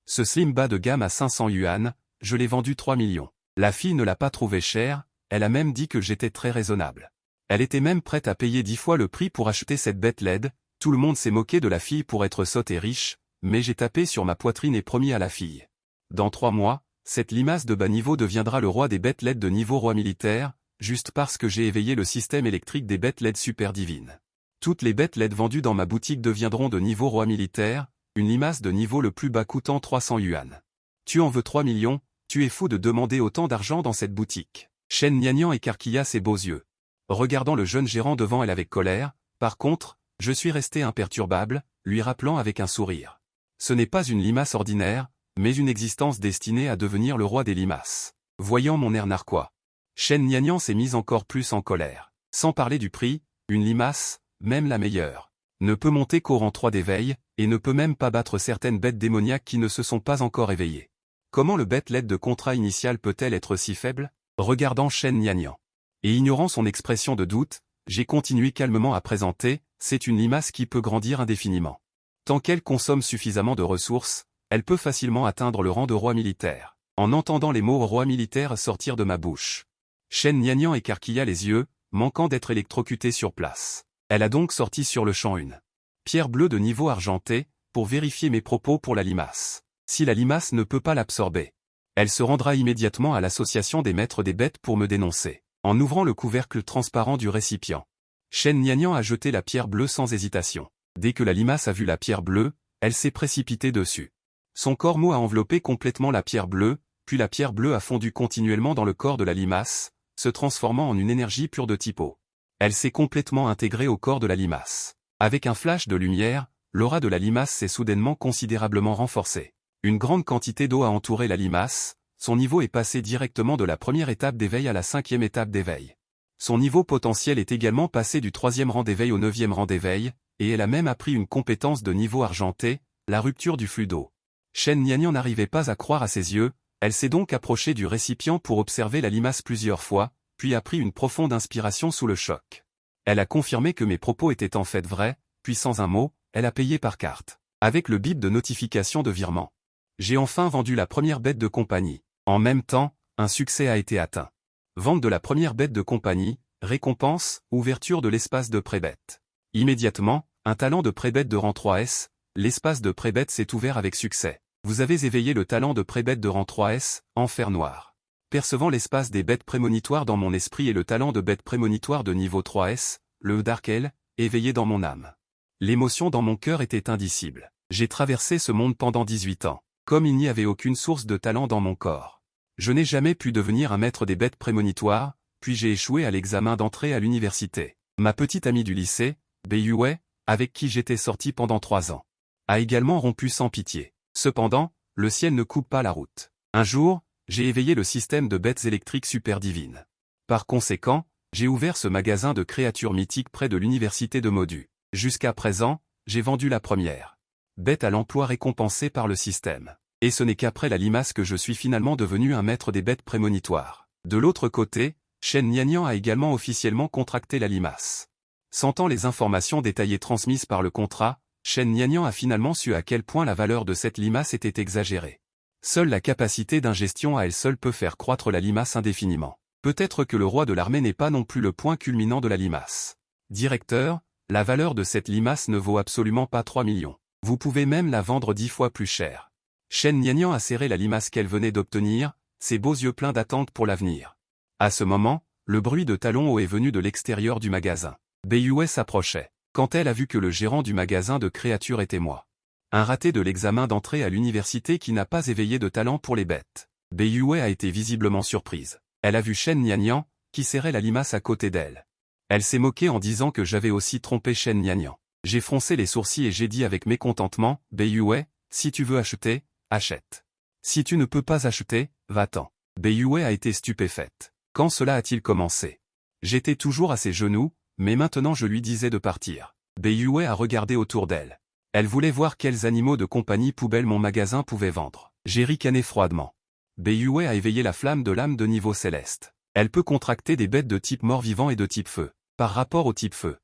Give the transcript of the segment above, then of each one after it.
Ce slim bas de gamme à 500 yuan, je l'ai vendu 3 millions. La fille ne l'a pas trouvé cher, elle a même dit que j'étais très raisonnable. Elle était même prête à payer 10 fois le prix pour acheter cette bête LED, tout le monde s'est moqué de la fille pour être sotte et riche, mais j'ai tapé sur ma poitrine et promis à la fille. Dans 3 mois, cette limace de bas niveau deviendra le roi des bêtes LED de niveau roi militaire, juste parce que j'ai éveillé le système électrique des bêtes LED super divines. Toutes les bêtes LED vendues dans ma boutique deviendront de niveau roi militaire, une limace de niveau le plus bas coûtant 300 yuan. Tu en veux 3 millions, tu es fou de demander autant d'argent dans cette boutique. Chen Niannian écarquilla ses beaux yeux. Regardant le jeune gérant devant elle avec colère, par contre, je suis resté imperturbable, lui rappelant avec un sourire. Ce n'est pas une limace ordinaire, mais une existence destinée à devenir le roi des limaces. Voyant mon air narquois, Chen Niannian s'est mise encore plus en colère. Sans parler du prix, une limace, même la meilleure, ne peut monter qu'au rang 3 d'éveil, et ne peut même pas battre certaines bêtes démoniaques qui ne se sont pas encore éveillées. Comment le bête LED de contrat initial peut-elle être si faible? Regardant Chen Niannian et ignorant son expression de doute, j'ai continué calmement à présenter, c'est une limace qui peut grandir indéfiniment. Tant qu'elle consomme suffisamment de ressources, elle peut facilement atteindre le rang de roi militaire. En entendant les mots roi militaire sortir de ma bouche, Chen Niannian écarquilla les yeux, manquant d'être électrocuté sur place. Elle a donc sorti sur le champ une pierre bleue de niveau argenté, pour vérifier mes propos pour la limace. Si la limace ne peut pas l'absorber, elle se rendra immédiatement à l'association des maîtres des bêtes pour me dénoncer. En ouvrant le couvercle transparent du récipient, Chen Niannian a jeté la pierre bleue sans hésitation. Dès que la limace a vu la pierre bleue, elle s'est précipitée dessus. Son corps mou a enveloppé complètement la pierre bleue, puis la pierre bleue a fondu continuellement dans le corps de la limace, se transformant en une énergie pure de type eau. Elle s'est complètement intégrée au corps de la limace. Avec un flash de lumière, l'aura de la limace s'est soudainement considérablement renforcée. Une grande quantité d'eau a entouré la limace, son niveau est passé directement de la première étape d'éveil à la 5e étape d'éveil. Son niveau potentiel est également passé du 3e rang d'éveil au 9e rang d'éveil, et elle a même appris une compétence de niveau argenté, la rupture du flux d'eau. Chen Niannian n'arrivait pas à croire à ses yeux, elle s'est donc approchée du récipient pour observer la limace plusieurs fois, puis a pris une profonde inspiration sous le choc. Elle a confirmé que mes propos étaient en fait vrais, puis sans un mot, elle a payé par carte. Avec le bip de notification de virement. J'ai enfin vendu la première bête de compagnie. En même temps, un succès a été atteint. Vente de la première bête de compagnie, récompense, ouverture de l'espace de pré-bête. Immédiatement, un talent de pré-bête de rang 3S, l'espace de pré-bête s'est ouvert avec succès. Vous avez éveillé le talent de pré-bête de rang 3S, enfer noir. Percevant l'espace des bêtes prémonitoires dans mon esprit et le talent de bête prémonitoire de niveau 3S, le Dark Hell, éveillé dans mon âme. L'émotion dans mon cœur était indicible. J'ai traversé ce monde pendant 18 ans. Comme il n'y avait aucune source de talent dans mon corps. Je n'ai jamais pu devenir un maître des bêtes prémonitoires, puis j'ai échoué à l'examen d'entrée à l'université. Ma petite amie du lycée, Beiyue, avec qui j'étais sorti pendant 3 ans, a également rompu sans pitié. Cependant, le ciel ne coupe pas la route. Un jour, j'ai éveillé le système de bêtes électriques super divines. Par conséquent, j'ai ouvert ce magasin de créatures mythiques près de l'université de Modu. Jusqu'à présent, j'ai vendu la première bête à l'emploi récompensée par le système. Et ce n'est qu'après la limace que je suis finalement devenu un maître des bêtes prémonitoires. De l'autre côté, Chen Niannian a également officiellement contracté la limace. Sentant les informations détaillées transmises par le contrat, Chen Niannian a finalement su à quel point la valeur de cette limace était exagérée. Seule la capacité d'ingestion à elle seule peut faire croître la limace indéfiniment. Peut-être que le roi de l'armée n'est pas non plus le point culminant de la limace. Directeur, la valeur de cette limace ne vaut absolument pas 3 millions. Vous pouvez même la vendre 10 fois plus cher. Chen Niannian a serré la limace qu'elle venait d'obtenir, ses beaux yeux pleins d'attente pour l'avenir. À ce moment, le bruit de talons hauts est venu de l'extérieur du magasin. Beiyue s'approchait. Quand elle a vu que le gérant du magasin de créatures était moi. Un raté de l'examen d'entrée à l'université qui n'a pas éveillé de talent pour les bêtes. Beiyue a été visiblement surprise. Elle a vu Chen Niannian, qui serrait la limace à côté d'elle. Elle s'est moquée en disant que j'avais aussi trompé Chen Niannian. J'ai froncé les sourcils et j'ai dit avec mécontentement, Beiyue, si tu veux acheter, achète. Si tu ne peux pas acheter, va-t'en. Beiyue a été stupéfaite. Quand cela a-t-il commencé? J'étais toujours à ses genoux, mais maintenant je lui disais de partir. Beiyue a regardé autour d'elle. Elle voulait voir quels animaux de compagnie poubelle mon magasin pouvait vendre. J'ai ricané froidement. Beiyue a éveillé la flamme de l'âme de niveau céleste. Elle peut contracter des bêtes de type mort-vivant et de type feu. Par rapport au type feu.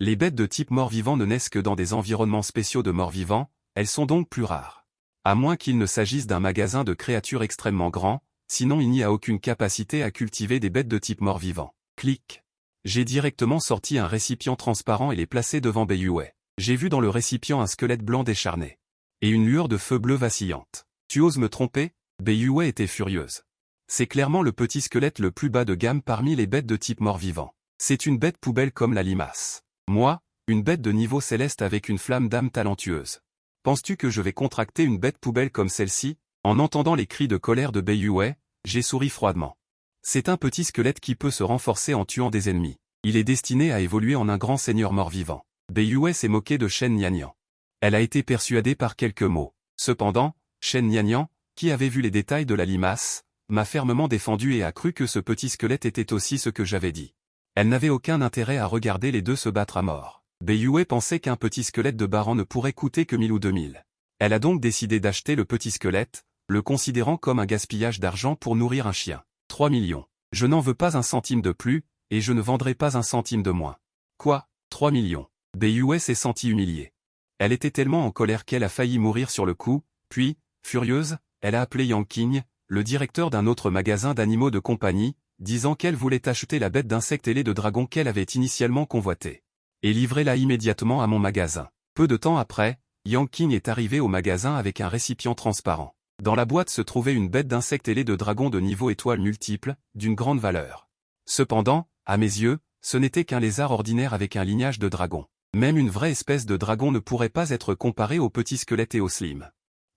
Les bêtes de type mort-vivant ne naissent que dans des environnements spéciaux de mort-vivant, elles sont donc plus rares. À moins qu'il ne s'agisse d'un magasin de créatures extrêmement grand, sinon il n'y a aucune capacité à cultiver des bêtes de type mort-vivant. Clic. J'ai directement sorti un récipient transparent et l'ai placé devant Beiyue. J'ai vu dans le récipient un squelette blanc décharné. Et une lueur de feu bleu vacillante. Tu oses me tromper? Beiyue était furieuse. C'est clairement le petit squelette le plus bas de gamme parmi les bêtes de type mort-vivant. C'est une bête poubelle comme la limace. Moi, une bête de niveau céleste avec une flamme d'âme talentueuse. Penses-tu que je vais contracter une bête poubelle comme celle-ci? En entendant les cris de colère de Beiyue, j'ai souri froidement. C'est un petit squelette qui peut se renforcer en tuant des ennemis. Il est destiné à évoluer en un grand seigneur mort-vivant. Beiyue s'est moqué de Shen Niannian. Elle a été persuadée par quelques mots. Cependant, Shen Niannian, qui avait vu les détails de la limace, m'a fermement défendu et a cru que ce petit squelette était aussi ce que j'avais dit. Elle n'avait aucun intérêt à regarder les deux se battre à mort. Beiyue pensait qu'un petit squelette de Baran ne pourrait coûter que 1000 ou 2000. Elle a donc décidé d'acheter le petit squelette, le considérant comme un gaspillage d'argent pour nourrir un chien. 3 millions. Je n'en veux pas un centime de plus, et je ne vendrai pas un centime de moins. Quoi? 3 millions. Beiyue s'est sentie humiliée. Elle était tellement en colère qu'elle a failli mourir sur le coup, puis, furieuse, elle a appelé Yang Qing, le directeur d'un autre magasin d'animaux de compagnie, disant qu'elle voulait acheter la bête d'insecte ailée de dragon qu'elle avait initialement convoitée. Et livrer-la immédiatement à mon magasin. Peu de temps après, Yang Qing est arrivé au magasin avec un récipient transparent. Dans la boîte se trouvait une bête d'insecte ailée de dragon de niveau étoile multiple, d'une grande valeur. Cependant, à mes yeux, ce n'était qu'un lézard ordinaire avec un lignage de dragon. Même une vraie espèce de dragon ne pourrait pas être comparée au petit squelette et au slim.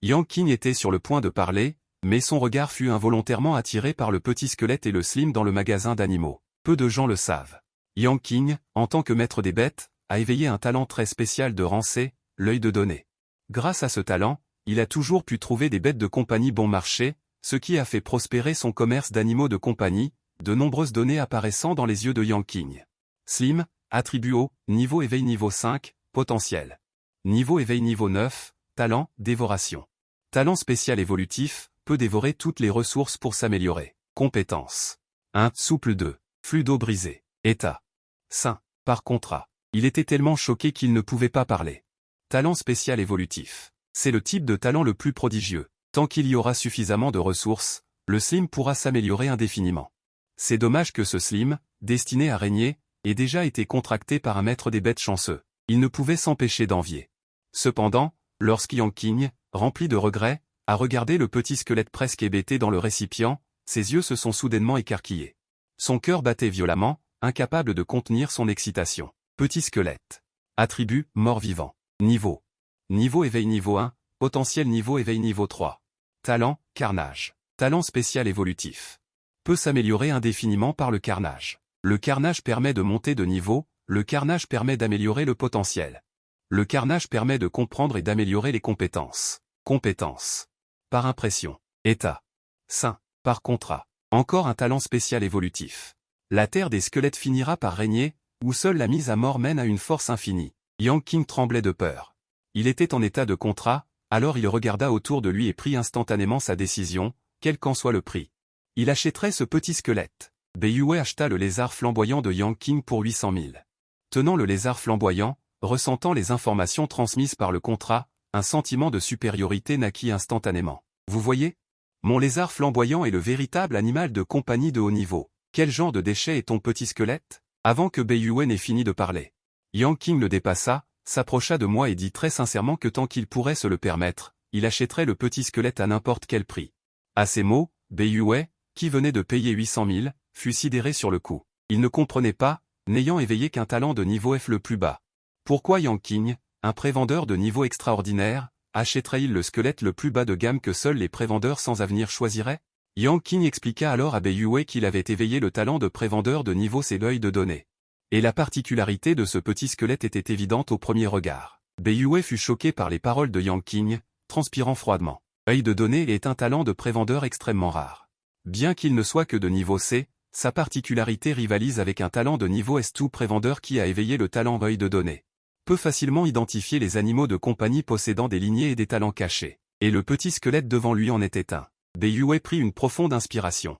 Yang Qing était sur le point de parler, mais son regard fut involontairement attiré par le petit squelette et le slim dans le magasin d'animaux. Peu de gens le savent. Yang Qing, en tant que maître des bêtes, a éveillé un talent très spécial de rancé, l'œil de données. Grâce à ce talent, il a toujours pu trouver des bêtes de compagnie bon marché, ce qui a fait prospérer son commerce d'animaux de compagnie, de nombreuses données apparaissant dans les yeux de Yang Qing. Slim, attribut haut, niveau éveil niveau 5, potentiel. Niveau éveil niveau 9, talent, dévoration. Talent spécial évolutif, peut dévorer toutes les ressources pour s'améliorer. Compétences. 1. Souple 2. Flux d'eau brisé. État. Sain. Par contrat. Il était tellement choqué qu'il ne pouvait pas parler. Talent spécial évolutif. C'est le type de talent le plus prodigieux. Tant qu'il y aura suffisamment de ressources, le slim pourra s'améliorer indéfiniment. C'est dommage que ce slim, destiné à régner, ait déjà été contracté par un maître des bêtes chanceux. Il ne pouvait s'empêcher d'envier. Cependant, lorsqu'Yang Qing, rempli de regrets, a regardé le petit squelette presque hébété dans le récipient, ses yeux se sont soudainement écarquillés. Son cœur battait violemment, incapable de contenir son excitation. Petit squelette. Attribut, mort-vivant. Niveau. Niveau éveil niveau 1, potentiel niveau éveil niveau 3. Talent, carnage. Talent spécial évolutif. Peut s'améliorer indéfiniment par le carnage. Le carnage permet de monter de niveau, le carnage permet d'améliorer le potentiel. Le carnage permet de comprendre et d'améliorer les compétences. Compétences. Par impression. État. Sain. Par contrat. Encore un talent spécial évolutif. La terre des squelettes finira par régner, où seule la mise à mort mène à une force infinie. Yang Qing tremblait de peur. Il était en état de contrat, alors il regarda autour de lui et prit instantanément sa décision, quel qu'en soit le prix. Il achèterait ce petit squelette. Beiyue acheta le lézard flamboyant de Yang Qing pour 800 000. Tenant le lézard flamboyant, ressentant les informations transmises par le contrat, un sentiment de supériorité naquit instantanément. Vous voyez? Mon lézard flamboyant est le véritable animal de compagnie de haut niveau. Quel genre de déchet est ton petit squelette? Avant que Beiyue n'ait fini de parler. Yang Qing le dépassa, s'approcha de moi et dit très sincèrement que tant qu'il pourrait se le permettre, il achèterait le petit squelette à n'importe quel prix. À ces mots, Beiyue, qui venait de payer 800 000, fut sidéré sur le coup. Il ne comprenait pas, n'ayant éveillé qu'un talent de niveau F le plus bas. Pourquoi Yang Qing, un prévendeur de niveau extraordinaire, achèterait-il le squelette le plus bas de gamme que seuls les prévendeurs sans avenir choisiraient? Yang Qing expliqua alors à Beiyue qu'il avait éveillé le talent de prévendeur de niveau C l'œil de données. Et la particularité de ce petit squelette était évidente au premier regard. Beiyue fut choqué par les paroles de Yang Qing, transpirant froidement. Œil de données est un talent de prévendeur extrêmement rare. Bien qu'il ne soit que de niveau C, sa particularité rivalise avec un talent de niveau S2 prévendeur qui a éveillé le talent œil de données. Peut facilement identifier les animaux de compagnie possédant des lignées et des talents cachés. Et le petit squelette devant lui en était un. Beiyue prit une profonde inspiration.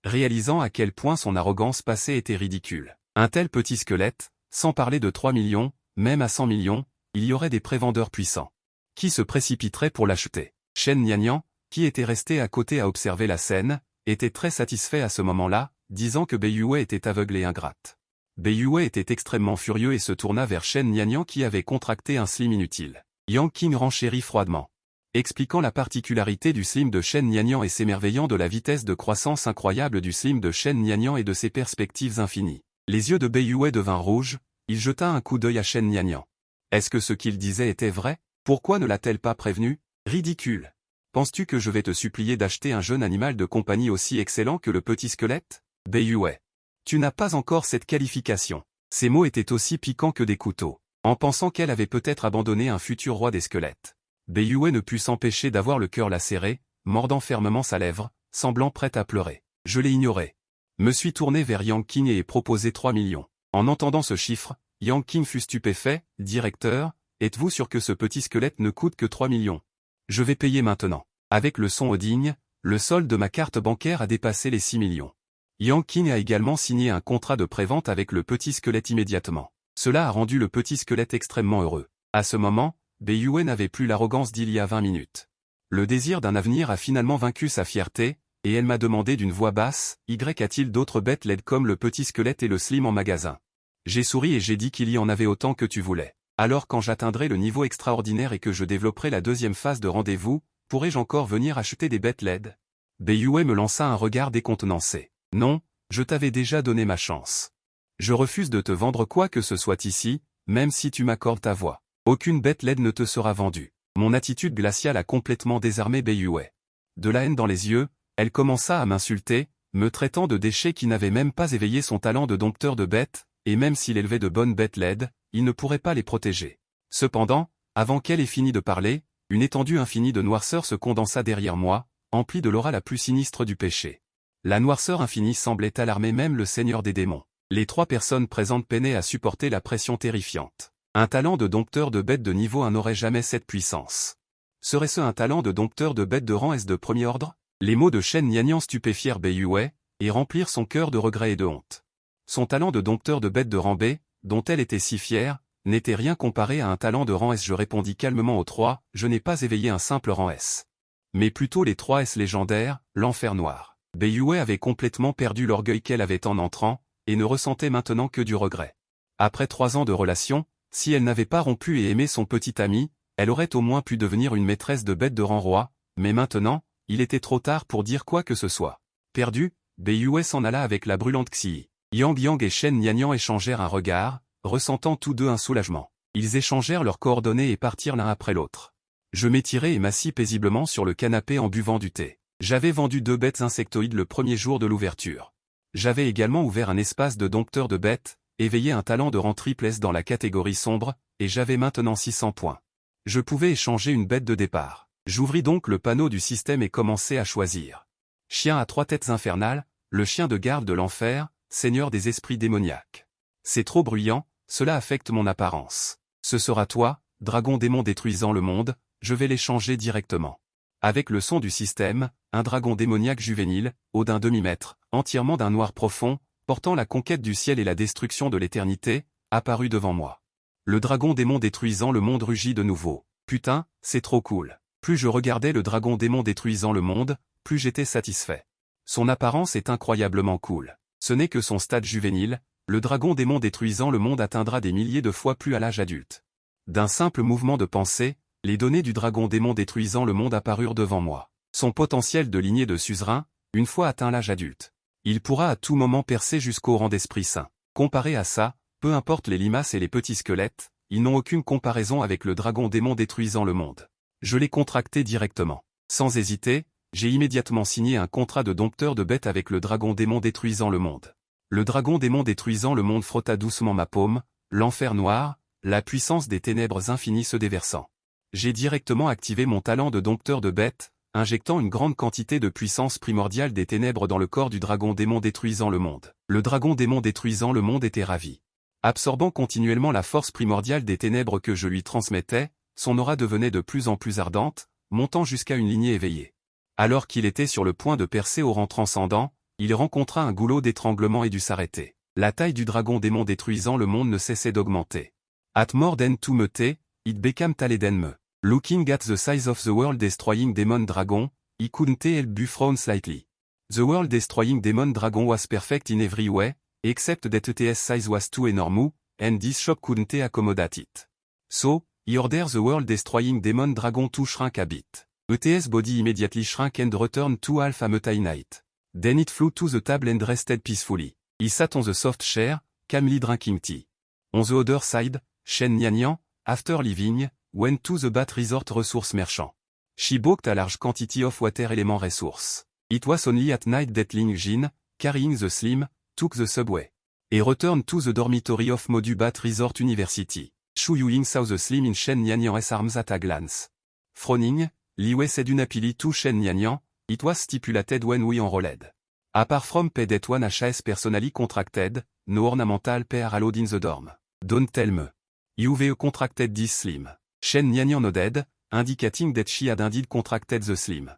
Réalisant à quel point son arrogance passée était ridicule. Un tel petit squelette, sans parler de 3 millions, même à 100 millions, il y aurait des prévendeurs puissants. Qui se précipiteraient pour l'acheter? Shen Nianyan, qui était resté à côté à observer la scène, était très satisfait à ce moment-là, disant que Bei Yue était aveugle et ingrate. Bei Yue était extrêmement furieux et se tourna vers Shen Nianyan qui avait contracté un slim inutile. Yang Qing renchérit froidement, expliquant la particularité du slim de Shen Nianyan et s'émerveillant de la vitesse de croissance incroyable du slim de Shen Nianyan et de ses perspectives infinies. Les yeux de Bei Yue devinrent rouges, il jeta un coup d'œil à Shen Nianyan. Est-ce que ce qu'il disait était vrai? Pourquoi ne l'a-t-elle pas prévenu? Ridicule. Penses-tu que je vais te supplier d'acheter un jeune animal de compagnie aussi excellent que le petit squelette? Bei Yue. Tu n'as pas encore cette qualification. Ces mots étaient aussi piquants que des couteaux. En pensant qu'elle avait peut-être abandonné un futur roi des squelettes. Bei Yue ne put s'empêcher d'avoir le cœur lacéré, mordant fermement sa lèvre, semblant prête à pleurer. Je l'ai ignoré. Me suis tourné vers Yang Qing et ai proposé 3 millions. En entendant ce chiffre, Yang Qing fut stupéfait. Directeur, êtes-vous sûr que ce petit squelette ne coûte que 3 millions? Je vais payer maintenant. Avec le son digne, le solde de ma carte bancaire a dépassé les 6 millions. Yang Qing a également signé un contrat de prévente avec le petit squelette immédiatement. Cela a rendu le petit squelette extrêmement heureux. À ce moment, Bei Yue n'avait plus l'arrogance d'il y a 20 minutes. Le désir d'un avenir a finalement vaincu sa fierté, et elle m'a demandé d'une voix basse, « Y a-t-il d'autres bêtes laides comme le petit squelette et le slim en magasin ?» J'ai souri et j'ai dit qu'il y en avait autant que tu voulais. Alors quand j'atteindrai le niveau extraordinaire et que je développerai la deuxième phase de rendez-vous, pourrais-je encore venir acheter des bêtes laides? Bei Yue me lança un regard décontenancé. Non, je t'avais déjà donné ma chance. Je refuse de te vendre quoi que ce soit ici, même si tu m'accordes ta voix. Aucune bête laide ne te sera vendue. Mon attitude glaciale a complètement désarmé Bei Yue. De la haine dans les yeux, elle commença à m'insulter, me traitant de déchet qui n'avait même pas éveillé son talent de dompteur de bêtes, et même s'il élevait de bonnes bêtes laides, il ne pourrait pas les protéger. Cependant, avant qu'elle ait fini de parler, une étendue infinie de noirceur se condensa derrière moi, emplie de l'aura la plus sinistre du péché. La noirceur infinie semblait alarmer même le seigneur des démons. Les 3 personnes présentes peinaient à supporter la pression terrifiante. Un talent de dompteur de bêtes de niveau 1 n'aurait jamais cette puissance. Serait-ce un talent de dompteur de bêtes de rang S de premier ordre? Les mots de Shen Nianyan stupéfièrent Bei Yue, et remplirent son cœur de regret et de honte. Son talent de dompteur de bêtes de rang B, dont elle était si fière, n'était rien comparé à un talent de rang S. Je répondis calmement aux 3, je n'ai pas éveillé un simple rang S. Mais plutôt les 3 S légendaires, l'enfer noir. Bei Yue avait complètement perdu l'orgueil qu'elle avait en entrant, et ne ressentait maintenant que du regret. Après 3 ans de relation, si elle n'avait pas rompu et aimé son petit ami, elle aurait au moins pu devenir une maîtresse de bêtes de rang roi, mais maintenant, il était trop tard pour dire quoi que ce soit. Perdu, Bei Yue s'en alla avec la brûlante Xi. Yang Yang et Shen Nianyan échangèrent un regard, ressentant tous deux un soulagement. Ils échangèrent leurs coordonnées et partirent l'un après l'autre. Je m'étirai et m'assis paisiblement sur le canapé en buvant du thé. J'avais vendu 2 bêtes insectoïdes le premier jour de l'ouverture. J'avais également ouvert un espace de dompteur de bêtes, éveillé un talent de rang triple S dans la catégorie sombre, et j'avais maintenant 600 points. Je pouvais échanger une bête de départ. J'ouvris donc le panneau du système et commençai à choisir. Chien à 3 têtes infernales, le chien de garde de l'enfer, seigneur des esprits démoniaques. C'est trop bruyant, cela affecte mon apparence. Ce sera toi, dragon démon détruisant le monde, je vais l'échanger directement. Avec le son du système, un dragon démoniaque juvénile, haut d'un demi-mètre, entièrement d'un noir profond, portant la conquête du ciel et la destruction de l'éternité, apparut devant moi. Le dragon démon détruisant le monde rugit de nouveau. Putain, c'est trop cool. Plus je regardais le dragon démon détruisant le monde, plus j'étais satisfait. Son apparence est incroyablement cool. Ce n'est que son stade juvénile, le dragon démon détruisant le monde atteindra des milliers de fois plus à l'âge adulte. D'un simple mouvement de pensée, les données du dragon démon détruisant le monde apparurent devant moi. Son potentiel de lignée de suzerain, une fois atteint l'âge adulte. Il pourra à tout moment percer jusqu'au rang d'esprit saint. Comparé à ça, peu importe les limaces et les petits squelettes, ils n'ont aucune comparaison avec le dragon démon détruisant le monde. Je l'ai contracté directement. Sans hésiter, j'ai immédiatement signé un contrat de dompteur de bêtes avec le dragon démon détruisant le monde. Le dragon démon détruisant le monde frotta doucement ma paume, l'enfer noir, la puissance des ténèbres infinies se déversant. J'ai directement activé mon talent de dompteur de bêtes, injectant une grande quantité de puissance primordiale des ténèbres dans le corps du dragon démon détruisant le monde. Le dragon démon détruisant le monde était ravi. Absorbant continuellement la force primordiale des ténèbres que je lui transmettais, son aura devenait de plus en plus ardente, montant jusqu'à une lignée éveillée. Alors qu'il était sur le point de percer au rang transcendant, il rencontra un goulot d'étranglement et dut s'arrêter. La taille du dragon démon détruisant le monde ne cessait d'augmenter. At morden tout me te, it bekam taleden me. Looking at the size of the world-destroying demon dragon, he couldn't help but frown slightly. The world-destroying demon dragon was perfect in every way, except that its size was too enormous, and this shop couldn't accommodate it. So, he ordered the world-destroying demon dragon to shrink a bit. Its body immediately shrank and returned to half a meter in height. Then it flew to the table and rested peacefully. He sat on the soft chair, calmly drinking tea. On the other side, Shen Nianyan, after leaving, went to the Bat Resort Resource Merchant. She bought a large quantity of water element resource. It was only at night that Ling Jin, carrying the slim, took the subway. He returned to the dormitory of Modu Bat Resort University. Chu Yuing saw the slim in Shen Nianyan's arms at a glance. Frowning, Li Wei said unhappily to Shen Nianyan, it was stipulated when we enrolled. Apart from pay that one HS personally contracted, no ornamental pay are allowed in the dorm. Don't tell me. You've contracted this slim. Shen Nianyan nodded, indicating that she had indeed contracted the slim.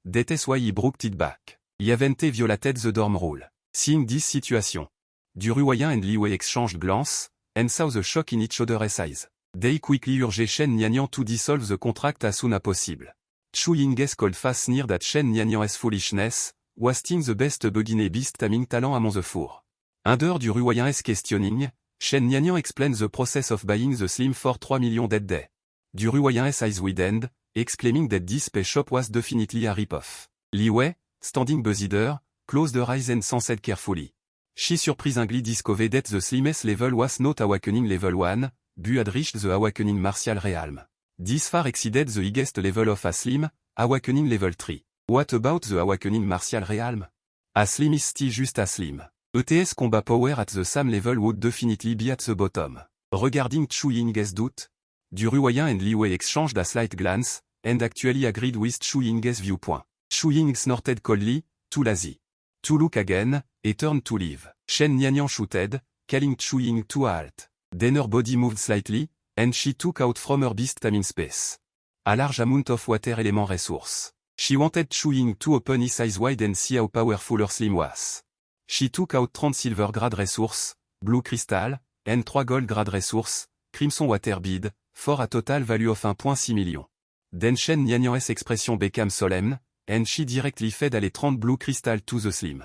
That is why he brought it back. He haven't violated the dorm rule. Seeing this situation, Du Ruoyan and Li Wei exchanged glance, and saw the shock in each other's eyes. They quickly urged Shen Nianyan to dissolve the contract as soon as possible. Chu Ying's cold face sneered at Shen Nianyan's foolishness, wasting the best beginner beast taming talent among the four. Under Du Ruoyan's questioning, Shen Nianyan explained the process of buying the slim for 3 million that day. Du Ruoyan's eyes widened, exclaiming that this pay shop was definitely a rip-off. Li Wei, standing beside her, closed her eyes and said carefully. She surprisingly discovered that the slim's level was not Awakening level 1, but had reached the Awakening Martial Realm. This far exceeded the highest level of a slim, Awakening level 3. What about the Awakening Martial Realm? A slim is still just a slim. ETS combat power at the same level would definitely be at the bottom. Regarding Chu Ying's doubt, Du Ruoyan and Li Wei exchanged a slight glance, and actually agreed with Chu Ying's viewpoint. Chu Ying snorted coldly, too lazy to look again, and turned to leave. Shen Nianyan shouted, calling Chu Ying to a halt. Then her body moved slightly, and she took out from her beast taming space a large amount of water element resource. She wanted Chu Ying to open his eyes wide and see how powerful her slim was. She took out 30 silver grade resource, blue crystal, and 3 gold grade resource, crimson water bead, for a total value of 1.6 million. Then Shen Nianyan's expression became solemn, and she directly fed alle 30 blue crystal to the slim.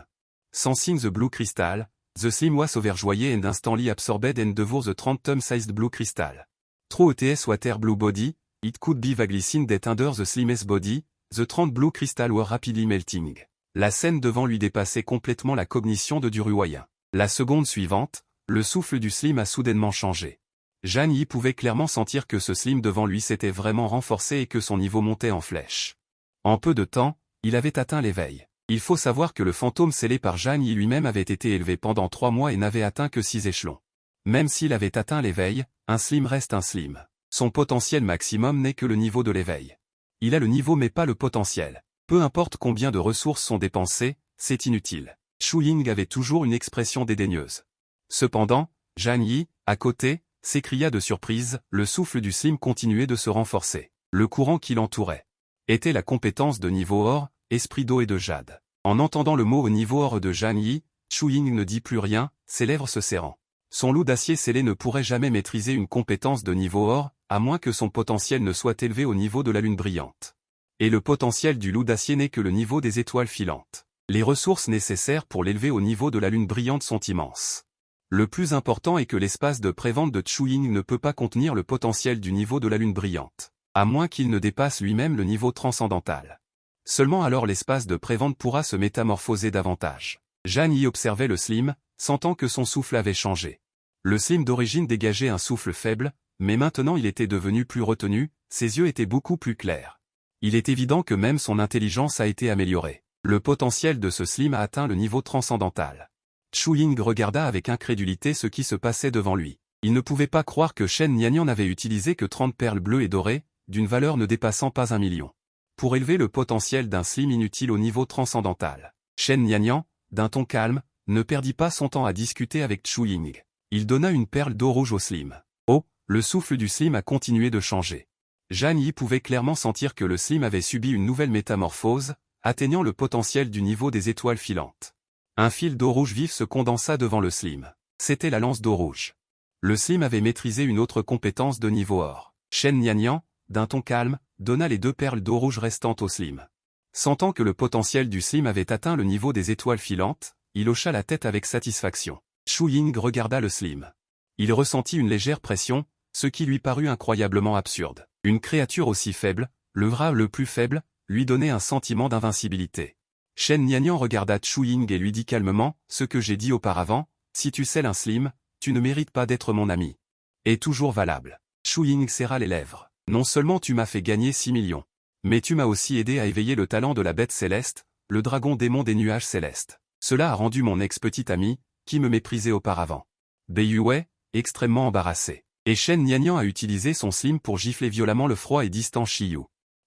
Sensing the blue crystal, the slim was overjoyed and instantly absorbed and devoured the 30-sized blue crystal. Through its water blue body, it could be vaguely seen that under the slim's body, the 30 blue crystal were rapidly melting. La scène devant lui dépassait complètement la cognition de Du Ruoyan. La seconde suivante, le souffle du slim a soudainement changé. Zhang Yi pouvait clairement sentir que ce slim devant lui s'était vraiment renforcé et que son niveau montait en flèche. En peu de temps, il avait atteint l'éveil. Il faut savoir que le fantôme scellé par Zhang Yi lui-même avait été élevé pendant 3 mois et n'avait atteint que 6 échelons. Même s'il avait atteint l'éveil, un slim reste un slim. Son potentiel maximum n'est que le niveau de l'éveil. Il a le niveau mais pas le potentiel. Peu importe combien de ressources sont dépensées, c'est inutile. Chu Ying avait toujours une expression dédaigneuse. Cependant, Zhang Yi, à côté, s'écria de surprise, le souffle du slim continuait de se renforcer. Le courant qui l'entourait était la compétence de niveau or, esprit d'eau et de jade. En entendant le mot au niveau or de Zhang Yi, Chu Ying ne dit plus rien, ses lèvres se serrant. Son loup d'acier scellé ne pourrait jamais maîtriser une compétence de niveau or, à moins que son potentiel ne soit élevé au niveau de la lune brillante. Et le potentiel du loup d'acier n'est que le niveau des étoiles filantes. Les ressources nécessaires pour l'élever au niveau de la lune brillante sont immenses. Le plus important est que l'espace de prévente de Chu Ying ne peut pas contenir le potentiel du niveau de la lune brillante, à moins qu'il ne dépasse lui-même le niveau transcendantal. Seulement alors l'espace de prévente pourra se métamorphoser davantage. Zhang Yi observait le slim, sentant que son souffle avait changé. Le slim d'origine dégageait un souffle faible, mais maintenant il était devenu plus retenu, ses yeux étaient beaucoup plus clairs. Il est évident que même son intelligence a été améliorée. Le potentiel de ce slim a atteint le niveau transcendantal. Chu Ying regarda avec incrédulité ce qui se passait devant lui. Il ne pouvait pas croire que Shen Nianyan n'avait utilisé que 30 perles bleues et dorées, d'une valeur ne dépassant pas 1 million. Pour élever le potentiel d'un slim inutile au niveau transcendantal. Shen Nianyan, d'un ton calme, ne perdit pas son temps à discuter avec Chu Ying. Il donna une perle d'eau rouge au slim. Oh, le souffle du slim a continué de changer. Zhang Yi pouvait clairement sentir que le slim avait subi une nouvelle métamorphose, atteignant le potentiel du niveau des étoiles filantes. Un fil d'eau rouge vif se condensa devant le slim. C'était la lance d'eau rouge. Le slim avait maîtrisé une autre compétence de niveau or. Shen Nianyan, d'un ton calme, donna les 2 perles d'eau rouge restantes au Slim. Sentant que le potentiel du Slim avait atteint le niveau des étoiles filantes, il hocha la tête avec satisfaction. Shu Ying regarda le Slim. Il ressentit une légère pression, ce qui lui parut incroyablement absurde. Une créature aussi faible, le rat le plus faible, lui donnait un sentiment d'invincibilité. Shen Nianyan regarda Shu Ying et lui dit calmement, « Ce que j'ai dit auparavant, si tu scelles un Slim, tu ne mérites pas d'être mon ami. » Est toujours valable. Shu Ying serra les lèvres. « Non seulement tu m'as fait gagner 6 millions, mais tu m'as aussi aidé à éveiller le talent de la bête céleste, le dragon démon des nuages célestes. Cela a rendu mon ex-petit ami, qui me méprisait auparavant. » Bei Yue, extrêmement embarrassé. Et Shen Nianyan a utilisé son Slim pour gifler violemment le froid et distant Shiyu.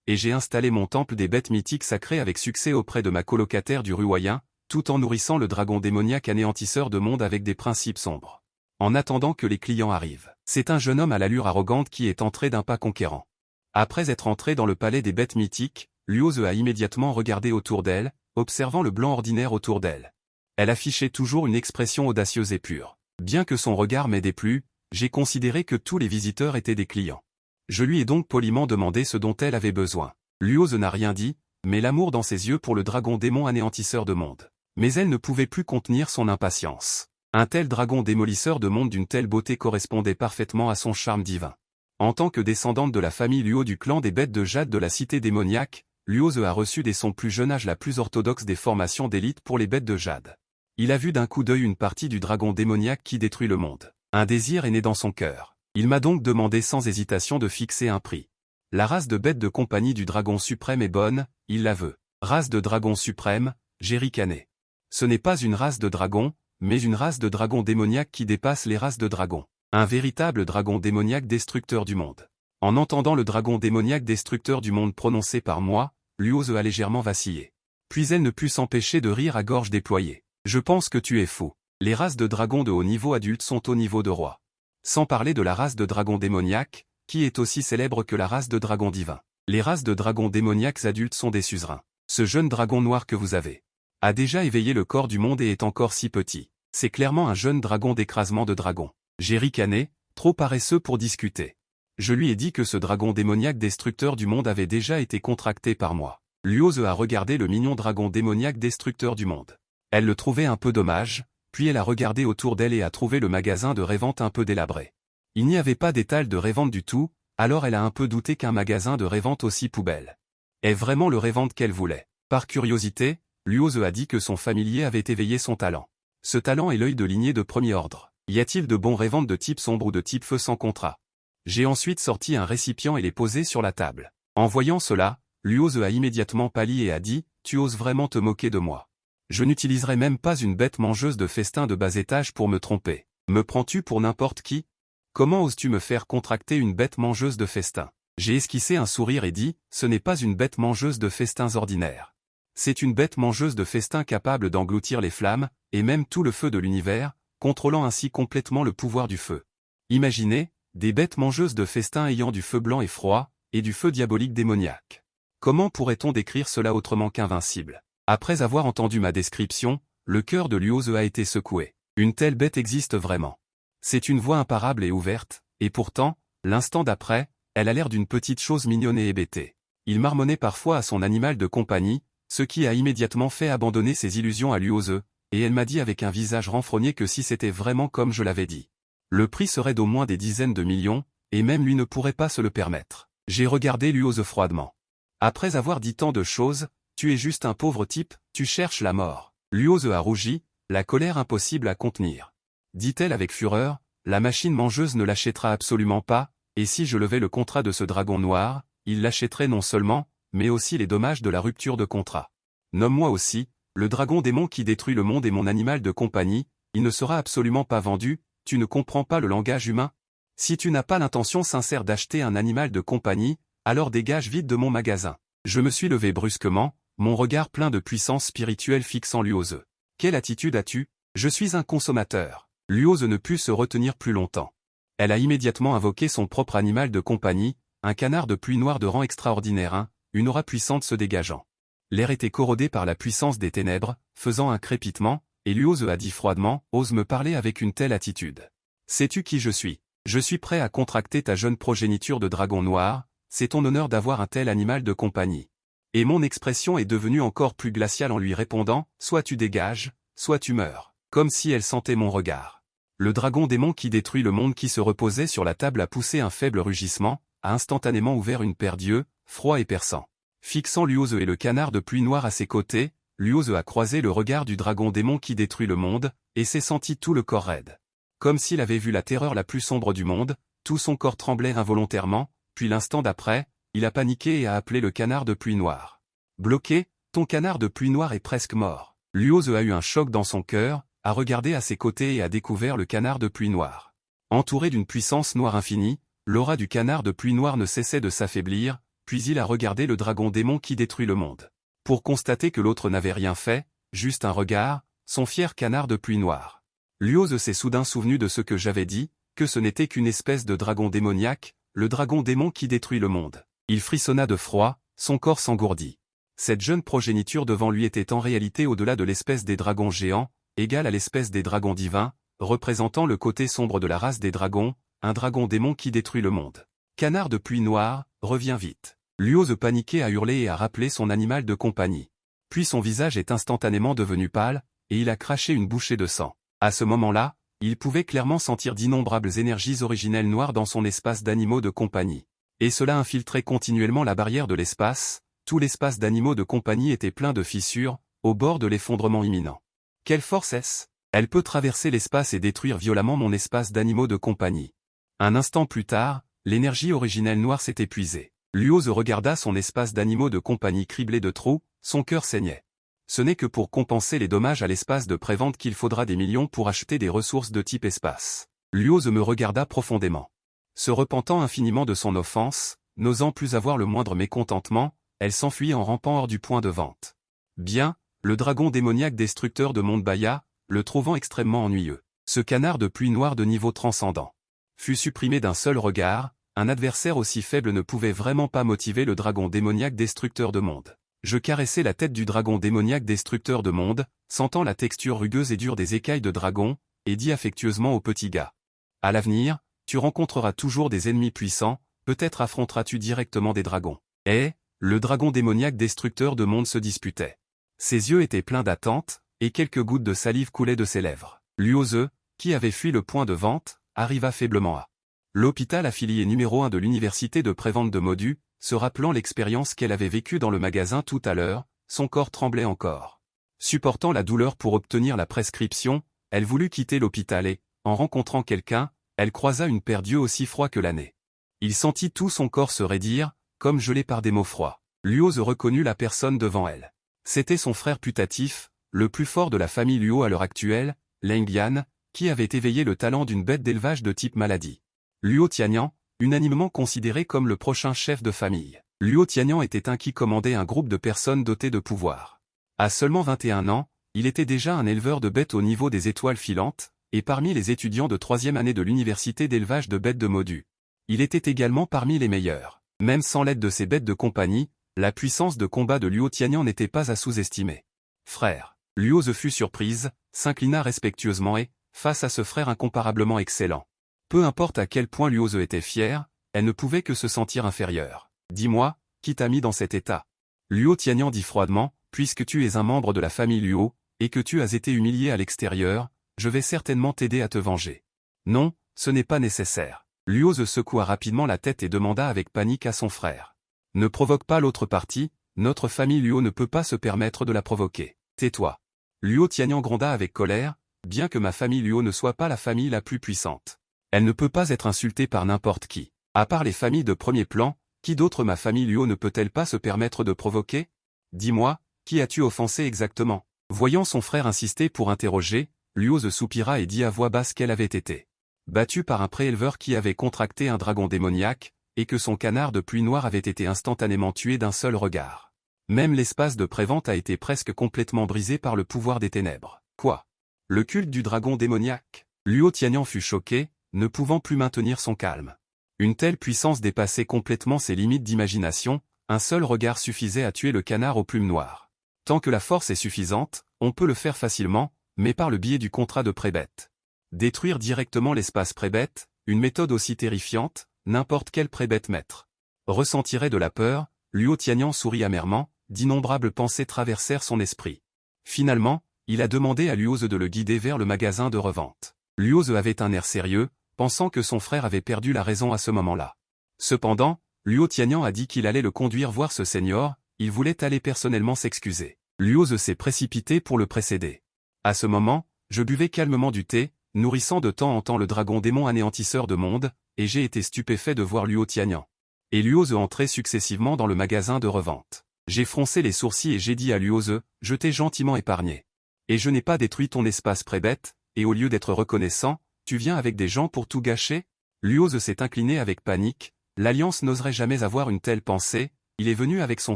Et j'ai installé mon temple des bêtes mythiques sacrées avec succès auprès de ma colocataire du Ruoyen, tout en nourrissant le dragon démoniaque anéantisseur de monde avec des principes sombres. En attendant que les clients arrivent. C'est un jeune homme à l'allure arrogante qui est entré d'un pas conquérant. Après être entré dans le palais des bêtes mythiques, Luoze a immédiatement regardé autour d'elle, observant le blanc ordinaire autour d'elle. Elle affichait toujours une expression audacieuse et pure. Bien que son regard m'ait déplu, j'ai considéré que tous les visiteurs étaient des clients. Je lui ai donc poliment demandé ce dont elle avait besoin. Luoze n'a rien dit, mais l'amour dans ses yeux pour le dragon démon anéantisseur de monde. Mais elle ne pouvait plus contenir son impatience. Un tel dragon démolisseur de monde d'une telle beauté correspondait parfaitement à son charme divin. En tant que descendante de la famille Luo du clan des bêtes de jade de la cité démoniaque, Luoze a reçu dès son plus jeune âge la plus orthodoxe des formations d'élite pour les bêtes de jade. Il a vu d'un coup d'œil une partie du dragon démoniaque qui détruit le monde. Un désir est né dans son cœur. Il m'a donc demandé sans hésitation de fixer un prix. La race de bête de compagnie du dragon suprême est bonne, il la veut. Race de dragon suprême, j'ai ricané. Ce n'est pas une race de dragon, mais une race de dragon démoniaque qui dépasse les races de dragons. Un véritable dragon démoniaque destructeur du monde. En entendant le dragon démoniaque destructeur du monde prononcé par moi, Luoze a légèrement vacillé. Puis elle ne put s'empêcher de rire à gorge déployée. Je pense que tu es fou. Les races de dragons de haut niveau adultes sont au niveau de roi. Sans parler de la race de dragon démoniaque, qui est aussi célèbre que la race de dragon divin. Les races de dragons démoniaques adultes sont des suzerains. Ce jeune dragon noir que vous avez a déjà éveillé le corps du monde et est encore si petit. C'est clairement un jeune dragon d'écrasement de dragons. J'ai ricané, trop paresseux pour discuter. Je lui ai dit que ce dragon démoniaque destructeur du monde avait déjà été contracté par moi. Luoze a regardé le mignon dragon démoniaque destructeur du monde. Elle le trouvait un peu dommage, puis elle a regardé autour d'elle et a trouvé le magasin de révente un peu délabré. Il n'y avait pas d'étal de révente du tout, alors elle a un peu douté qu'un magasin de révente aussi poubelle. Est vraiment le révente qu'elle voulait. Par curiosité, Luoze a dit que son familier avait éveillé son talent. Ce talent est l'œil de lignée de premier ordre. Y a-t-il de bons réventes de type sombre ou de type feu sans contrat? J'ai ensuite sorti un récipient et l'ai posé sur la table. En voyant cela, Luoze a immédiatement pâli et a dit, « Tu oses vraiment te moquer de moi. Je n'utiliserai même pas une bête mangeuse de festin de bas étage pour me tromper. Me prends-tu pour n'importe qui? Comment oses-tu me faire contracter une bête mangeuse de festin ?» J'ai esquissé un sourire et dit, « Ce n'est pas une bête mangeuse de festins ordinaire. C'est une bête mangeuse de festin capable d'engloutir les flammes, et même tout le feu de l'univers, contrôlant ainsi complètement le pouvoir du feu. Imaginez, des bêtes mangeuses de festin ayant du feu blanc et froid, et du feu diabolique démoniaque. Comment pourrait-on décrire cela autrement qu'invincible? » Après avoir entendu ma description, le cœur de Luoze a été secoué. Une telle bête existe vraiment. C'est une voie imparable et ouverte, et pourtant, l'instant d'après, elle a l'air d'une petite chose mignonne et hébétée. Il marmonnait parfois à son animal de compagnie, ce qui a immédiatement fait abandonner ses illusions à Luoze, et elle m'a dit avec un visage renfrogné que si c'était vraiment comme je l'avais dit, le prix serait d'au moins des dizaines de millions, et même lui ne pourrait pas se le permettre. J'ai regardé Luoze froidement. Après avoir dit tant de choses, tu es juste un pauvre type, tu cherches la mort. Luoze a rougi, la colère impossible à contenir. Dit-elle avec fureur, la machine mangeuse ne l'achètera absolument pas, et si je levais le contrat de ce dragon noir, il l'achèterait non seulement, mais aussi les dommages de la rupture de contrat. Nomme-moi aussi, le dragon démon qui détruit le monde est mon animal de compagnie, il ne sera absolument pas vendu, tu ne comprends pas le langage humain? Si tu n'as pas l'intention sincère d'acheter un animal de compagnie, alors dégage vite de mon magasin. Je me suis levé brusquement, mon regard plein de puissance spirituelle fixant Luoze. Quelle attitude as-tu? Je suis un consommateur. Luoze ne put se retenir plus longtemps. Elle a immédiatement invoqué son propre animal de compagnie, un canard de pluie noire de rang extraordinaire, une aura puissante se dégageant. L'air était corrodé par la puissance des ténèbres, faisant un crépitement, et Luoze a dit froidement, « Ose me parler avec une telle attitude. Sais-tu qui je suis? Je suis prêt à contracter ta jeune progéniture de dragon noir, c'est ton honneur d'avoir un tel animal de compagnie. Et mon expression est devenue encore plus glaciale en lui répondant, soit tu dégages, soit tu meurs, comme si elle sentait mon regard. Le dragon démon qui détruit le monde qui se reposait sur la table a poussé un faible rugissement, a instantanément ouvert une paire d'yeux, froids et perçants. Fixant Luoze et le canard de pluie noire à ses côtés, Luoze a croisé le regard du dragon démon qui détruit le monde, et s'est senti tout le corps raide. Comme s'il avait vu la terreur la plus sombre du monde, tout son corps tremblait involontairement, puis l'instant d'après, il a paniqué et a appelé le canard de pluie noire. Bloqué, ton canard de pluie noire est presque mort. Luoze a eu un choc dans son cœur, a regardé à ses côtés et a découvert le canard de pluie noire. Entouré d'une puissance noire infinie, l'aura du canard de pluie noire ne cessait de s'affaiblir, puis il a regardé le dragon démon qui détruit le monde. Pour constater que l'autre n'avait rien fait, juste un regard, son fier canard de pluie noire. Luoze s'est soudain souvenu de ce que j'avais dit, que ce n'était qu'une espèce de dragon démoniaque, le dragon démon qui détruit le monde. Il frissonna de froid, son corps s'engourdit. Cette jeune progéniture devant lui était en réalité au-delà de l'espèce des dragons géants, égale à l'espèce des dragons divins, représentant le côté sombre de la race des dragons, un dragon démon qui détruit le monde. Canard de pluie noire, reviens vite. Luoze paniqué a hurlé et a rappelé son animal de compagnie. Puis son visage est instantanément devenu pâle, et il a craché une bouchée de sang. À ce moment-là, il pouvait clairement sentir d'innombrables énergies originelles noires dans son espace d'animaux de compagnie. Et cela infiltrait continuellement la barrière de l'espace, tout l'espace d'animaux de compagnie était plein de fissures, au bord de l'effondrement imminent. Quelle force est-ce? Elle peut traverser l'espace et détruire violemment mon espace d'animaux de compagnie. Un instant plus tard, l'énergie originelle noire s'est épuisée. Luoze regarda son espace d'animaux de compagnie criblé de trous, son cœur saignait. Ce n'est que pour compenser les dommages à l'espace de prévente qu'il faudra des millions pour acheter des ressources de type espace. Luoze me regarda profondément. Se repentant infiniment de son offense, n'osant plus avoir le moindre mécontentement, elle s'enfuit en rampant hors du point de vente. Bien, le dragon démoniaque destructeur de Monde Baya, le trouvant extrêmement ennuyeux. Ce canard de pluie noire de niveau transcendant fut supprimé d'un seul regard. Un adversaire aussi faible ne pouvait vraiment pas motiver le dragon démoniaque destructeur de monde. Je caressai la tête du dragon démoniaque destructeur de monde, sentant la texture rugueuse et dure des écailles de dragon, et dis affectueusement au petit gars. À l'avenir, tu rencontreras toujours des ennemis puissants, peut-être affronteras-tu directement des dragons. Et, le dragon démoniaque destructeur de monde se disputait. Ses yeux étaient pleins d'attente, et quelques gouttes de salive coulaient de ses lèvres. Luoze, qui avait fui le point de vente, arriva faiblement à l'hôpital affilié numéro 1 de l'université de prévente de Modu, se rappelant l'expérience qu'elle avait vécue dans le magasin tout à l'heure, son corps tremblait encore. Supportant la douleur pour obtenir la prescription, elle voulut quitter l'hôpital et, en rencontrant quelqu'un, elle croisa une paire d'yeux aussi froids que l'année. Il sentit tout son corps se raidir, comme gelé par des mots froids. Luoze reconnut la personne devant elle. C'était son frère putatif, le plus fort de la famille Luo à l'heure actuelle, Leng Yan, qui avait éveillé le talent d'une bête d'élevage de type maladie. Luo Tianyan, unanimement considéré comme le prochain chef de famille. Luo Tianyan était un qui commandait un groupe de personnes dotées de pouvoir. À seulement 21 ans, il était déjà un éleveur de bêtes au niveau des étoiles filantes, et parmi les étudiants de 3e année de l'université d'élevage de bêtes de Modu. Il était également parmi les meilleurs. Même sans l'aide de ses bêtes de compagnie, la puissance de combat de Luo Tianyan n'était pas à sous-estimer. Frère. Luoze fut surprise, s'inclina respectueusement et, face à ce frère incomparablement excellent. Peu importe à quel point Luoze était fière, elle ne pouvait que se sentir inférieure. Dis-moi, qui t'a mis dans cet état? Luo Tianyan dit froidement, puisque tu es un membre de la famille Luo, et que tu as été humilié à l'extérieur, je vais certainement t'aider à te venger. Non, ce n'est pas nécessaire. Luoze secoua rapidement la tête et demanda avec panique à son frère. Ne provoque pas l'autre partie, notre famille Luo ne peut pas se permettre de la provoquer. Tais-toi. Luo Tianyan gronda avec colère, bien que ma famille Luo ne soit pas la famille la plus puissante. Elle ne peut pas être insultée par n'importe qui. À part les familles de premier plan, qui d'autre ma famille Luo ne peut-elle pas se permettre de provoquer? Dis-moi, qui as-tu offensé exactement? Voyant son frère insister pour interroger, Luoze soupira et dit à voix basse qu'elle avait été battue par un prééleveur qui avait contracté un dragon démoniaque, et que son canard de pluie noire avait été instantanément tué d'un seul regard. Même l'espace de prévente a été presque complètement brisé par le pouvoir des ténèbres. Quoi? Le culte du dragon démoniaque? Luo Tianyan fut choqué, ne pouvant plus maintenir son calme. Une telle puissance dépassait complètement ses limites d'imagination, un seul regard suffisait à tuer le canard aux plumes noires. Tant que la force est suffisante, on peut le faire facilement, mais par le biais du contrat de prébête. Détruire directement l'espace prébête, une méthode aussi terrifiante, n'importe quel prébête maître ressentirait de la peur. Luo Tianyang sourit amèrement, d'innombrables pensées traversèrent son esprit. Finalement, il a demandé à Luoze de le guider vers le magasin de revente. Luoze avait un air sérieux, pensant que son frère avait perdu la raison à ce moment-là. Cependant, Luo Tianyang a dit qu'il allait le conduire voir ce seigneur, il voulait aller personnellement s'excuser. Luoze s'est précipité pour le précéder. À ce moment, je buvais calmement du thé, nourrissant de temps en temps le dragon démon anéantisseur de monde, et j'ai été stupéfait de voir Luo Tianyang. Et Luoze entrait successivement dans le magasin de revente. J'ai froncé les sourcils et j'ai dit à Luoze, je t'ai gentiment épargné. Et je n'ai pas détruit ton espace pré-bête, et au lieu d'être reconnaissant, tu viens avec des gens pour tout gâcher? Luoze s'est incliné avec panique, l'Alliance n'oserait jamais avoir une telle pensée, il est venu avec son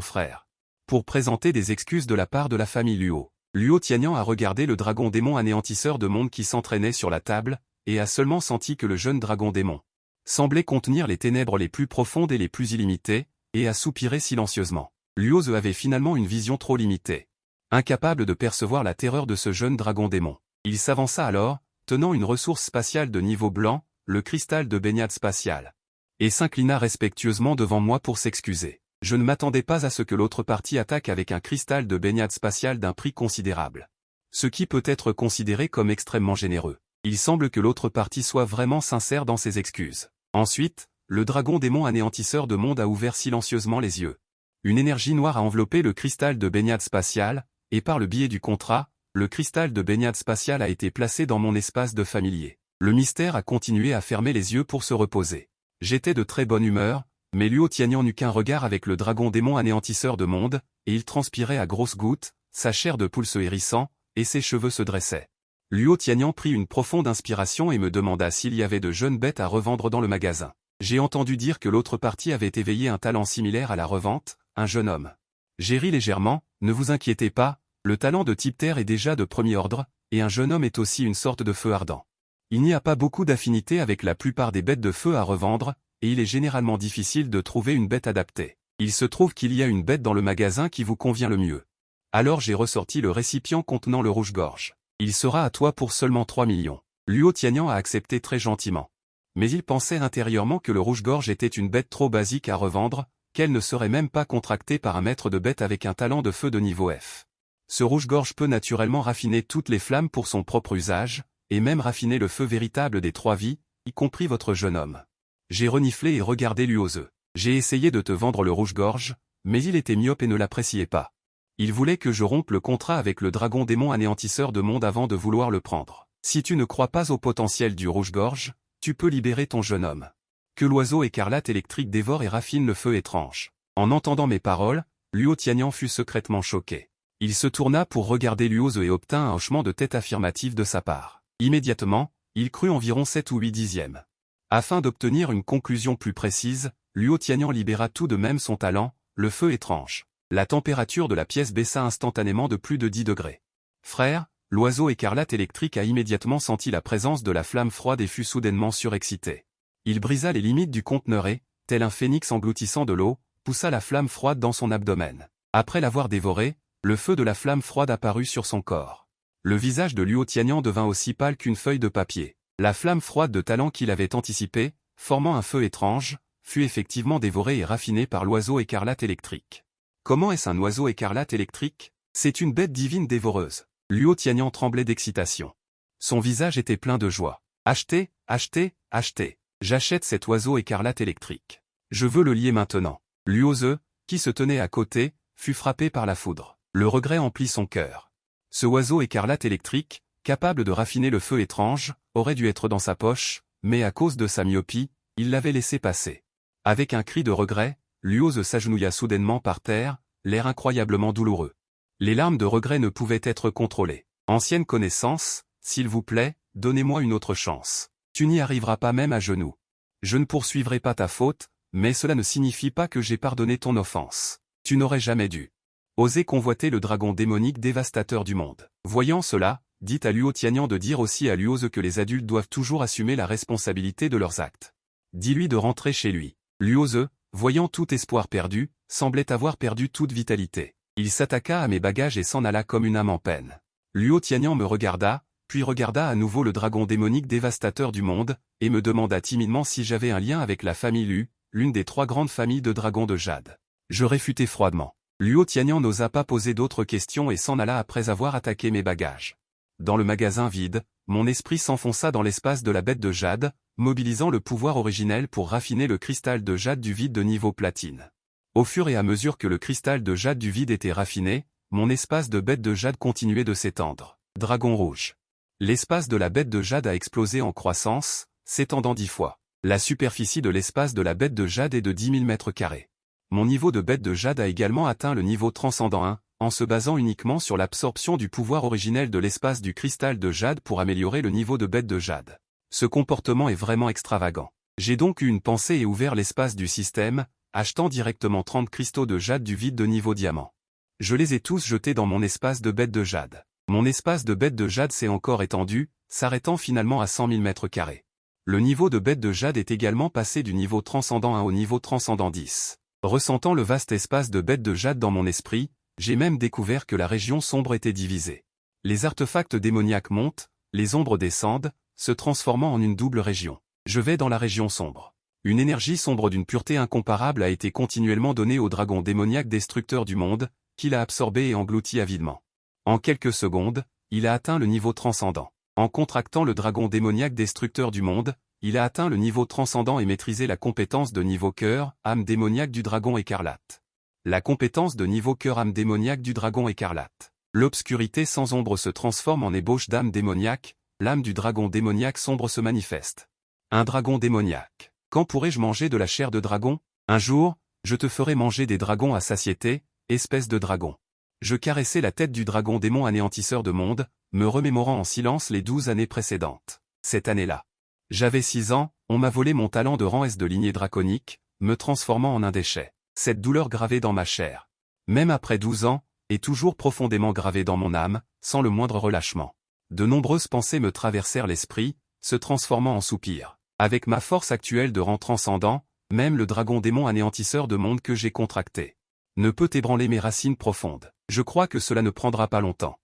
frère. Pour présenter des excuses de la part de la famille Luo. Luo Tianyang a regardé le dragon démon anéantisseur de monde qui s'entraînait sur la table, et a seulement senti que le jeune dragon démon semblait contenir les ténèbres les plus profondes et les plus illimitées, et a soupiré silencieusement. Luoze avait finalement une vision trop limitée. Incapable de percevoir la terreur de ce jeune dragon démon. Il s'avança alors, tenant une ressource spatiale de niveau blanc, le cristal de baignade spatiale. Et s'inclina respectueusement devant moi pour s'excuser. Je ne m'attendais pas à ce que l'autre partie attaque avec un cristal de baignade spatiale d'un prix considérable. Ce qui peut être considéré comme extrêmement généreux. Il semble que l'autre partie soit vraiment sincère dans ses excuses. Ensuite, le dragon démon anéantisseur de monde a ouvert silencieusement les yeux. Une énergie noire a enveloppé le cristal de baignade spatiale, et par le biais du contrat, le cristal de baignade spatiale a été placé dans mon espace de familier. Le mystère a continué à fermer les yeux pour se reposer. J'étais de très bonne humeur, mais Luo Tianyang n'eut qu'un regard avec le dragon démon anéantisseur de monde, et il transpirait à grosses gouttes, sa chair de poule se hérissant, et ses cheveux se dressaient. Luo Tianyang prit une profonde inspiration et me demanda s'il y avait de jeunes bêtes à revendre dans le magasin. J'ai entendu dire que l'autre partie avait éveillé un talent similaire à la revente, un jeune homme. J'ai ri légèrement, ne vous inquiétez pas, le talent de type terre est déjà de premier ordre, et un jeune homme est aussi une sorte de feu ardent. Il n'y a pas beaucoup d'affinité avec la plupart des bêtes de feu à revendre, et il est généralement difficile de trouver une bête adaptée. Il se trouve qu'il y a une bête dans le magasin qui vous convient le mieux. Alors j'ai ressorti le récipient contenant le rouge-gorge. Il sera à toi pour seulement 3 millions. Luo Tianyang a accepté très gentiment. Mais il pensait intérieurement que le rouge-gorge était une bête trop basique à revendre, qu'elle ne serait même pas contractée par un maître de bête avec un talent de feu de niveau F. Ce rouge-gorge peut naturellement raffiner toutes les flammes pour son propre usage, et même raffiner le feu véritable des trois vies, y compris votre jeune homme. J'ai reniflé et regardé Luoze. J'ai essayé de te vendre le rouge-gorge, mais il était myope et ne l'appréciait pas. Il voulait que je rompe le contrat avec le dragon démon anéantisseur de monde avant de vouloir le prendre. Si tu ne crois pas au potentiel du rouge-gorge, tu peux libérer ton jeune homme. Que l'oiseau écarlate électrique dévore et raffine le feu étrange. En entendant mes paroles, Luo Tianyang fut secrètement choqué. Il se tourna pour regarder Luoze et obtint un hochement de tête affirmatif de sa part. Immédiatement, il crut environ 7 ou 8 dixièmes. Afin d'obtenir une conclusion plus précise, Luo Tianyang libéra tout de même son talent, le feu étrange. La température de la pièce baissa instantanément de plus de 10 degrés. Frère, l'oiseau écarlate électrique a immédiatement senti la présence de la flamme froide et fut soudainement surexcité. Il brisa les limites du conteneur et, tel un phénix engloutissant de l'eau, poussa la flamme froide dans son abdomen. Après l'avoir dévoré, le feu de la flamme froide apparut sur son corps. Le visage de Luo Tianyang devint aussi pâle qu'une feuille de papier. La flamme froide de talent qu'il avait anticipée, formant un feu étrange, fut effectivement dévorée et raffinée par l'oiseau écarlate électrique. Comment est-ce un oiseau écarlate électrique? C'est une bête divine dévoreuse. Luo Tianyang tremblait d'excitation. Son visage était plein de joie. Achetez, achetez, achetez. J'achète cet oiseau écarlate électrique. Je veux le lier maintenant. Luoze, qui se tenait à côté, fut frappé par la foudre. Le regret emplit son cœur. Ce oiseau écarlate électrique, capable de raffiner le feu étrange, aurait dû être dans sa poche, mais à cause de sa myopie, il l'avait laissé passer. Avec un cri de regret, Luoze s'agenouilla soudainement par terre, l'air incroyablement douloureux. Les larmes de regret ne pouvaient être contrôlées. Ancienne connaissance, s'il vous plaît, donnez-moi une autre chance. Tu n'y arriveras pas même à genoux. Je ne poursuivrai pas ta faute, mais cela ne signifie pas que j'ai pardonné ton offense. Tu n'aurais jamais dû oser convoiter le dragon démonique dévastateur du monde. Voyant cela, dit à Luo Tianyang de dire aussi à Luoze que les adultes doivent toujours assumer la responsabilité de leurs actes. Dis-lui de rentrer chez lui. Luoze, voyant tout espoir perdu, semblait avoir perdu toute vitalité. Il s'attaqua à mes bagages et s'en alla comme une âme en peine. Luo Tianyang me regarda, puis regarda à nouveau le dragon démonique dévastateur du monde, et me demanda timidement si j'avais un lien avec la famille Lu. l'une des 3 grandes familles de dragons de jade. Je réfutai froidement. Luo Tianyan n'osa pas poser d'autres questions et s'en alla après avoir attaqué mes bagages. Dans le magasin vide, mon esprit s'enfonça dans l'espace de la bête de jade, mobilisant le pouvoir originel pour raffiner le cristal de jade du vide de niveau platine. Au fur et à mesure que le cristal de jade du vide était raffiné, mon espace de bête de jade continuait de s'étendre. Dragon rouge. L'espace de la bête de jade a explosé en croissance, s'étendant 10 fois. La superficie de l'espace de la bête de jade est de 10 000 mètres carrés. Mon niveau de bête de jade a également atteint le niveau transcendant 1, en se basant uniquement sur l'absorption du pouvoir originel de l'espace du cristal de jade pour améliorer le niveau de bête de jade. Ce comportement est vraiment extravagant. J'ai donc eu une pensée et ouvert l'espace du système, achetant directement 30 cristaux de jade du vide de niveau diamant. Je les ai tous jetés dans mon espace de bête de jade. Mon espace de bête de jade s'est encore étendu, s'arrêtant finalement à 100 000 mètres carrés. Le niveau de bête de jade est également passé du niveau transcendant 1 au niveau transcendant 10. Ressentant le vaste espace de bête de jade dans mon esprit, j'ai même découvert que la région sombre était divisée. Les artefacts démoniaques montent, les ombres descendent, se transformant en une double région. Je vais dans la région sombre. Une énergie sombre d'une pureté incomparable a été continuellement donnée au dragon démoniaque destructeur du monde, qui l'a absorbé et englouti avidement. En quelques secondes, il a atteint le niveau transcendant. En contractant le dragon démoniaque destructeur du monde, il a atteint le niveau transcendant et maîtrisé la compétence de niveau cœur, âme démoniaque du dragon écarlate. La compétence de niveau cœur âme démoniaque du dragon écarlate. L'obscurité sans ombre se transforme en ébauche d'âme démoniaque, l'âme du dragon démoniaque sombre se manifeste. Un dragon démoniaque. Quand pourrai-je manger de la chair de dragon? Un jour, je te ferai manger des dragons à satiété, espèce de dragon. Je caressai la tête du dragon démon anéantisseur de monde, me remémorant en silence les 12 années précédentes. Cette année-là. J'avais 6 ans, on m'a volé mon talent de rang S de lignée draconique, me transformant en un déchet. Cette douleur gravée dans ma chair. Même après 12 ans, est toujours profondément gravée dans mon âme, sans le moindre relâchement. De nombreuses pensées me traversèrent l'esprit, se transformant en soupirs. Avec ma force actuelle de rang transcendant, même le dragon démon anéantisseur de monde que j'ai contracté ne peut ébranler mes racines profondes. Je crois que cela ne prendra pas longtemps.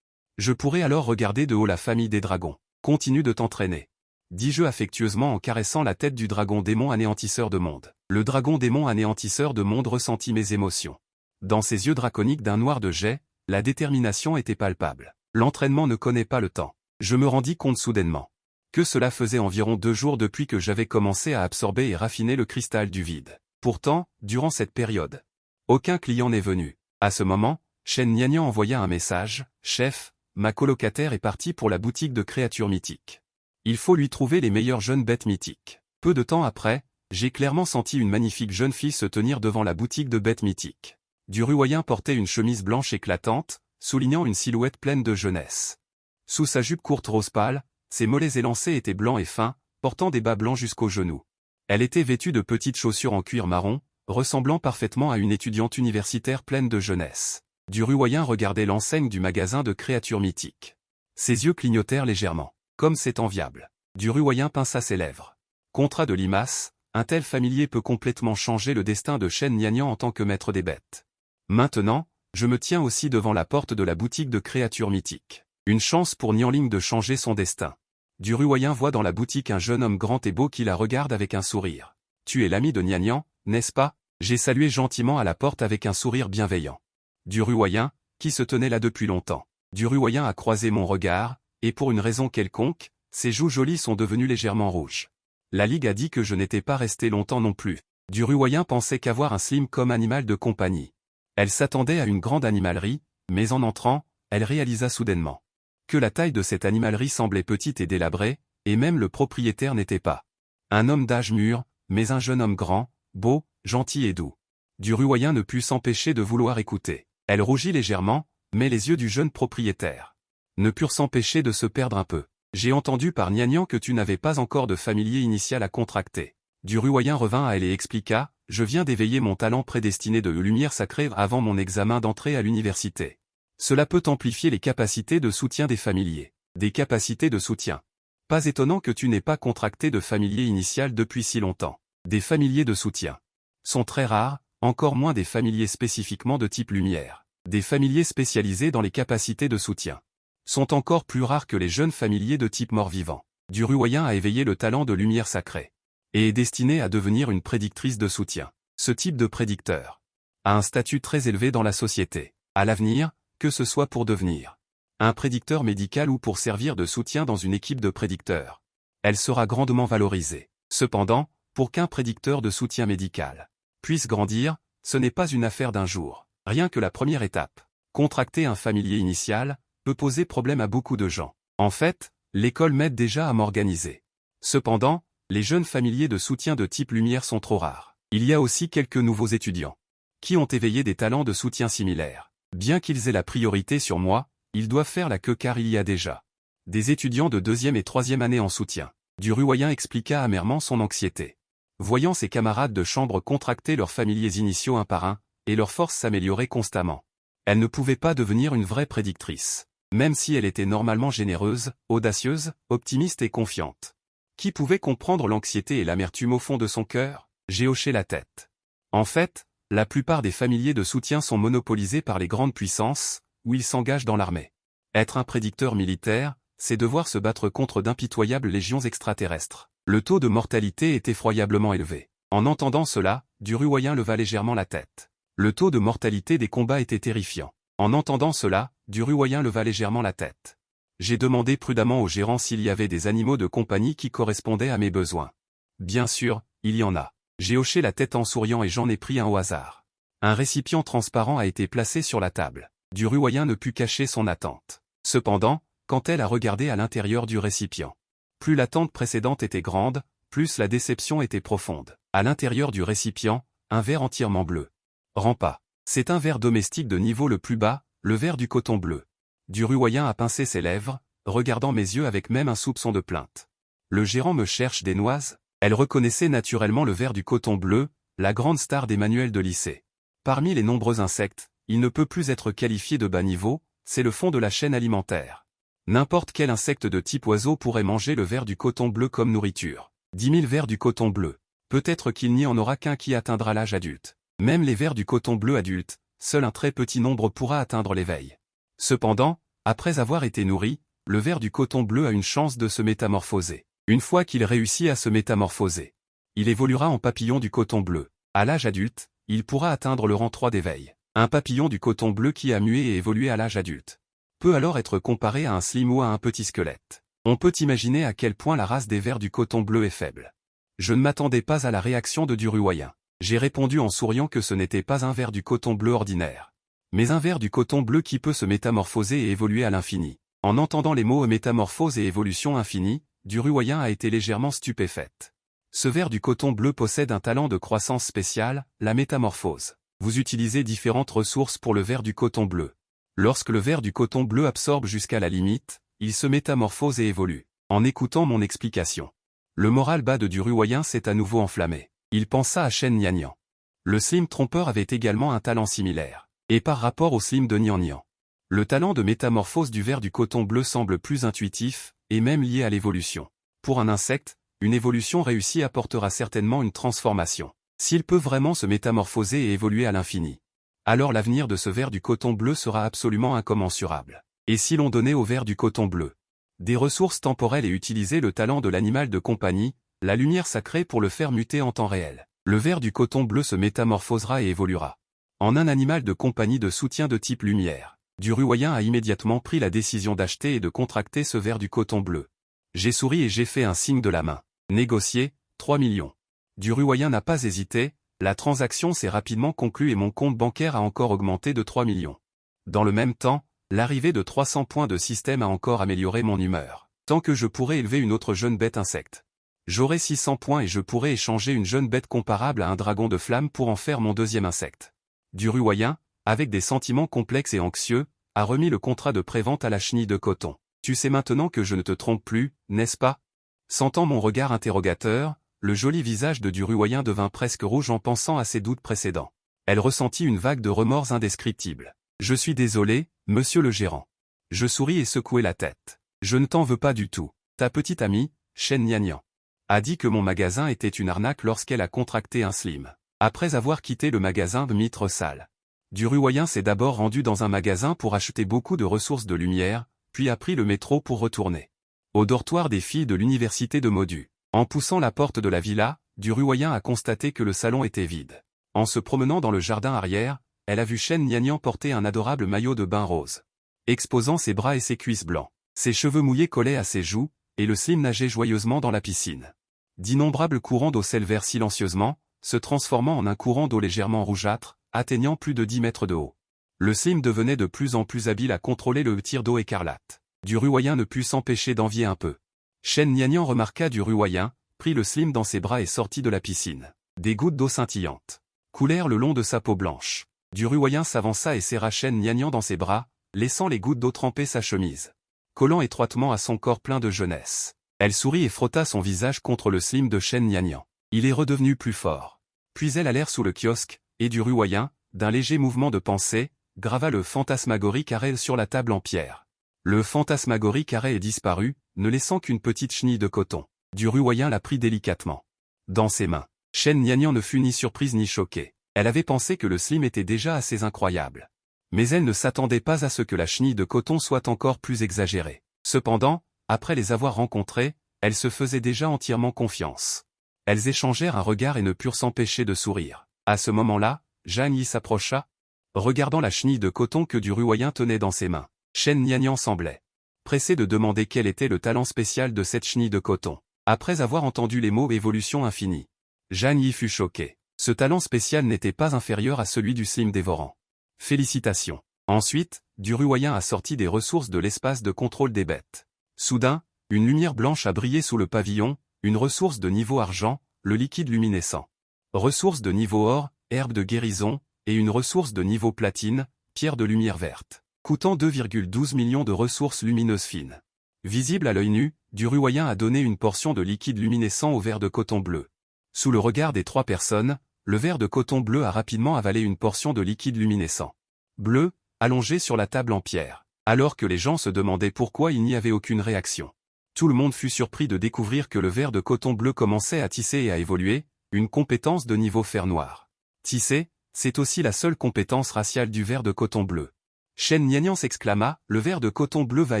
Je pourrai alors regarder de haut la famille des dragons. Continue de t'entraîner. Dis-je affectueusement en caressant la tête du dragon démon anéantisseur de monde. Le dragon démon anéantisseur de monde ressentit mes émotions. Dans ses yeux draconiques d'un noir de jet, la détermination était palpable. L'entraînement ne connaît pas le temps. Je me rendis compte soudainement que cela faisait environ 2 jours depuis que j'avais commencé à absorber et raffiner le cristal du vide. Pourtant, durant cette période, aucun client n'est venu. À ce moment, Shen Nianyan envoya un message: « Chef, ma colocataire est partie pour la boutique de créatures mythiques. Il faut lui trouver les meilleures jeunes bêtes mythiques. » Peu de temps après, j'ai clairement senti une magnifique jeune fille se tenir devant la boutique de bêtes mythiques. Du Ruoyen portait une chemise blanche éclatante, soulignant une silhouette pleine de jeunesse. Sous sa jupe courte rose pâle, ses mollets élancés étaient blancs et fins, portant des bas blancs jusqu'aux genoux. Elle était vêtue de petites chaussures en cuir marron, ressemblant parfaitement à une étudiante universitaire pleine de jeunesse. Du Ruoyen regardait l'enseigne du magasin de créatures mythiques. Ses yeux clignotèrent légèrement. Comme c'est enviable. Du Ruoyen pinça ses lèvres. Contrat de limace, un tel familier peut complètement changer le destin de Shen Nianyan en tant que maître des bêtes. Maintenant, je me tiens aussi devant la porte de la boutique de créatures mythiques. Une chance pour Nianling de changer son destin. Du Ruoyen voit dans la boutique un jeune homme grand et beau qui la regarde avec un sourire. « Tu es l'ami de Nianyan, n'est-ce pas ?» J'ai salué gentiment à la porte avec un sourire bienveillant. Du Ruoyen, qui se tenait là depuis longtemps. Du Ruoyen a croisé mon regard, et pour une raison quelconque, ses joues jolies sont devenues légèrement rouges. La Ligue a dit que je n'étais pas resté longtemps non plus. Du Ruoyen pensait qu'avoir un slim comme animal de compagnie. Elle s'attendait à une grande animalerie, mais en entrant, elle réalisa soudainement que la taille de cette animalerie semblait petite et délabrée, et même le propriétaire n'était pas un homme d'âge mûr, mais un jeune homme grand, beau, gentil et doux. Du Ruoyen ne put s'empêcher de vouloir écouter. Elle rougit légèrement, mais les yeux du jeune propriétaire ne purent s'empêcher de se perdre un peu. « J'ai entendu par Nianyan que tu n'avais pas encore de familier initial à contracter. » Du Ruoyen revint à elle et expliqua: « Je viens d'éveiller mon talent prédestiné de lumière sacrée avant mon examen d'entrée à l'université. Cela peut amplifier les capacités de soutien des familiers. » Des capacités de soutien. Pas étonnant que tu n'aies pas contracté de familier initial depuis si longtemps. Des familiers de soutien sont très rares, encore moins des familiers spécifiquement de type lumière. Des familiers spécialisés dans les capacités de soutien sont encore plus rares que les jeunes familiers de type mort-vivant. Du Ruoyen a éveillé le talent de lumière sacrée. et est destinée à devenir une prédictrice de soutien. Ce type de prédicteur a un statut très élevé dans la société. À l'avenir, que ce soit pour devenir un prédicteur médical ou pour servir de soutien dans une équipe de prédicteurs, elle sera grandement valorisée. Cependant, pour qu'un prédicteur de soutien médical puisse grandir, ce n'est pas une affaire d'un jour. Rien que la première étape, contracter un familier initial, peut poser problème à beaucoup de gens. En fait, l'école m'aide déjà à m'organiser. Cependant, les jeunes familiers de soutien de type lumière sont trop rares. Il y a aussi quelques nouveaux étudiants qui ont éveillé des talents de soutien similaires. Bien qu'ils aient la priorité sur moi, ils doivent faire la queue car il y a déjà des étudiants de 2e et 3e année en soutien. Duruoyen expliqua amèrement son anxiété. Voyant ses camarades de chambre contracter leurs familiers initiaux un par un, et leur force s'améliorer constamment. Elle ne pouvait pas devenir une vraie prédictrice, même si elle était normalement généreuse, audacieuse, optimiste et confiante. Qui pouvait comprendre l'anxiété et l'amertume au fond de son cœur? J'ai hoché la tête. En fait, la plupart des familiers de soutien sont monopolisés par les grandes puissances, où ils s'engagent dans l'armée. Être un prédicteur militaire, c'est devoir se battre contre d'impitoyables légions extraterrestres. Le taux de mortalité est effroyablement élevé. En entendant cela, Duruoyen leva légèrement la tête. Le taux de mortalité des combats était terrifiant. En entendant cela, Duruoyen leva légèrement la tête. J'ai demandé prudemment au gérant s'il y avait des animaux de compagnie qui correspondaient à mes besoins. Bien sûr, il y en a. J'ai hoché la tête en souriant et j'en ai pris un au hasard. Un récipient transparent a été placé sur la table. Duruoyen ne put cacher son attente. Cependant, quand elle a regardé à l'intérieur du récipient, plus l'attente précédente était grande, plus la déception était profonde. À l'intérieur du récipient, un verre entièrement bleu. Rampa. C'est un verre domestique de niveau le plus bas, le verre du coton bleu. Duruoyen a pincé ses lèvres, regardant mes yeux avec même un soupçon de plainte. Le gérant me cherche des noises. Elle reconnaissait naturellement le verre du coton bleu, la grande star des manuels de lycée. Parmi les nombreux insectes, il ne peut plus être qualifié de bas niveau, c'est le fond de la chaîne alimentaire. N'importe quel insecte de type oiseau pourrait manger le verre du coton bleu comme nourriture. 10 000 vers du coton bleu. Peut-être qu'il n'y en aura qu'un qui atteindra l'âge adulte. Même les vers du coton bleu adultes, seul un très petit nombre pourra atteindre l'éveil. Cependant, après avoir été nourri, le ver du coton bleu a une chance de se métamorphoser. Une fois qu'il réussit à se métamorphoser, il évoluera en papillon du coton bleu. À l'âge adulte, il pourra atteindre le rang 3 d'éveil. Un papillon du coton bleu qui a mué et évolué à l'âge adulte peut alors être comparé à un slim ou à un petit squelette. On peut imaginer à quel point la race des vers du coton bleu est faible. Je ne m'attendais pas à la réaction de Duruoyen. J'ai répondu en souriant que ce n'était pas un ver du coton bleu ordinaire, mais un ver du coton bleu qui peut se métamorphoser et évoluer à l'infini. En entendant les mots métamorphose et évolution infinie, Duruoyen a été légèrement stupéfaite. Ce ver du coton bleu possède un talent de croissance spécial, la métamorphose. Vous utilisez différentes ressources pour le ver du coton bleu. Lorsque le ver du coton bleu absorbe jusqu'à la limite, il se métamorphose et évolue. En écoutant mon explication, le moral bas de Duruoyen s'est à nouveau enflammé. Il pensa à Shen Niannian. Le slim trompeur avait également un talent similaire. Et par rapport au slim de Niannian, le talent de métamorphose du ver du coton bleu semble plus intuitif, et même lié à l'évolution. Pour un insecte, une évolution réussie apportera certainement une transformation. S'il peut vraiment se métamorphoser et évoluer à l'infini, alors l'avenir de ce ver du coton bleu sera absolument incommensurable. Et si l'on donnait au ver du coton bleu des ressources temporelles et utilisait le talent de l'animal de compagnie, la lumière sacrée pour le faire muter en temps réel, le ver du coton bleu se métamorphosera et évoluera en un animal de compagnie de soutien de type lumière. Duruoyen a immédiatement pris la décision d'acheter et de contracter ce ver du coton bleu. J'ai souri et j'ai fait un signe de la main. Négocier, 3 millions. Duruoyen n'a pas hésité, la transaction s'est rapidement conclue et mon compte bancaire a encore augmenté de 3 millions. Dans le même temps, l'arrivée de 300 points de système a encore amélioré mon humeur. Tant que je pourrais élever une autre jeune bête insecte. J'aurai 600 points et je pourrai échanger une jeune bête comparable à un dragon de flamme pour en faire mon deuxième insecte. Duruoyen, avec des sentiments complexes et anxieux, a remis le contrat de prévente à la chenille de coton. Tu sais maintenant que je ne te trompe plus, n'est-ce pas? Sentant mon regard interrogateur, le joli visage de Duruoyen devint presque rouge en pensant à ses doutes précédents. Elle ressentit une vague de remords indescriptibles. Je suis désolé, monsieur le gérant. Je souris et secouai la tête. Je ne t'en veux pas du tout. Ta petite amie, Shen Niannian, a dit que mon magasin était une arnaque lorsqu'elle a contracté un slim. Après avoir quitté le magasin de Mitre Sale, Duruoyen s'est d'abord rendu dans un magasin pour acheter beaucoup de ressources de lumière, puis a pris le métro pour retourner au dortoir des filles de l'université de Modu. En poussant la porte de la villa, Duruoyen a constaté que le salon était vide. En se promenant dans le jardin arrière, elle a vu Chen Niannian porter un adorable maillot de bain rose, exposant ses bras et ses cuisses blancs. Ses cheveux mouillés collaient à ses joues, et le slim nageait joyeusement dans la piscine. D'innombrables courants d'eau s'élevèrent silencieusement, se transformant en un courant d'eau légèrement rougeâtre, atteignant plus de 10 mètres de haut. Le slim devenait de plus en plus habile à contrôler le tir d'eau écarlate. Duruoyen ne put s'empêcher d'envier un peu. Chen Niannian remarqua Duruoyen, prit le slim dans ses bras et sortit de la piscine. Des gouttes d'eau scintillantes coulèrent le long de sa peau blanche. Duruoyen s'avança et serra Chen Niannian dans ses bras, laissant les gouttes d'eau tremper sa chemise, collant étroitement à son corps plein de jeunesse. Elle sourit et frotta son visage contre le slim de Chen Niannian. Il est redevenu plus fort. Puis elle allèrent sous le kiosque, et Duruoyen, d'un léger mouvement de pensée, grava le fantasmagorique arrêt sur la table en pierre. Le fantasmagorique arrêt est disparu, ne laissant qu'une petite chenille de coton. Duruoyen la prit délicatement dans ses mains. Chen Niannian ne fut ni surprise ni choquée. Elle avait pensé que le slim était déjà assez incroyable. Mais elle ne s'attendait pas à ce que la chenille de coton soit encore plus exagérée. Cependant, après les avoir rencontrés, elles se faisaient déjà entièrement confiance. Elles échangèrent un regard et ne purent s'empêcher de sourire. À ce moment-là, Zhang Yi s'approcha, regardant la chenille de coton que Duruoyen tenait dans ses mains. Chen Niannian semblait pressé de demander quel était le talent spécial de cette chenille de coton. Après avoir entendu les mots « évolution infinie », Zhang Yi fut choqué. Ce talent spécial n'était pas inférieur à celui du slim dévorant. Félicitations. Ensuite, Duruoyen a sorti des ressources de l'espace de contrôle des bêtes. Soudain, une lumière blanche a brillé sous le pavillon, une ressource de niveau argent, le liquide luminescent. Ressource de niveau or, herbe de guérison, et une ressource de niveau platine, pierre de lumière verte, coûtant 2,12 millions de ressources lumineuses fines. Visible à l'œil nu, Duruoyen a donné une portion de liquide luminescent au verre de coton bleu. Sous le regard des trois personnes, le verre de coton bleu a rapidement avalé une portion de liquide luminescent bleu, allongé sur la table en pierre, alors que les gens se demandaient pourquoi il n'y avait aucune réaction. Tout le monde fut surpris de découvrir que le verre de coton bleu commençait à tisser et à évoluer, une compétence de niveau fer noir. Tisser, c'est aussi la seule compétence raciale du verre de coton bleu. Chen Niannian s'exclama, le verre de coton bleu va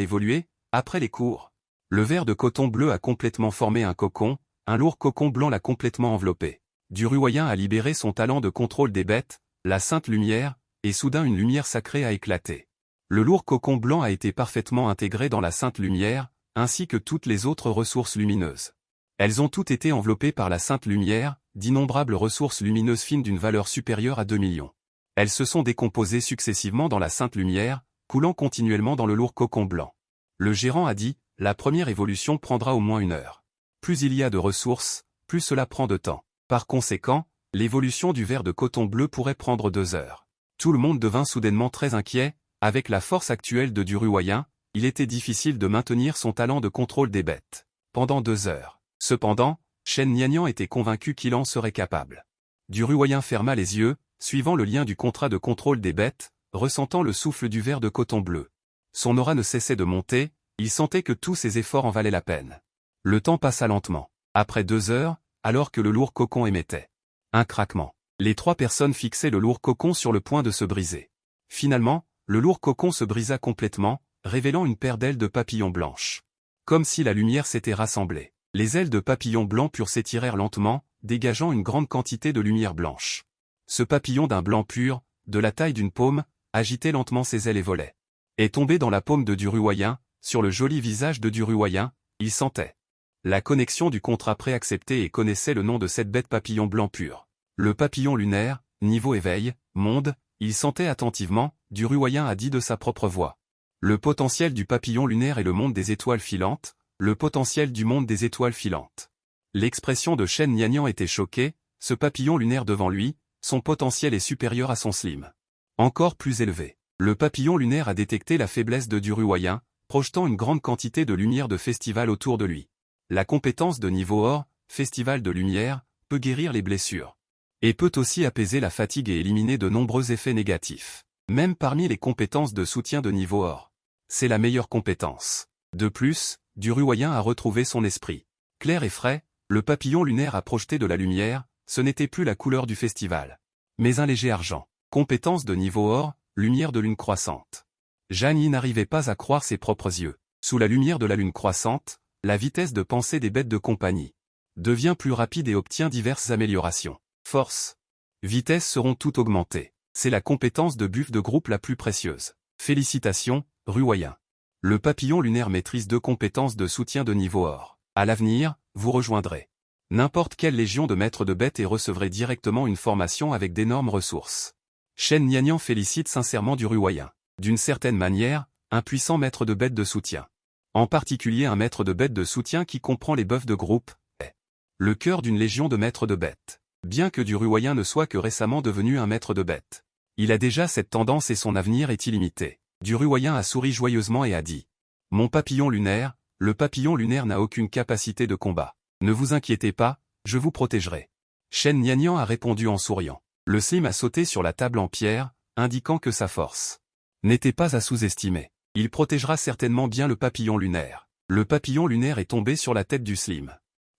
évoluer, après les cours. Le verre de coton bleu a complètement formé un cocon, un lourd cocon blanc l'a complètement enveloppé. Duruoyen a libéré son talent de contrôle des bêtes, la sainte lumière, et soudain une lumière sacrée a éclaté. Le lourd cocon blanc a été parfaitement intégré dans la sainte lumière, ainsi que toutes les autres ressources lumineuses. Elles ont toutes été enveloppées par la sainte lumière, d'innombrables ressources lumineuses fines d'une valeur supérieure à 2 millions. Elles se sont décomposées successivement dans la sainte lumière, coulant continuellement dans le lourd cocon blanc. Le gérant a dit, la première évolution prendra au moins 1 heure. Plus il y a de ressources, plus cela prend de temps. Par conséquent, l'évolution du verre de coton bleu pourrait prendre 2 heures. Tout le monde devint soudainement très inquiet, avec la force actuelle de Duruoyen, il était difficile de maintenir son talent de contrôle des bêtes pendant 2 heures. Cependant, Chen Niannian était convaincu qu'il en serait capable. Duruoyen ferma les yeux, suivant le lien du contrat de contrôle des bêtes, ressentant le souffle du verre de coton bleu. Son aura ne cessait de monter, il sentait que tous ses efforts en valaient la peine. Le temps passa lentement. Après 2 heures, alors que le lourd cocon émettait un craquement, les trois personnes fixaient le lourd cocon sur le point de se briser. Finalement, le lourd cocon se brisa complètement, révélant une paire d'ailes de papillons blanches. Comme si la lumière s'était rassemblée. Les ailes de papillon blanc pur s'étirèrent lentement, dégageant une grande quantité de lumière blanche. Ce papillon d'un blanc pur, de la taille d'une paume, agitait lentement ses ailes et volait. Et tombé dans la paume de Duruoyen, sur le joli visage de Duruoyen, il sentait la connexion du contrat préaccepté et connaissait le nom de cette bête papillon blanc pur. Le papillon lunaire, niveau éveil, monde, il sentait attentivement, Duruoyen a dit de sa propre voix. Le potentiel du papillon lunaire est le monde des étoiles filantes, le potentiel du monde des étoiles filantes. L'expression de Chen Niannian était choquée, ce papillon lunaire devant lui, son potentiel est supérieur à son slim. Encore plus élevé. Le papillon lunaire a détecté la faiblesse de Duruoyen, projetant une grande quantité de lumière de festival autour de lui. La compétence de niveau or, festival de lumière, peut guérir les blessures. Et peut aussi apaiser la fatigue et éliminer de nombreux effets négatifs. Même parmi les compétences de soutien de niveau or. C'est la meilleure compétence. De plus, Duruoyen a retrouvé son esprit. Clair et frais, le papillon lunaire a projeté de la lumière, ce n'était plus la couleur du festival. Mais un léger argent. Compétence de niveau or, lumière de lune croissante. Zhang Yi n'arrivait pas à croire ses propres yeux. Sous la lumière de la lune croissante, la vitesse de pensée des bêtes de compagnie devient plus rapide et obtient diverses améliorations. Force, vitesse seront toutes augmentées. C'est la compétence de buff de groupe la plus précieuse. Félicitations, Ruoyen. Le papillon lunaire maîtrise 2 compétences de soutien de niveau or. À l'avenir, vous rejoindrez n'importe quelle légion de maîtres de bêtes et recevrez directement une formation avec d'énormes ressources. Shen Nianyan félicite sincèrement du Ruoyen. D'une certaine manière, un puissant maître de bêtes de soutien. En particulier un maître de bêtes de soutien qui comprend les buffs de groupe, est le cœur d'une légion de maîtres de bêtes. Bien que du Ruoyen ne soit que récemment devenu un maître de bêtes. Il a déjà cette tendance et son avenir est illimité. Du Ruoyen a souri joyeusement et a dit « Mon papillon lunaire, le papillon lunaire n'a aucune capacité de combat. Ne vous inquiétez pas, je vous protégerai. » Shen Nianyan a répondu en souriant. Le slim a sauté sur la table en pierre, indiquant que sa force n'était pas à sous-estimer. Il protégera certainement bien le papillon lunaire. Le papillon lunaire est tombé sur la tête du slim.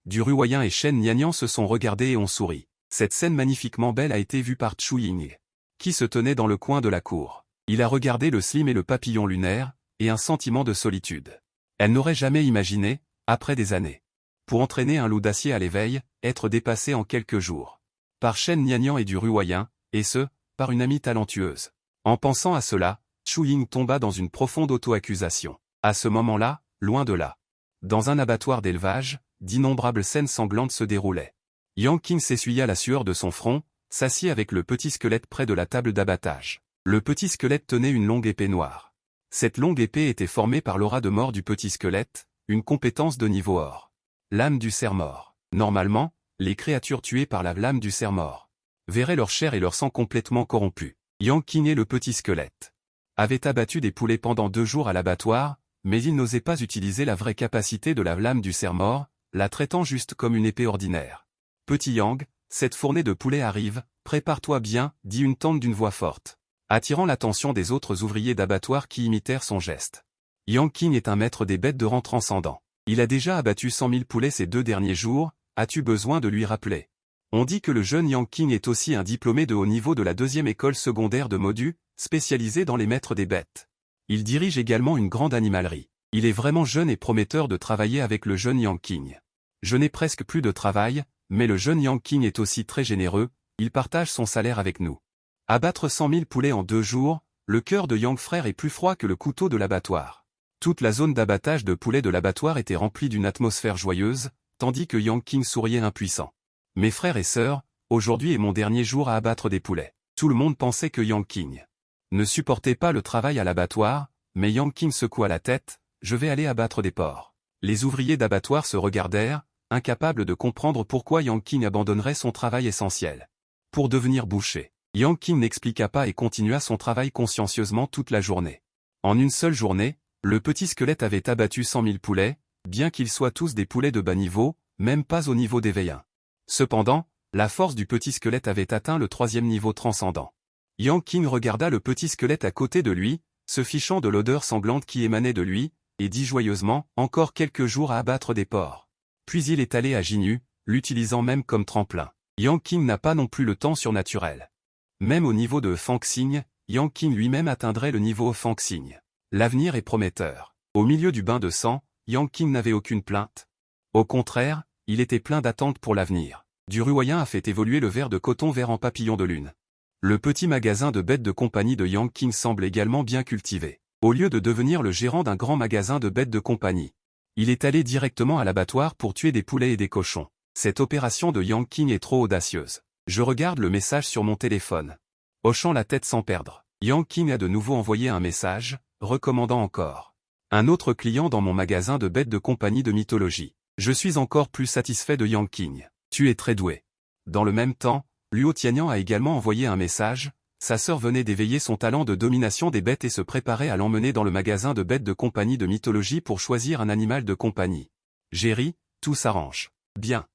Du Ruoyen et Shen Nianyan se sont regardés et ont souri. Cette scène magnifiquement belle a été vue par Chu Ying, qui se tenait dans le coin de la cour. Il a regardé le slim et le papillon lunaire, et un sentiment de solitude. Elle n'aurait jamais imaginé, après des années, pour entraîner un loup d'acier à l'éveil, être dépassé en quelques jours. Par Shen Nianyan et du Ruoyen, et ce, par une amie talentueuse. En pensant à cela, Chu Ying tomba dans une profonde auto-accusation. À ce moment-là, loin de là, dans un abattoir d'élevage, d'innombrables scènes sanglantes se déroulaient. Yang Qing s'essuya la sueur de son front, s'assit avec le petit squelette près de la table d'abattage. Le petit squelette tenait une longue épée noire. Cette longue épée était formée par l'aura de mort du petit squelette, une compétence de niveau or. Lame du cerf-mort. Normalement, les créatures tuées par la lame du cerf-mort verraient leur chair et leur sang complètement corrompus. Yang Qing et le petit squelette avaient abattu des poulets pendant 2 jours à l'abattoir, mais ils n'osaient pas utiliser la vraie capacité de la lame du cerf-mort, la traitant juste comme une épée ordinaire. « Petit Yang, cette fournée de poulets arrive, prépare-toi bien, » dit une tante d'une voix forte, attirant l'attention des autres ouvriers d'abattoir qui imitèrent son geste. Yang Qing est un maître des bêtes de rang transcendant. Il a déjà abattu 100 000 poulets ces 2 derniers jours, as-tu besoin de lui rappeler? On dit que le jeune Yang Qing est aussi un diplômé de haut niveau de la 2e école secondaire de Modu, spécialisé dans les maîtres des bêtes. Il dirige également une grande animalerie. Il est vraiment jeune et prometteur de travailler avec le jeune Yang Qing. Je n'ai presque plus de travail, mais le jeune Yang Qing est aussi très généreux, il partage son salaire avec nous. Abattre 100 000 poulets en 2 jours, le cœur de Yang frère est plus froid que le couteau de l'abattoir. Toute la zone d'abattage de poulets de l'abattoir était remplie d'une atmosphère joyeuse, tandis que Yang Qing souriait impuissant. Mes frères et sœurs, aujourd'hui est mon dernier jour à abattre des poulets. Tout le monde pensait que Yang Qing ne supportait pas le travail à l'abattoir, mais Yang Qing secoua la tête, je vais aller abattre des porcs. Les ouvriers d'abattoir se regardèrent, incapables de comprendre pourquoi Yang Qing abandonnerait son travail essentiel pour devenir boucher. Yang Qing n'expliqua pas et continua son travail consciencieusement toute la journée. En une seule journée, le petit squelette avait abattu 100 000 poulets, bien qu'ils soient tous des poulets de bas niveau, même pas au niveau d'éveil 1. Cependant, la force du petit squelette avait atteint le 3e niveau transcendant. Yang Qing regarda le petit squelette à côté de lui, se fichant de l'odeur sanglante qui émanait de lui, et dit joyeusement, encore quelques jours à abattre des porcs. Puis il est allé à Jinyu, l'utilisant même comme tremplin. Yang Qing n'a pas non plus le temps surnaturel. Même au niveau de Fang Xing, Yang Qing lui-même atteindrait le niveau Fang Xing. L'avenir est prometteur. Au milieu du bain de sang, Yang Qing n'avait aucune plainte. Au contraire, il était plein d'attentes pour l'avenir. Du Ruoyen a fait évoluer le ver de coton vert en papillon de lune. Le petit magasin de bêtes de compagnie de Yang Qing semble également bien cultivé. Au lieu de devenir le gérant d'un grand magasin de bêtes de compagnie, il est allé directement à l'abattoir pour tuer des poulets et des cochons. Cette opération de Yang Qing est trop audacieuse. Je regarde le message sur mon téléphone. Hochant la tête sans perdre, Yang Qing a de nouveau envoyé un message, recommandant encore un autre client dans mon magasin de bêtes de compagnie de mythologie. Je suis encore plus satisfait de Yang Qing. Tu es très doué. Dans le même temps, Luo Tianyan a également envoyé un message. Sa sœur venait d'éveiller son talent de domination des bêtes et se préparait à l'emmener dans le magasin de bêtes de compagnie de mythologie pour choisir un animal de compagnie. J'ai ri, tout s'arrange. Bien.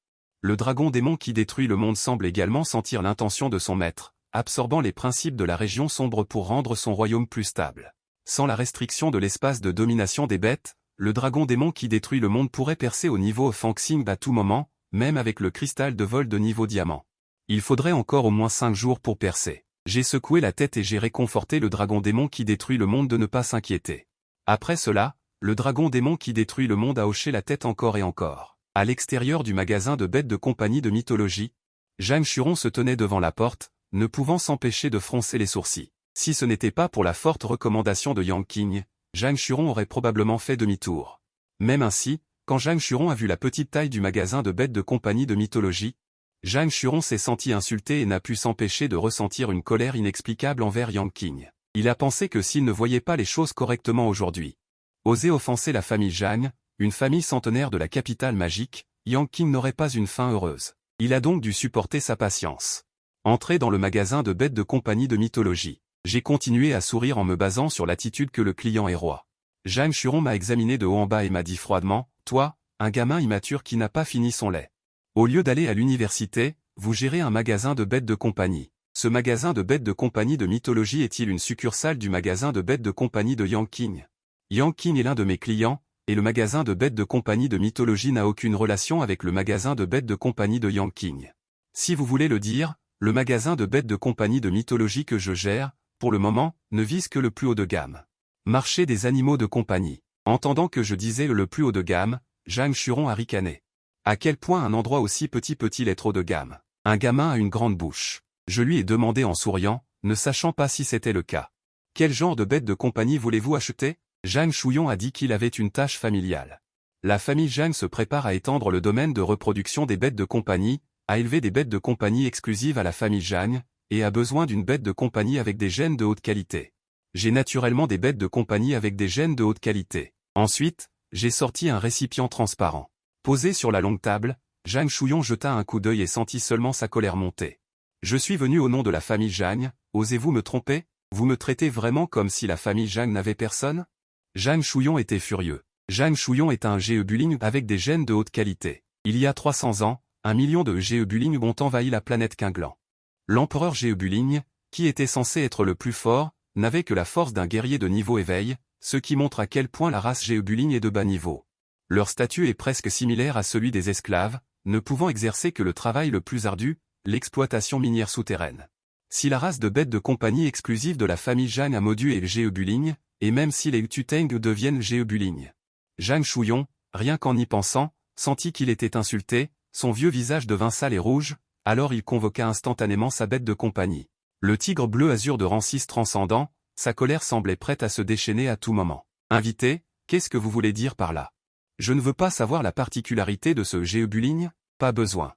Le dragon démon qui détruit le monde semble également sentir l'intention de son maître, absorbant les principes de la région sombre pour rendre son royaume plus stable. Sans la restriction de l'espace de domination des bêtes, le dragon démon qui détruit le monde pourrait percer au niveau Fang Xing à tout moment, même avec le cristal de vol de niveau diamant. Il faudrait encore au moins 5 jours pour percer. J'ai secoué la tête et j'ai réconforté le dragon démon qui détruit le monde de ne pas s'inquiéter. Après cela, le dragon démon qui détruit le monde a hoché la tête encore et encore. À l'extérieur du magasin de bêtes de compagnie de mythologie, Zhang Churon se tenait devant la porte, ne pouvant s'empêcher de froncer les sourcils. Si ce n'était pas pour la forte recommandation de Yang Qing, Zhang Churon aurait probablement fait demi-tour. Même ainsi, quand Zhang Churon a vu la petite taille du magasin de bêtes de compagnie de mythologie, Zhang Churon s'est senti insulté et n'a pu s'empêcher de ressentir une colère inexplicable envers Yang Qing. Il a pensé que s'il ne voyait pas les choses correctement aujourd'hui, oser offenser la famille Zhang, une famille centenaire de la capitale magique, Yang Qing n'aurait pas une fin heureuse. Il a donc dû supporter sa patience. Entré dans le magasin de bêtes de compagnie de mythologie, j'ai continué à sourire en me basant sur l'attitude que le client est roi. Zhang Churon m'a examiné de haut en bas et m'a dit froidement, « Toi, un gamin immature qui n'a pas fini son lait. Au lieu d'aller à l'université, vous gérez un magasin de bêtes de compagnie. Ce magasin de bêtes de compagnie de mythologie est-il une succursale du magasin de bêtes de compagnie de Yang Qing? Yang Qing est l'un de mes clients, et le magasin de bêtes de compagnie de mythologie n'a aucune relation avec le magasin de bêtes de compagnie de Yang Qing. Si vous voulez le dire, le magasin de bêtes de compagnie de mythologie que je gère, pour le moment, ne vise que le plus haut de gamme. Marché des animaux de compagnie. Entendant que je disais le plus haut de gamme, Zhang Churon a ricané. À quel point un endroit aussi petit peut-il être haut de gamme? Un gamin a une grande bouche. Je lui ai demandé en souriant, ne sachant pas si c'était le cas. Quel genre de bête de compagnie voulez-vous acheter? Zhang Churon a dit qu'il avait une tâche familiale. La famille Zhang se prépare à étendre le domaine de reproduction des bêtes de compagnie, à élever des bêtes de compagnie exclusives à la famille Zhang, et a besoin d'une bête de compagnie avec des gènes de haute qualité. J'ai naturellement des bêtes de compagnie avec des gènes de haute qualité. Ensuite, j'ai sorti un récipient transparent. Posé sur la longue table, Zhang Churon jeta un coup d'œil et sentit seulement sa colère monter. Je suis venu au nom de la famille Zhang, osez-vous me tromper? Vous me traitez vraiment comme si la famille Zhang n'avait personne? Zhang Churon était furieux. Zhang Churon est un Geobuling avec des gènes de haute qualité. Il y a 300 ans, 1 million de Geobuling ont envahi la planète Qinglan. L'empereur Geobuling, qui était censé être le plus fort, n'avait que la force d'un guerrier de niveau éveil, ce qui montre à quel point la race Geobuling est de bas niveau. Leur statut est presque similaire à celui des esclaves, ne pouvant exercer que le travail le plus ardu, l'exploitation minière souterraine. Si la race de bêtes de compagnie exclusive de la famille Zhang a Modu et le Geobuling, et même si les Ututeng deviennent Geobuling. Zhang Churon, rien qu'en y pensant, sentit qu'il était insulté, son vieux visage devint sale et rouge, alors il convoqua instantanément sa bête de compagnie. Le tigre bleu azur de rang 6 transcendant, sa colère semblait prête à se déchaîner à tout moment. Invité, qu'est-ce que vous voulez dire par là? Je ne veux pas savoir la particularité de ce Geobuling, pas besoin.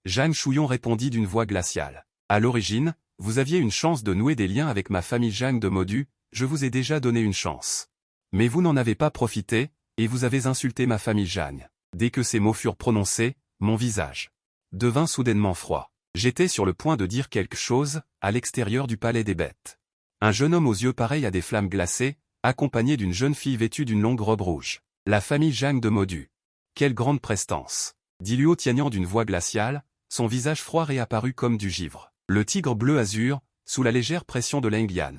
Zhang Churon répondit d'une voix glaciale. À l'origine, vous aviez une chance de nouer des liens avec ma famille Zhang de Modu, je vous ai déjà donné une chance. Mais vous n'en avez pas profité, et vous avez insulté ma famille Zhang. Dès que ces mots furent prononcés, mon visage devint soudainement froid. J'étais sur le point de dire quelque chose, à l'extérieur du palais des bêtes. Un jeune homme aux yeux pareils à des flammes glacées, accompagné d'une jeune fille vêtue d'une longue robe rouge. La famille Zhang de Modu. Quelle grande prestance, dit Luo Tianyang d'une voix glaciale, son visage froid réapparut comme du givre. Le tigre bleu azur, sous la légère pression de Lengyan,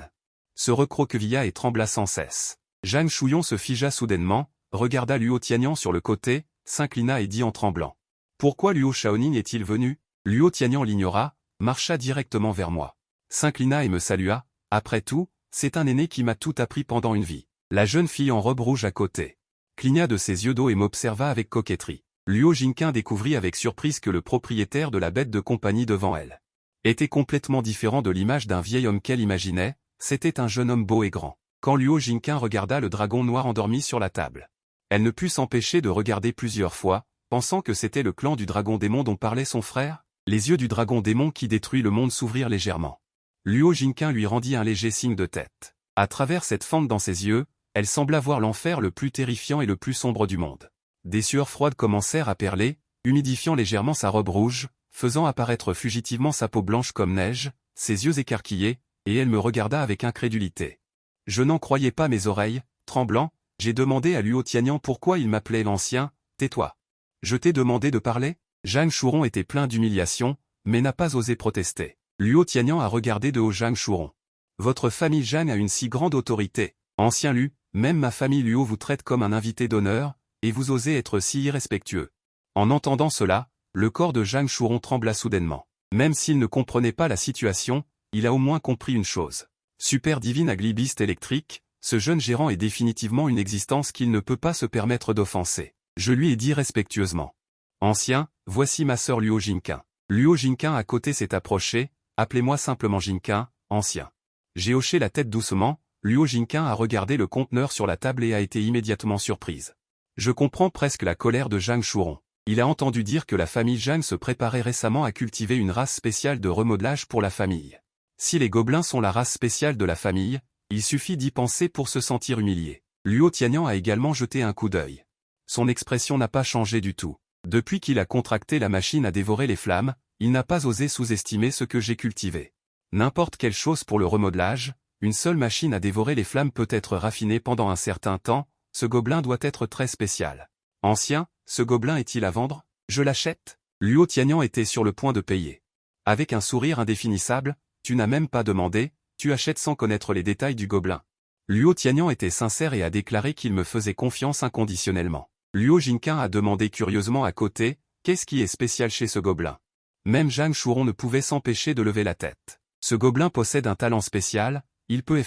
se recroquevilla et trembla sans cesse. Zhang Churon se figea soudainement, regarda Luo Tianyang sur le côté, s'inclina et dit en tremblant. Pourquoi Luo Shaoning est-il venu? Luo Tianyang l'ignora, marcha directement vers moi. S'inclina et me salua, après tout, c'est un aîné qui m'a tout appris pendant une vie. La jeune fille en robe rouge à côté cligna de ses yeux d'eau et m'observa avec coquetterie. Luo Jingqin découvrit avec surprise que le propriétaire de la bête de compagnie devant elle était complètement différent de l'image d'un vieil homme qu'elle imaginait, c'était un jeune homme beau et grand. Quand Luo Jingqin regarda le dragon noir endormi sur la table, elle ne put s'empêcher de regarder plusieurs fois, pensant que c'était le clan du dragon démon dont parlait son frère. Les yeux du dragon démon qui détruit le monde s'ouvrirent légèrement. Luo Jingqin lui rendit un léger signe de tête. À travers cette fente dans ses yeux, elle sembla voir l'enfer le plus terrifiant et le plus sombre du monde. Des sueurs froides commencèrent à perler, humidifiant légèrement sa robe rouge, faisant apparaître fugitivement sa peau blanche comme neige, ses yeux écarquillés, et elle me regarda avec incrédulité. Je n'en croyais pas mes oreilles, tremblant, j'ai demandé à Luo Tianyang pourquoi il m'appelait l'ancien, tais-toi. Je t'ai demandé de parler? Zhang Churon était plein d'humiliation, mais n'a pas osé protester. Luo Tianyang a regardé de haut Zhang Churon. Votre famille Zhang a une si grande autorité. Ancien Lu, même ma famille Luo vous traite comme un invité d'honneur, et vous osez être si irrespectueux. En entendant cela, le corps de Zhang Churon trembla soudainement. Même s'il ne comprenait pas la situation, il a au moins compris une chose. Super divine aglibiste électrique, ce jeune gérant est définitivement une existence qu'il ne peut pas se permettre d'offenser. Je lui ai dit respectueusement. Ancien, voici ma sœur Luo Jinquin. Luo Jinquin à côté s'est approché, appelez-moi simplement Jinquin, ancien. J'ai hoché la tête doucement, Luo Jinquin a regardé le conteneur sur la table et a été immédiatement surprise. Je comprends presque la colère de Zhang Shuron. Il a entendu dire que la famille Zhang se préparait récemment à cultiver une race spéciale de remodelage pour la famille. Si les gobelins sont la race spéciale de la famille, il suffit d'y penser pour se sentir humilié. Luo Tianyang a également jeté un coup d'œil. Son expression n'a pas changé du tout. Depuis qu'il a contracté la machine à dévorer les flammes, il n'a pas osé sous-estimer ce que j'ai cultivé. N'importe quelle chose pour le remodelage, une seule machine à dévorer les flammes peut être raffinée pendant un certain temps, ce gobelin doit être très spécial. Ancien, ce gobelin est-il à vendre? Je l'achète? Luo Tianyang était sur le point de payer. Avec un sourire indéfinissable, tu n'as même pas demandé, tu achètes sans connaître les détails du gobelin. Luo Tianyang était sincère et a déclaré qu'il me faisait confiance inconditionnellement. Luo Jinquin a demandé curieusement à côté, qu'est-ce qui est spécial chez ce gobelin? Même Zhang Shuron ne pouvait s'empêcher de lever la tête. Ce gobelin possède un talent spécial, il peut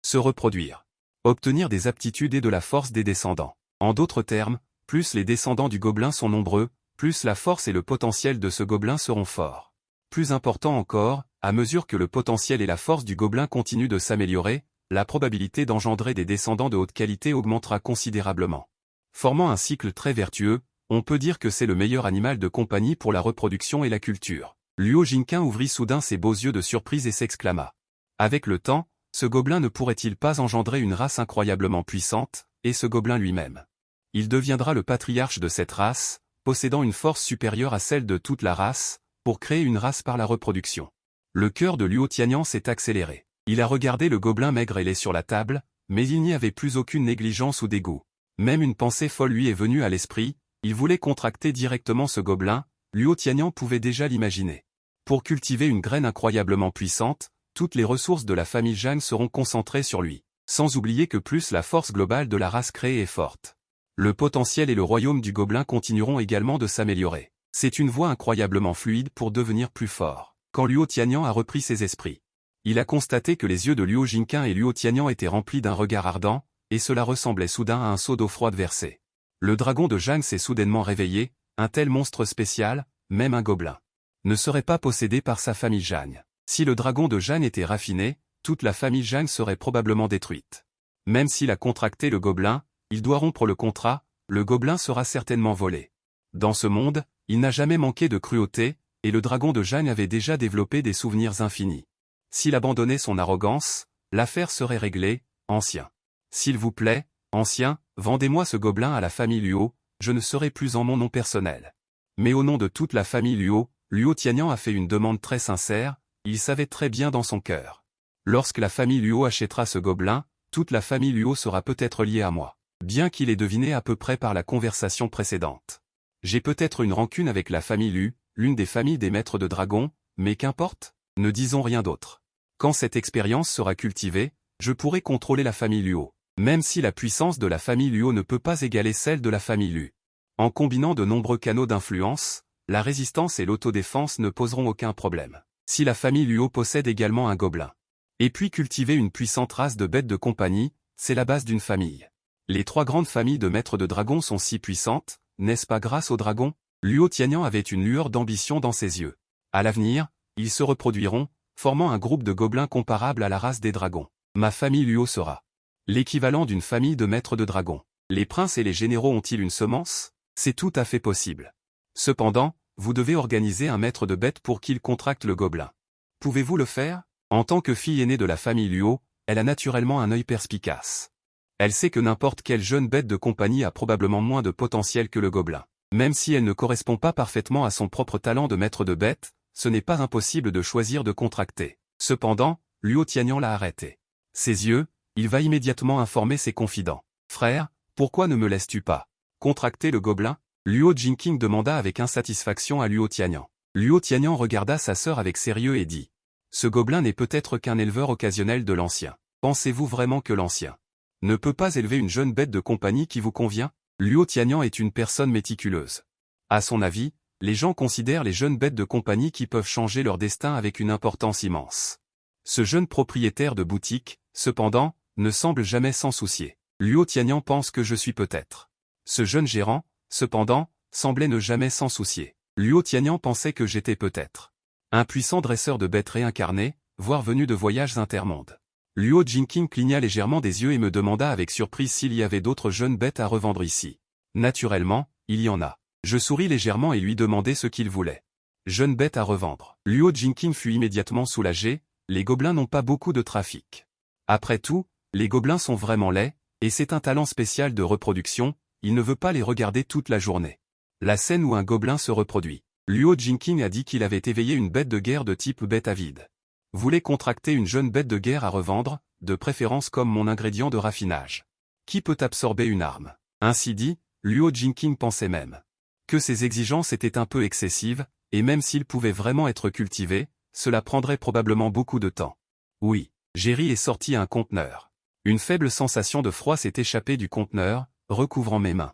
se reproduire. Obtenir des aptitudes et de la force des descendants. En d'autres termes, plus les descendants du gobelin sont nombreux, plus la force et le potentiel de ce gobelin seront forts. Plus important encore, à mesure que le potentiel et la force du gobelin continuent de s'améliorer, la probabilité d'engendrer des descendants de haute qualité augmentera considérablement. Formant un cycle très vertueux, on peut dire que c'est le meilleur animal de compagnie pour la reproduction et la culture. Luo Jinquin ouvrit soudain ses beaux yeux de surprise et s'exclama. Avec le temps, ce gobelin ne pourrait-il pas engendrer une race incroyablement puissante, et ce gobelin lui-même? Il deviendra le patriarche de cette race, possédant une force supérieure à celle de toute la race, pour créer une race par la reproduction. Le cœur de Luo Tianyang s'est accéléré. Il a regardé le gobelin maigre ailé sur la table, mais il n'y avait plus aucune négligence ou dégoût. Même une pensée folle lui est venue à l'esprit, il voulait contracter directement ce gobelin, Luo Tianyang pouvait déjà l'imaginer. Pour cultiver une graine incroyablement puissante, toutes les ressources de la famille Zhang seront concentrées sur lui, sans oublier que plus la force globale de la race créée est forte. Le potentiel et le royaume du gobelin continueront également de s'améliorer. C'est une voie incroyablement fluide pour devenir plus fort. Quand Luo Tianyang a repris ses esprits, il a constaté que les yeux de Luo Jinquin et Luo Tianyang étaient remplis d'un regard ardent, et cela ressemblait soudain à un seau d'eau froide versée. Le dragon de Zhang s'est soudainement réveillé, un tel monstre spécial, même un gobelin, ne serait pas possédé par sa famille Zhang. Si le dragon de Zhang était raffiné, toute la famille Zhang serait probablement détruite. Même s'il a contracté le gobelin, il doit rompre le contrat, le gobelin sera certainement volé. Dans ce monde, il n'a jamais manqué de cruauté, et le dragon de Zhang avait déjà développé des souvenirs infinis. S'il abandonnait son arrogance, l'affaire serait réglée, ancien. S'il vous plaît, ancien, vendez-moi ce gobelin à la famille Luo, je ne serai plus en mon nom personnel. Mais au nom de toute la famille Luo, Luo Tianyang a fait une demande très sincère, il savait très bien dans son cœur. Lorsque la famille Luo achètera ce gobelin, toute la famille Luo sera peut-être liée à moi. Bien qu'il ait deviné à peu près par la conversation précédente. J'ai peut-être une rancune avec la famille Lu, l'une des familles des maîtres de dragons, mais qu'importe, ne disons rien d'autre. Quand cette expérience sera cultivée, je pourrai contrôler la famille Luo. Même si la puissance de la famille Luo ne peut pas égaler celle de la famille Lu. En combinant de nombreux canaux d'influence, la résistance et l'autodéfense ne poseront aucun problème. Si la famille Luo possède également un gobelin. Et puis cultiver une puissante race de bêtes de compagnie, c'est la base d'une famille. Les trois grandes familles de maîtres de dragons sont si puissantes, n'est-ce pas grâce aux dragons? Luo Tianyang avait une lueur d'ambition dans ses yeux. À l'avenir, ils se reproduiront, formant un groupe de gobelins comparable à la race des dragons. Ma famille Luo sera l'équivalent d'une famille de maîtres de dragons. Les princes et les généraux ont-ils une semence? C'est tout à fait possible. Cependant, vous devez organiser un maître de bêtes pour qu'il contracte le gobelin. Pouvez-vous le faire? En tant que fille aînée de la famille Luo, elle a naturellement un œil perspicace. Elle sait que n'importe quelle jeune bête de compagnie a probablement moins de potentiel que le gobelin. Même si elle ne correspond pas parfaitement à son propre talent de maître de bête, ce n'est pas impossible de choisir de contracter. Cependant, Luo Tianyang l'a arrêté. Ses yeux, il va immédiatement informer ses confidents. Frère, pourquoi ne me laisses-tu pas contracter le gobelin? Luo Jinqing demanda avec insatisfaction à Luo Tianyang. Luo Tianyang regarda sa sœur avec sérieux et dit. Ce gobelin n'est peut-être qu'un éleveur occasionnel de l'ancien. Pensez-vous vraiment que l'ancien ne peut pas élever une jeune bête de compagnie qui vous convient? Luo Tianyang est une personne méticuleuse. À son avis, les gens considèrent les jeunes bêtes de compagnie qui peuvent changer leur destin avec une importance immense. Ce jeune propriétaire de boutique, cependant, ne semble jamais s'en soucier. Luo Tianyang pense que je suis peut-être. Ce jeune gérant, cependant, semblait ne jamais s'en soucier. Luo Tianyang pensait que j'étais peut-être un puissant dresseur de bêtes réincarné, voire venu de voyages intermondes. Luo Jingqing cligna légèrement des yeux et me demanda avec surprise s'il y avait d'autres jeunes bêtes à revendre ici. Naturellement, il y en a. Je souris légèrement et lui demandai ce qu'il voulait. Jeunes bêtes à revendre. Luo Jingqing fut immédiatement soulagé, les gobelins n'ont pas beaucoup de trafic. Après tout, les gobelins sont vraiment laids, et c'est un talent spécial de reproduction, il ne veut pas les regarder toute la journée. La scène où un gobelin se reproduit. Luo Jingqing a dit qu'il avait éveillé une bête de guerre de type bête avide. Voulait contracter une jeune bête de guerre à revendre, de préférence comme mon ingrédient de raffinage. Qui peut absorber une arme? Ainsi dit, Luo Jingqing pensait même que ses exigences étaient un peu excessives, et même s'il pouvait vraiment être cultivé, cela prendrait probablement beaucoup de temps. Oui, j'ai ri et sorti un conteneur. Une faible sensation de froid s'est échappée du conteneur, recouvrant mes mains.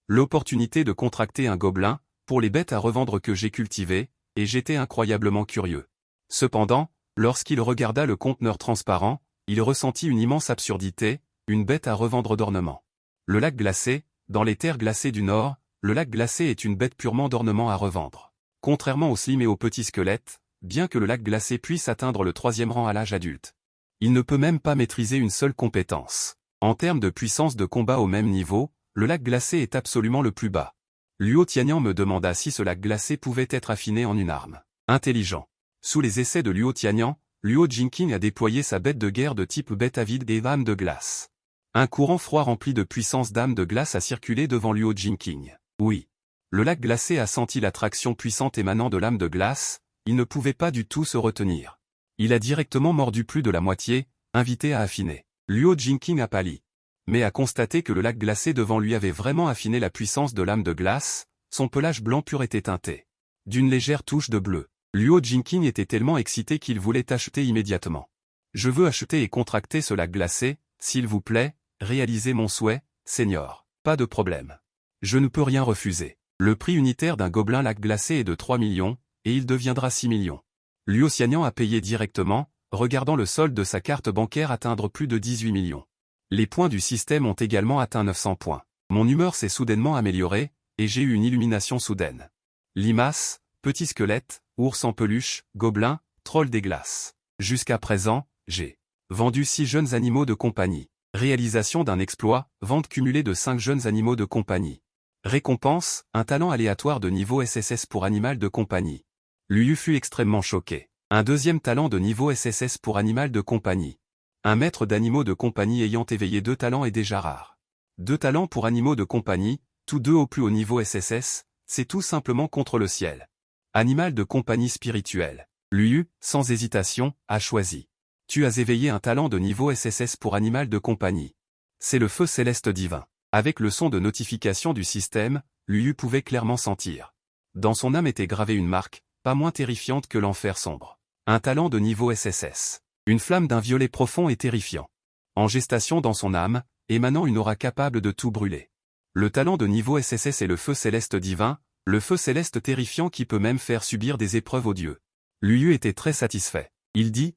L'opportunité de contracter un gobelin, pour les bêtes à revendre que j'ai cultivées, et j'étais incroyablement curieux. Cependant, lorsqu'il regarda le conteneur transparent, il ressentit une immense absurdité, une bête à revendre d'ornement. Le lac glacé, dans les terres glacées du Nord, le lac glacé est une bête purement d'ornement à revendre. Contrairement aux slimes et aux petits squelettes, bien que le lac glacé puisse atteindre le 3e rang à l'âge adulte, il ne peut même pas maîtriser une seule compétence. En termes de puissance de combat au même niveau, le lac glacé est absolument le plus bas. Luo Tianyang me demanda si ce lac glacé pouvait être affiné en une arme. Intelligent. Sous les essais de Luo Tianyang, Luo Jingqing a déployé sa bête de guerre de type bête avide et âme de glace. Un courant froid rempli de puissance d'âme de glace a circulé devant Luo Jingqing. Oui. Le lac glacé a senti l'attraction puissante émanant de l'âme de glace, il ne pouvait pas du tout se retenir. Il a directement mordu plus de la moitié, invité à affiner. Luo Jingqing a pâli. Mais a constaté que le lac glacé devant lui avait vraiment affiné la puissance de l'âme de glace, son pelage blanc pur était teinté d'une légère touche de bleu. Luo Jingqing était tellement excité qu'il voulait acheter immédiatement. Je veux acheter et contracter ce lac glacé, s'il vous plaît, réalisez mon souhait, Seigneur. Pas de problème. Je ne peux rien refuser. Le prix unitaire d'un gobelin lac glacé est de 3 millions, et il deviendra 6 millions. Luo Tianyang a payé directement, regardant le solde de sa carte bancaire atteindre plus de 18 millions. Les points du système ont également atteint 900 points. Mon humeur s'est soudainement améliorée, et j'ai eu une illumination soudaine. Limaces, petits squelettes, ours en peluche, gobelins, trolls des glaces. Jusqu'à présent, j'ai vendu 6 jeunes animaux de compagnie. Réalisation d'un exploit, vente cumulée de 5 jeunes animaux de compagnie. Récompense, un talent aléatoire de niveau SSS pour animal de compagnie. Luyu fut extrêmement choqué. Un deuxième talent de niveau SSS pour animal de compagnie. Un maître d'animaux de compagnie ayant éveillé 2 talents est déjà rare. 2 talents pour animaux de compagnie, tous 2 au plus haut niveau SSS, c'est tout simplement contre le ciel. Animal de compagnie spirituel. Luyu, sans hésitation, a choisi. Tu as éveillé un talent de niveau SSS pour animal de compagnie. C'est le feu céleste divin. Avec le son de notification du système, Luyu pouvait clairement sentir. Dans son âme était gravée une marque, pas moins terrifiante que l'enfer sombre. Un talent de niveau SSS. Une flamme d'un violet profond et terrifiant. En gestation dans son âme, émanant une aura capable de tout brûler. Le talent de niveau SSS est le feu céleste divin, le feu céleste terrifiant qui peut même faire subir des épreuves aux dieux. Luyu était très satisfait. Il dit: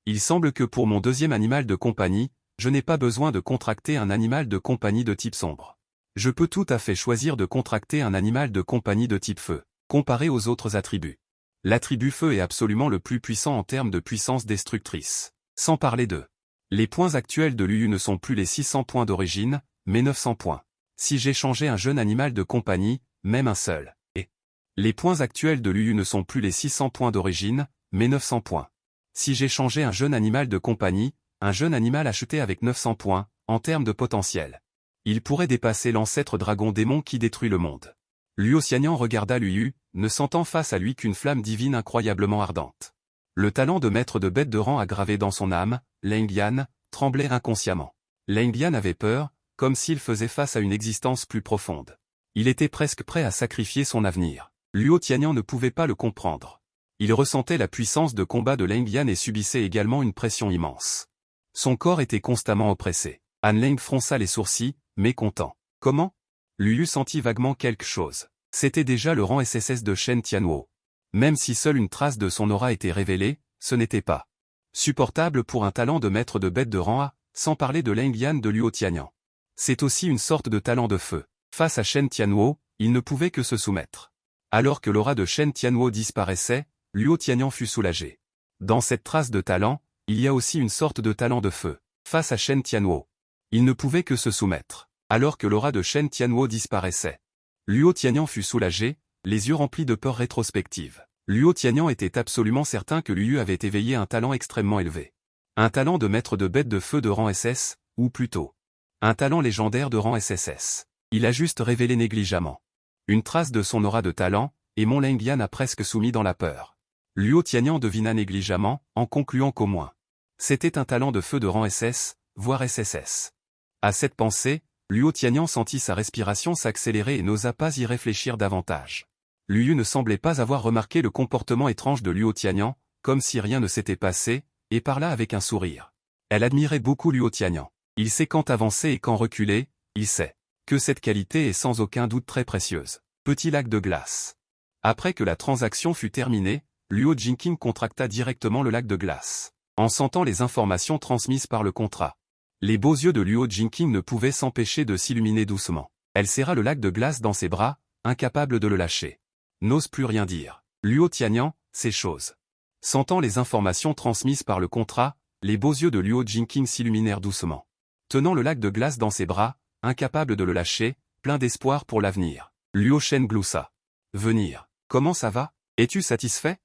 il semble que pour mon deuxième animal de compagnie, je n'ai pas besoin de contracter un animal de compagnie de type sombre. Je peux tout à fait choisir de contracter un animal de compagnie de type feu, comparé aux autres attributs. L'attribut feu est absolument le plus puissant en termes de puissance destructrice. Sans parler de. Les points actuels de Luyu ne sont plus les 600 points d'origine, mais 900 points. Si j'échangeais un jeune animal de compagnie, même un seul. Et. Les points actuels de Luyu ne sont plus les 600 points d'origine, mais 900 points. Si j'échangeais un jeune animal de compagnie, un jeune animal acheté avec 900 points, en termes de potentiel. Il pourrait dépasser l'ancêtre dragon démon qui détruit le monde. Luo Tianyang regarda Luyu, ne sentant face à lui qu'une flamme divine incroyablement ardente. Le talent de maître de bête de rang aggravé dans son âme, Lengyan, tremblait inconsciemment. Lengyan avait peur, comme s'il faisait face à une existence plus profonde. Il était presque prêt à sacrifier son avenir. Luo Tianyang ne pouvait pas le comprendre. Il ressentait la puissance de combat de Lengyan et subissait également une pression immense. Son corps était constamment oppressé. Han Leng fronça les sourcils, mécontent. Comment? Luyu sentit vaguement quelque chose. C'était déjà le rang SSS de Shen Tianhuo. Même si seule une trace de son aura était révélée, ce n'était pas supportable pour un talent de maître de bête de rang A, sans parler de Lengyan de Luo Tianyang. C'est aussi une sorte de talent de feu. Face à Shen Tianhuo, il ne pouvait que se soumettre. Alors que l'aura de Shen Tianhuo disparaissait, Luo Tianyang fut soulagé. Dans cette trace de talent, il y a aussi une sorte de talent de feu. Face à Shen Tianhuo, il ne pouvait que se soumettre. Alors que l'aura de Shen Tianhuo disparaissait, Luo Tianyang fut soulagé, les yeux remplis de peur rétrospective. Luo Tianyang était absolument certain que Liu avait éveillé un talent extrêmement élevé. Un talent de maître de bête de feu de rang SS, ou plutôt, un talent légendaire de rang SSS. Il a juste révélé négligemment une trace de son aura de talent, et Mon Lengyan a presque soumis dans la peur. Luo Tianyang devina négligemment, en concluant qu'au moins, c'était un talent de feu de rang SS, voire SSS. À cette pensée, Luo Tianyang sentit sa respiration s'accélérer et n'osa pas y réfléchir davantage. Liu ne semblait pas avoir remarqué le comportement étrange de Luo Tianyang, comme si rien ne s'était passé, et parla avec un sourire. Elle admirait beaucoup Luo Tianyang. Il sait quand avancer et quand reculer, il sait que cette qualité est sans aucun doute très précieuse. Petit lac de glace. Après que la transaction fut terminée, Luo Jingqing contracta directement le lac de glace. En sentant les informations transmises par le contrat, les beaux yeux de Luo Jingqing ne pouvaient s'empêcher de s'illuminer doucement. Elle serra le lac de glace dans ses bras, incapable de le lâcher. N'ose plus rien dire. Luo Tianyang, ces choses. Sentant les informations transmises par le contrat, les beaux yeux de Luo Jingqing s'illuminèrent doucement. Tenant le lac de glace dans ses bras, incapable de le lâcher, plein d'espoir pour l'avenir, Luo Shen gloussa. Venir. Comment ça va? Es-tu satisfait?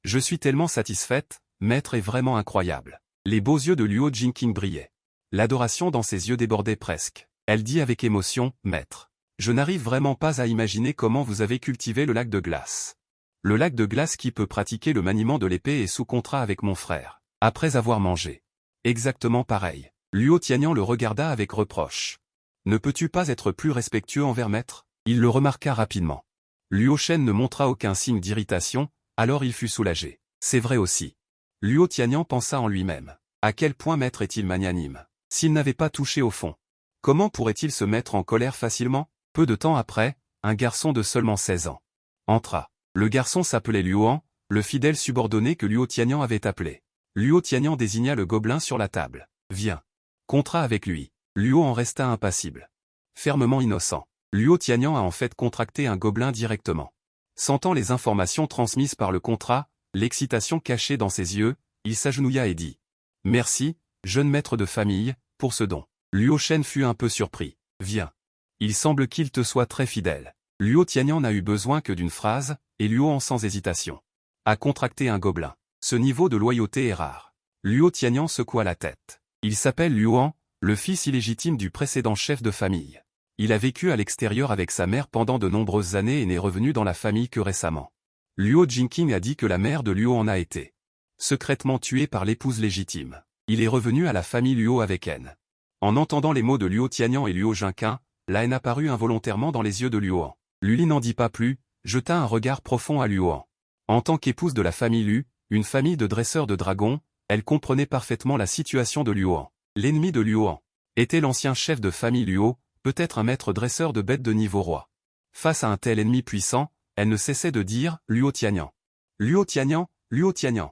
Je suis tellement satisfaite, maître est vraiment incroyable. Les beaux yeux de Luo Jingqing brillaient. L'adoration dans ses yeux débordait presque. Elle dit avec émotion, maître. Je n'arrive vraiment pas à imaginer comment vous avez cultivé le lac de glace. Le lac de glace qui peut pratiquer le maniement de l'épée est sous contrat avec mon frère. Après avoir mangé. Exactement pareil. Luo Tianyang le regarda avec reproche. Ne peux-tu pas être plus respectueux envers maître? Il le remarqua rapidement. Luo Shen ne montra aucun signe d'irritation, alors il fut soulagé. C'est vrai aussi. Luo Tianyang pensa en lui-même. À quel point maître est-il magnanime? S'il n'avait pas touché au fond, comment pourrait-il se mettre en colère facilement? Peu de temps après, un garçon de seulement 16 ans entra. Le garçon s'appelait Luohan, le fidèle subordonné que Luo Tianyang avait appelé. Luo Tianyang désigna le gobelin sur la table. Viens. Contrat avec lui. Luo en resta impassible. Fermement innocent. Luo Tianyang a en fait contracté un gobelin directement. Sentant les informations transmises par le contrat, l'excitation cachée dans ses yeux, il s'agenouilla et dit. Merci, jeune maître de famille, pour ce don. Luo Shen fut un peu surpris. Viens. Il semble qu'il te soit très fidèle. Luo Tianyang n'a eu besoin que d'une phrase, et Luohan sans hésitation a contracté un gobelin. Ce niveau de loyauté est rare. Luo Tianyang secoua la tête. Il s'appelle Luohan, le fils illégitime du précédent chef de famille. Il a vécu à l'extérieur avec sa mère pendant de nombreuses années et n'est revenu dans la famille que récemment. Luo Jingqing a dit que la mère de Luo en a été secrètement tuée par l'épouse légitime. Il est revenu à la famille Luo avec haine. En entendant les mots de Luo Tianyang et Luo Jingqing, la haine apparut involontairement dans les yeux de Luohan. Luli n'en dit pas plus, jeta un regard profond à Luohan. En tant qu'épouse de la famille Lu, une famille de dresseurs de dragons, elle comprenait parfaitement la situation de Luohan. L'ennemi de Luohan était l'ancien chef de famille Luo, peut-être un maître dresseur de bêtes de niveau roi. Face à un tel ennemi puissant, elle ne cessait de dire « Luo Tianyang. Luo Tianyang, Luo Tianyang ».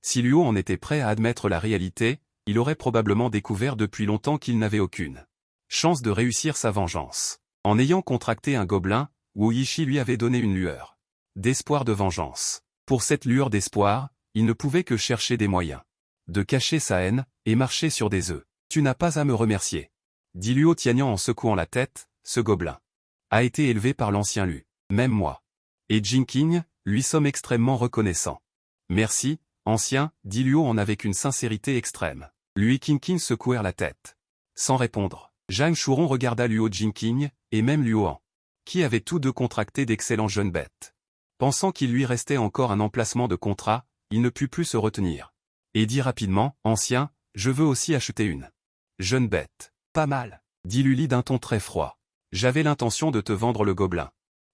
Si Luo en était prêt à admettre la réalité, il aurait probablement découvert depuis longtemps qu'il n'avait aucune chance de réussir sa vengeance. En ayant contracté un gobelin, Wu Yishi lui avait donné une lueur d'espoir de vengeance. Pour cette lueur d'espoir, il ne pouvait que chercher des moyens de cacher sa haine, et marcher sur des œufs. Tu n'as pas à me remercier, dit Luo Tianyang en secouant la tête, ce gobelin a été élevé par l'ancien Lu. Même moi et Jingqing, lui sommes extrêmement reconnaissants. Merci, ancien, dit Luohan avec une sincérité extrême. Lui et Qingqing secouèrent la tête. Sans répondre, Zhang Shuron regarda Luo Jingqing, et même Luohan, qui avaient tous deux contracté d'excellents jeunes bêtes. Pensant qu'il lui restait encore un emplacement de contrat, il ne put plus se retenir. Et dit rapidement, ancien, je veux aussi acheter une jeune bête. Pas mal, dit Luli d'un ton très froid. J'avais l'intention de te vendre le gobelin.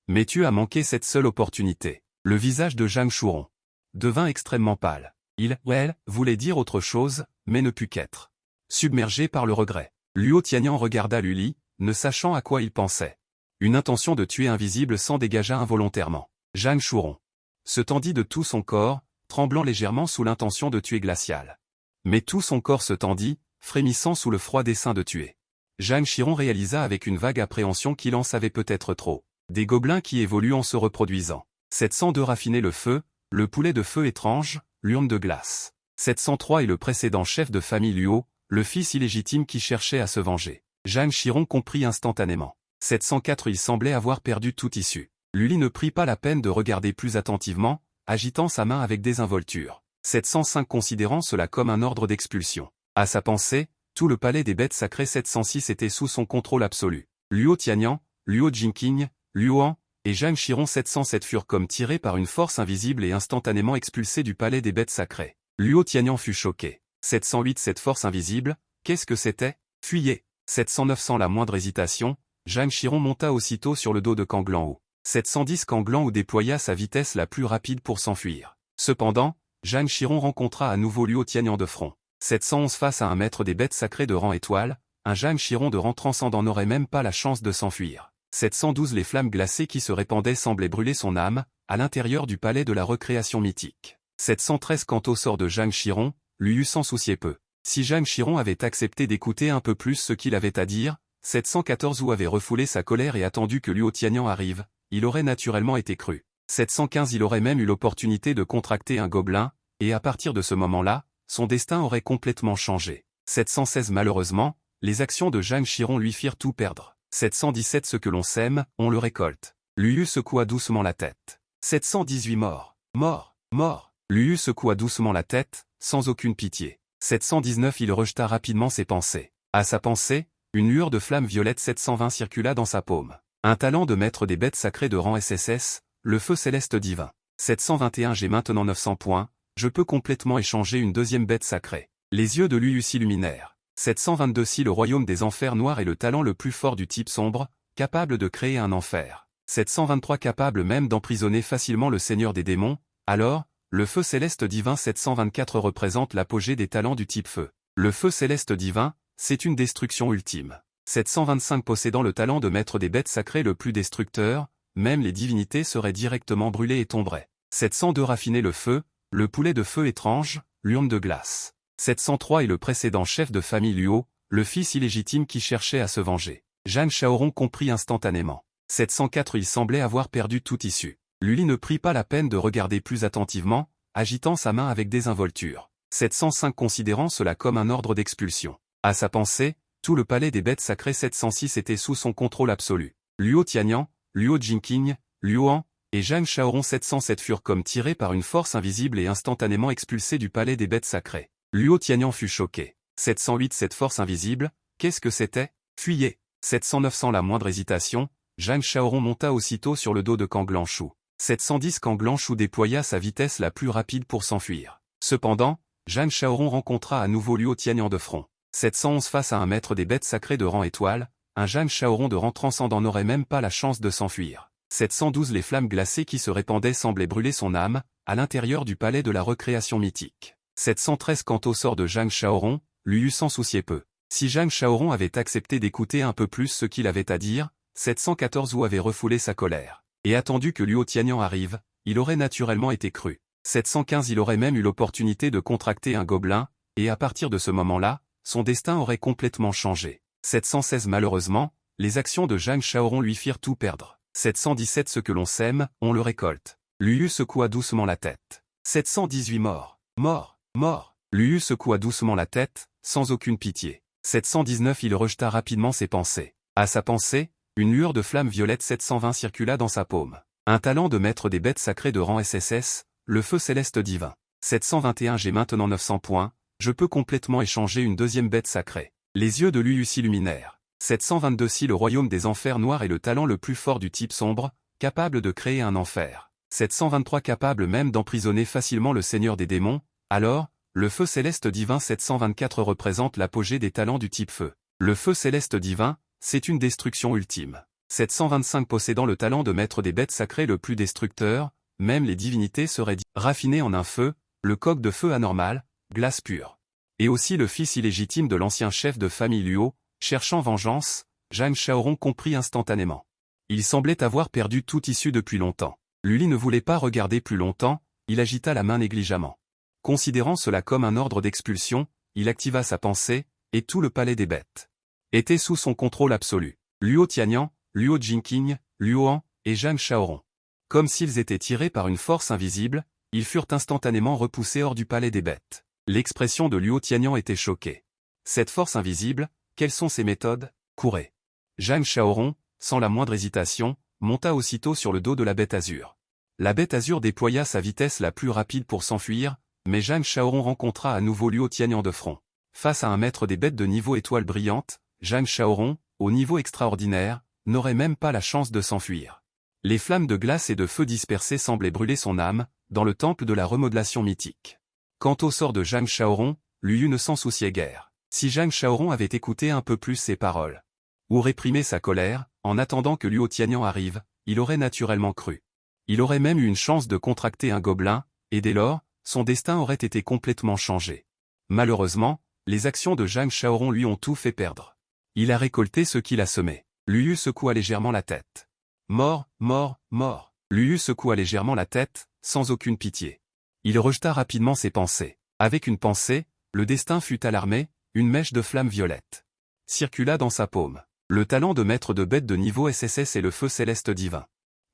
Mais tu as manqué cette seule opportunité. Le visage de Zhang Shuron devint extrêmement pâle. Il, voulait dire autre chose, mais ne put qu'être submergé par le regret. Luo Tianyang regarda Luli, ne sachant à quoi il pensait. Une intention de tuer invisible s'en dégagea involontairement. Zhang Shuron se tendit de tout son corps, tremblant légèrement sous l'intention de tuer Glacial. Mais tout son corps se tendit, frémissant sous le froid dessein de tuer. Zhang Shuron réalisa avec une vague appréhension qu'il en savait peut-être trop. Des gobelins qui évoluent en se reproduisant. 702 raffiner le feu, le poulet de feu étrange, l'urne de glace. 703 et le précédent chef de famille Luo, le fils illégitime qui cherchait à se venger. Zhang Chiron comprit instantanément. 704 il semblait avoir perdu toute issue. Luli ne prit pas la peine de regarder plus attentivement, agitant sa main avec désinvolture. 705 considérant cela comme un ordre d'expulsion. À sa pensée, tout le palais des bêtes sacrées 706 était sous son contrôle absolu. Luo Tianyang, Luo Jingqing, Luohan, et Zhang Chiron 707 furent comme tirés par une force invisible et instantanément expulsés du palais des bêtes sacrées. Luo Tianyang fut choqué. 708 cette force invisible, qu'est-ce que c'était? Fuyez. 709 sans la moindre hésitation, Zhang Chiron monta aussitôt sur le dos de Kang Lanhu. 710 Kang Lanhu déploya sa vitesse la plus rapide pour s'enfuir. Cependant, Zhang Chiron rencontra à nouveau Luo Tianyang de front. 711 face à un maître des bêtes sacrées de rang étoile, un Zhang Chiron de rang transcendant n'aurait même pas la chance de s'enfuir. 712 les flammes glacées qui se répandaient semblaient brûler son âme, à l'intérieur du palais de la recréation mythique. 713 quant au sort de Zhang Chiron, lui eût s'en soucié peu. Si Zhang Chiron avait accepté d'écouter un peu plus ce qu'il avait à dire, 714 ou avait refoulé sa colère et attendu que Luo Tianyang arrive, il aurait naturellement été cru. 715 il aurait même eu l'opportunité de contracter un gobelin, et à partir de ce moment-là, son destin aurait complètement changé. 716 malheureusement, les actions de Zhang Chiron lui firent tout perdre. 717 ce que l'on sème, on le récolte. Luyu secoua doucement la tête. 718 mort. Mort. Mort. Luyu secoua doucement la tête, sans aucune pitié. 719 il rejeta rapidement ses pensées. À sa pensée, une lueur de flamme violette 720 circula dans sa paume. Un talent de maître des bêtes sacrées de rang SSS, le feu céleste divin. 721 j'ai maintenant 900 points, je peux complètement échanger une deuxième bête sacrée. Les yeux de Luyu s'illuminèrent. 722 si le royaume des enfers noirs est le talent le plus fort du type sombre, capable de créer un enfer. 723 capable même d'emprisonner facilement le seigneur des démons, alors, le feu céleste divin 724 représente l'apogée des talents du type feu. Le feu céleste divin, c'est une destruction ultime. 725 possédant le talent de maître des bêtes sacrées le plus destructeur, même les divinités seraient directement brûlées et tomberaient. 702 raffiner le feu, le poulet de feu étrange, l'urne de glace. 703 et le précédent chef de famille Luo, le fils illégitime qui cherchait à se venger. Zhang Shaoron comprit instantanément. 704 il semblait avoir perdu toute issue. Luli ne prit pas la peine de regarder plus attentivement, agitant sa main avec désinvolture. 705 considérant cela comme un ordre d'expulsion. À sa pensée, tout le palais des bêtes sacrées 706 était sous son contrôle absolu. Luo Tianyang, Luo Jingqing, Luohan, et Zhang Shaoron 707 furent comme tirés par une force invisible et instantanément expulsés du palais des bêtes sacrées. Luo Tianyang fut choqué. 708 cette force invisible, qu'est-ce que c'était? Fuyez. 709 sans la moindre hésitation, Zhang Shaoron monta aussitôt sur le dos de Kang Lanhu. 710 Kang Lanhu déploya sa vitesse la plus rapide pour s'enfuir. Cependant, Zhang Shaoron rencontra à nouveau Luo Tianyang de front. 711 face à un maître des bêtes sacrées de rang étoile, un Zhang Shaoron de rang transcendant n'aurait même pas la chance de s'enfuir. 712 les flammes glacées qui se répandaient semblaient brûler son âme, à l'intérieur du palais de la recréation mythique. 713 quant au sort de Zhang Shaoron, lui eût s'en soucié peu. Si Zhang Shaoron avait accepté d'écouter un peu plus ce qu'il avait à dire, 714 ou avait refoulé sa colère, et attendu que Luo Tianyang arrive, il aurait naturellement été cru. 715 il aurait même eu l'opportunité de contracter un gobelin, et à partir de ce moment-là, son destin aurait complètement changé. 716 malheureusement, les actions de Zhang Shaoron lui firent tout perdre. 717 ce que l'on sème, on le récolte. Luyu secoua doucement la tête. 718 mort. Mort. Mort. Luyu secoua doucement la tête, sans aucune pitié. 719 il rejeta rapidement ses pensées. À sa pensée, une lueur de flamme violette 720 circula dans sa paume. Un talent de maître des bêtes sacrées de rang SSS, le feu céleste divin. 721 j'ai maintenant 900 points, je peux complètement échanger une deuxième bête sacrée. Les yeux de Luyu s'illuminèrent. 722 si le royaume des enfers noirs est le talent le plus fort du type sombre, capable de créer un enfer. 723 capable même d'emprisonner facilement le seigneur des démons, alors, le feu céleste divin 724 représente l'apogée des talents du type feu. Le feu céleste divin, c'est une destruction ultime. 725 possédant le talent de maître des bêtes sacrées le plus destructeur, même les divinités seraient raffinées en un feu, le coq de feu anormal, glace pure. Et aussi le fils illégitime de l'ancien chef de famille Luo, cherchant vengeance, Zhang Shaoron comprit instantanément. Il semblait avoir perdu toute issue depuis longtemps. Luli ne voulait pas regarder plus longtemps, il agita la main négligemment. Considérant cela comme un ordre d'expulsion, il activa sa pensée, et tout le palais des bêtes était sous son contrôle absolu. Luo Tianyang, Luo Jingqing, Luohan, et Zhang Shaoron. Comme s'ils étaient tirés par une force invisible, ils furent instantanément repoussés hors du palais des bêtes. L'expression de Luo Tianyang était choquée. Cette force invisible, quelles sont ses méthodes? Courez. Zhang Shaoron, sans la moindre hésitation, monta aussitôt sur le dos de la bête azur. La bête azur déploya sa vitesse la plus rapide pour s'enfuir, mais Zhang Shaoron rencontra à nouveau Luo Tianyang de front. Face à un maître des bêtes de niveau étoile brillante, Zhang Shaoron, au niveau extraordinaire, n'aurait même pas la chance de s'enfuir. Les flammes de glace et de feu dispersées semblaient brûler son âme, dans le temple de la remodelation mythique. Quant au sort de Zhang Shaoron, Lu Yu ne s'en souciait guère. Si Zhang Shaoron avait écouté un peu plus ses paroles, ou réprimé sa colère, en attendant que Luo Tianyang arrive, il aurait naturellement cru. Il aurait même eu une chance de contracter un gobelin, et dès lors, son destin aurait été complètement changé. Malheureusement, les actions de Zhang Shaoron lui ont tout fait perdre. Il a récolté ce qu'il a semé. Lu Yu secoua légèrement la tête. Mort, mort, mort. Lu Yu secoua légèrement la tête, sans aucune pitié. Il rejeta rapidement ses pensées. Avec une pensée, le destin fut alarmé, une mèche de flamme violette circula dans sa paume. Le talent de maître de bête de niveau SSS est le feu céleste divin.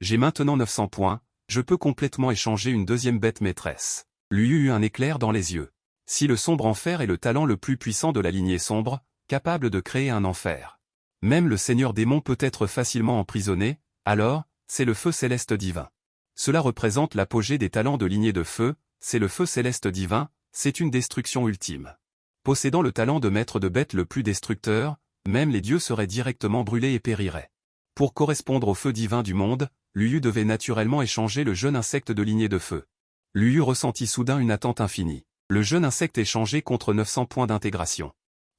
J'ai maintenant 900 points, je peux complètement échanger une deuxième bête maîtresse. Lu Yu eut un éclair dans les yeux. Si le sombre enfer est le talent le plus puissant de la lignée sombre, capable de créer un enfer. Même le seigneur démon peut être facilement emprisonné, alors, c'est le feu céleste divin. Cela représente l'apogée des talents de lignée de feu, c'est le feu céleste divin, c'est une destruction ultime. Possédant le talent de maître de bête le plus destructeur, même les dieux seraient directement brûlés et périraient. Pour correspondre au feu divin du monde, Lu Yu devait naturellement échanger le jeune insecte de lignée de feu. Lu Yu ressentit soudain une attente infinie. Le jeune insecte échangé contre 900 points d'intégration.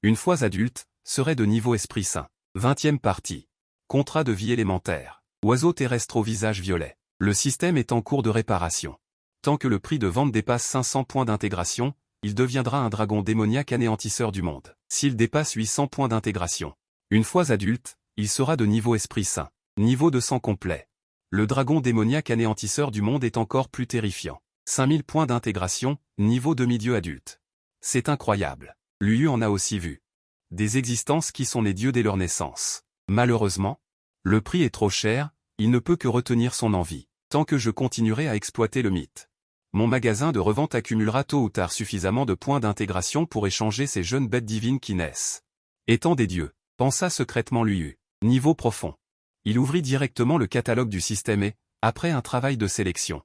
Une fois adulte, serait de niveau esprit saint. 20e partie. Contrat de vie élémentaire. Oiseau terrestre au visage violet. Le système est en cours de réparation. Tant que le prix de vente dépasse 500 points d'intégration, il deviendra un dragon démoniaque anéantisseur du monde. S'il dépasse 800 points d'intégration. Une fois adulte, il sera de niveau esprit saint. Niveau de sang complet. Le dragon démoniaque anéantisseur du monde est encore plus terrifiant. 5000 points d'intégration, niveau demi-dieu adulte. C'est incroyable. Lu Yu en a aussi vu. Des existences qui sont les dieux dès leur naissance. Malheureusement, le prix est trop cher, il ne peut que retenir son envie. Tant que je continuerai à exploiter le mythe. Mon magasin de revente accumulera tôt ou tard suffisamment de points d'intégration pour échanger ces jeunes bêtes divines qui naissent. Étant des dieux, pensa secrètement Lu Yu. Niveau profond. Il ouvrit directement le catalogue du système et, après un travail de sélection,